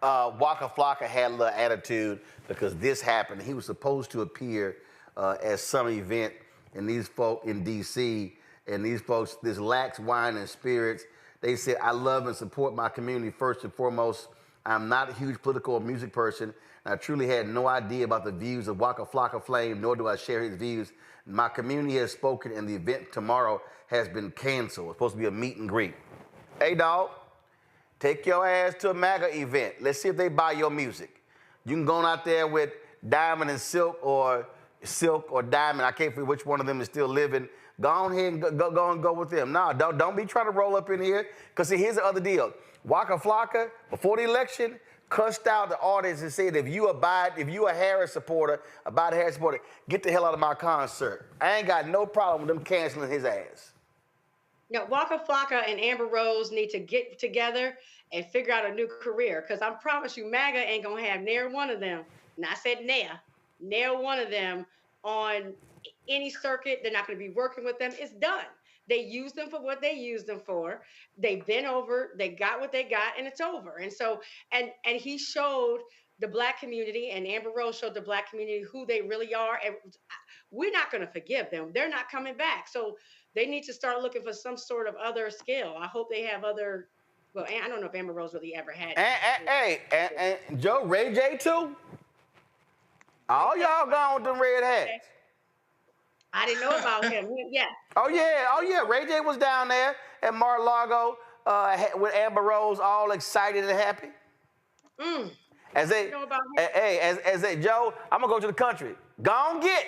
Waka Flocka had a little attitude because this happened. He was supposed to appear at some event, and these folk in D.C., and these folks, this Lax Wine and Spirits, they said, I love and support my community first and foremost. I'm not a huge political or music person. I truly had no idea about the views of Waka Flocka Flame, nor do I share his views. My community has spoken, and the event tomorrow has been canceled. It's supposed to be a meet and greet. Hey, dog, take your ass to a MAGA event. Let's see if they buy your music. You can go out there with Diamond and Silk or Diamond. I can't figure which one of them is still living. Go on here and go with them. No, don't be trying to roll up in here. Because see, here's the other deal. Waka Flocka, before the election, cussed out the audience and said, if you a Harris supporter, get the hell out of my concert. I ain't got no problem with them canceling his ass. No, Waka Flocka and Amber Rose need to get together and figure out a new career. Because I promise you, MAGA ain't going to have near one of them, and I said near one of them on any circuit. They're not going to be working with them. It's done. They used them for what they used them for. They've been over. They got what they got, and it's over. And so, and he showed the Black community, and Amber Rose showed the Black community who they really are. And we're not going to forgive them. They're not coming back. So they need to start looking for some sort of other skill. I hope they have other. Well, I don't know if Amber Rose really ever had. And Joe, Ray J too. All y'all gone with them red hats. I didn't know about him. Yeah. Oh yeah. Ray J was down there at Mar-a-Lago with Amber Rose, all excited and happy. As they, as they, Joe, I'm gonna go to the country. Go on get.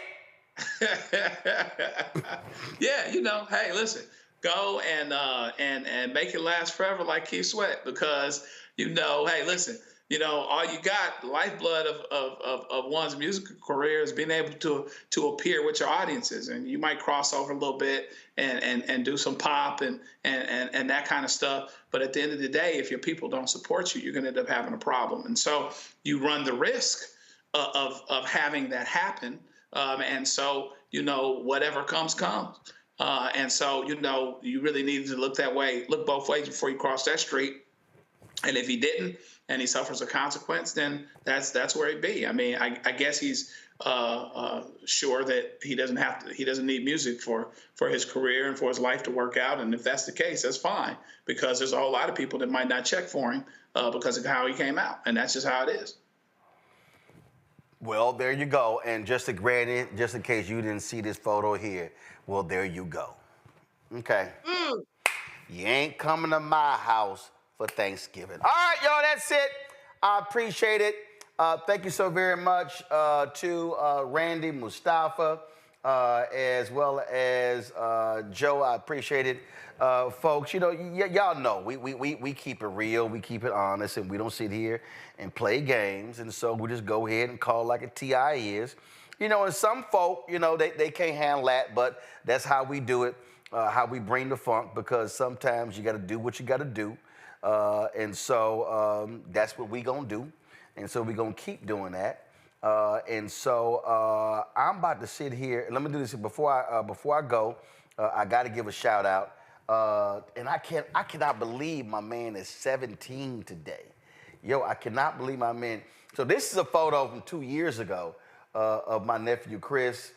Yeah, hey, listen, go and make it last forever like Keith Sweat, because hey, listen, all you got, the lifeblood of one's musical career is being able to appear with your audiences, and you might cross over a little bit and do some pop and that kind of stuff. But at the end of the day, if your people don't support you, you're going to end up having a problem. And so you run the risk of having that happen. And so, whatever comes. And so, you really need to look both ways before you cross that street. And if he didn't, and he suffers a consequence, then that's where he'd be. I mean, I guess he's sure that he doesn't need music for his career and for his life to work out. And if that's the case, that's fine, because there's a whole lot of people that might not check for him because of how he came out. And that's just how it is. Well, there you go. And just in case you didn't see this photo here, well, there you go. Okay. You ain't coming to my house for Thanksgiving. All right, y'all, that's it. I appreciate it. Thank you so very much to Randy, Mustafa, as well as Joe. I appreciate it. Folks, y'all know we keep it real, we keep it honest, and we don't sit here and play games. And so we just go ahead and call like a TI is. And some folk, they can't handle that, but that's how we do it, how we bring the funk, because sometimes you got to do what you got to do. And so that's what we gonna do. And so we gonna keep doing that. And so I'm about to sit here. Let me do this before I go. I got to give a shout out. And I cannot believe my man is 17 today. Yo, I cannot believe my man. So this is a photo from 2 years ago of my nephew Chris.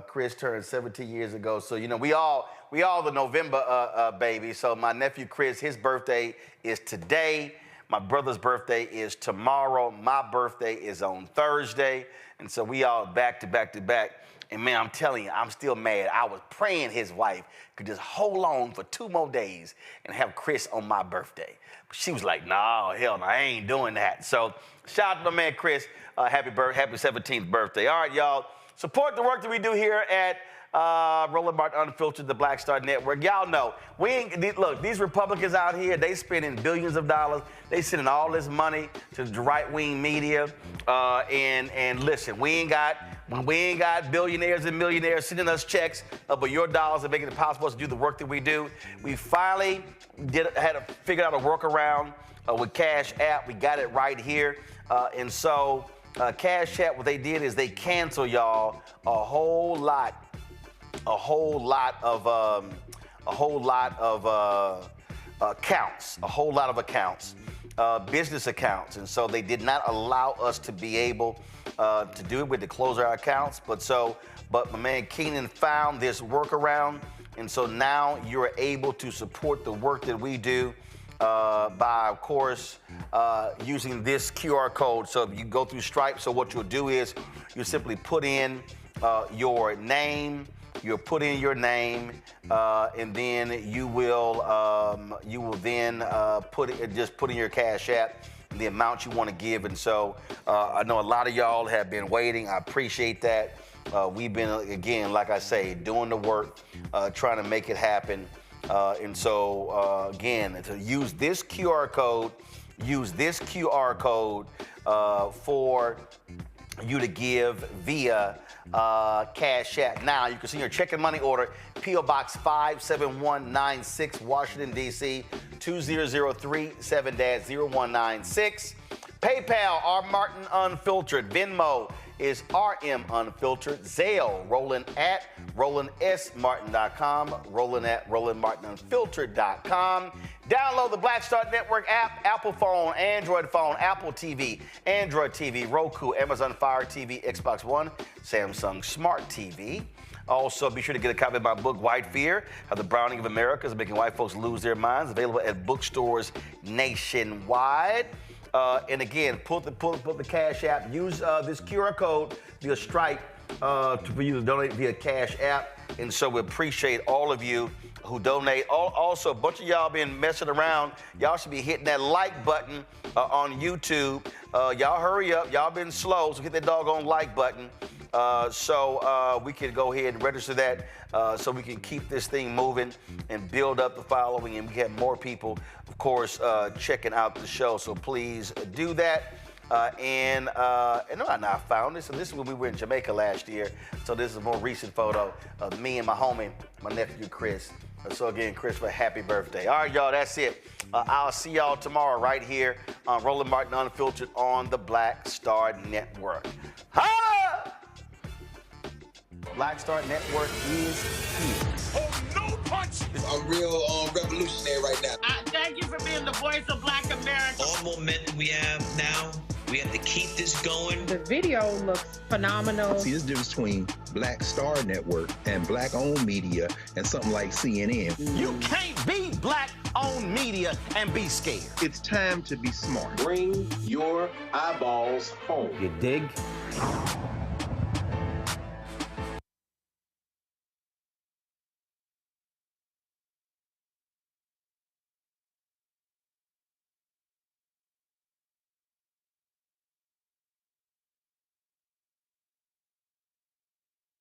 Chris turned 17 years ago. So we all the November babies. So my nephew Chris, his birthday is today. My brother's birthday is tomorrow. My birthday is on Thursday. And so we all back to back to back. And man, I'm telling you, I'm still mad. I was praying his wife could just hold on for 2 more days and have Chris on my birthday. But she was like, no, hell no, I ain't doing that. So shout out to my man Chris. Happy 17th birthday. All right, y'all. Support the work that we do here at Roland Martin Unfiltered, the Black Star Network. Y'all know, look, these Republicans out here, they spending billions of dollars. They sending all this money to the right-wing media. And listen, we ain't got billionaires and millionaires sending us checks, but your dollars are making it possible to do the work that we do. We finally had to figure out a workaround with Cash App. We got it right here. And so Cash App, what they did is they canceled, y'all, a whole lot of accounts, business accounts. And so they did not allow us to be able to do it. We had to close our accounts. But my man Keenan found this workaround. And so now you're able to support the work that we do by, of course, using this QR code. So if you go through Stripe, so what you'll do is you simply put in your name. You'll put in your name, and then you will then put in your Cash App, the amount you want to give. And so I know a lot of y'all have been waiting. I appreciate that. We've been, again, like I say, doing the work, trying to make it happen. And so again, to use this QR code, for you to give via Cash App. Now, you can see your check and money order, P.O. Box 57196, Washington, D.C., 20037-0196. PayPal, R. Martin Unfiltered. Venmo is RM Unfiltered. Zelle, Roland at RolandSMartin.com. Roland at RolandMartinUnfiltered.com. Download the Black Star Network app, Apple phone, Android phone, Apple TV, Android TV, Roku, Amazon Fire TV, Xbox One, Samsung Smart TV. Also, be sure to get a copy of my book, White Fear, How the Browning of America is Making White Folks Lose Their Minds, available at bookstores nationwide. And again, pull the Cash App. Use this QR code via Stripe for you to donate via Cash App. And so we appreciate all of you who donate. Also, a bunch of y'all been messing around. Y'all should be hitting that like button on YouTube. Y'all hurry up. Y'all been slow, so hit that doggone like button so we can go ahead and register that so we can keep this thing moving and build up the following, and we have more people, of course, checking out the show. So please do that. And I found this, and this is when we were in Jamaica last year. So this is a more recent photo of me and my homie, my nephew Chris. So again, Chris, for happy birthday. All right, y'all, that's it. I'll see y'all tomorrow right here on Roland Martin Unfiltered on the Black Star Network. Holla! Black Star Network is here. Oh, no punch! I'm real revolutionary right now. Thank you for being the voice of Black America. All momentum we have now, we have to keep this going. The video looks phenomenal. See, this difference between Black Star Network and black-owned media and something like CNN. You can't be black-owned media and be scared. It's time to be smart. Bring your eyeballs home. You dig?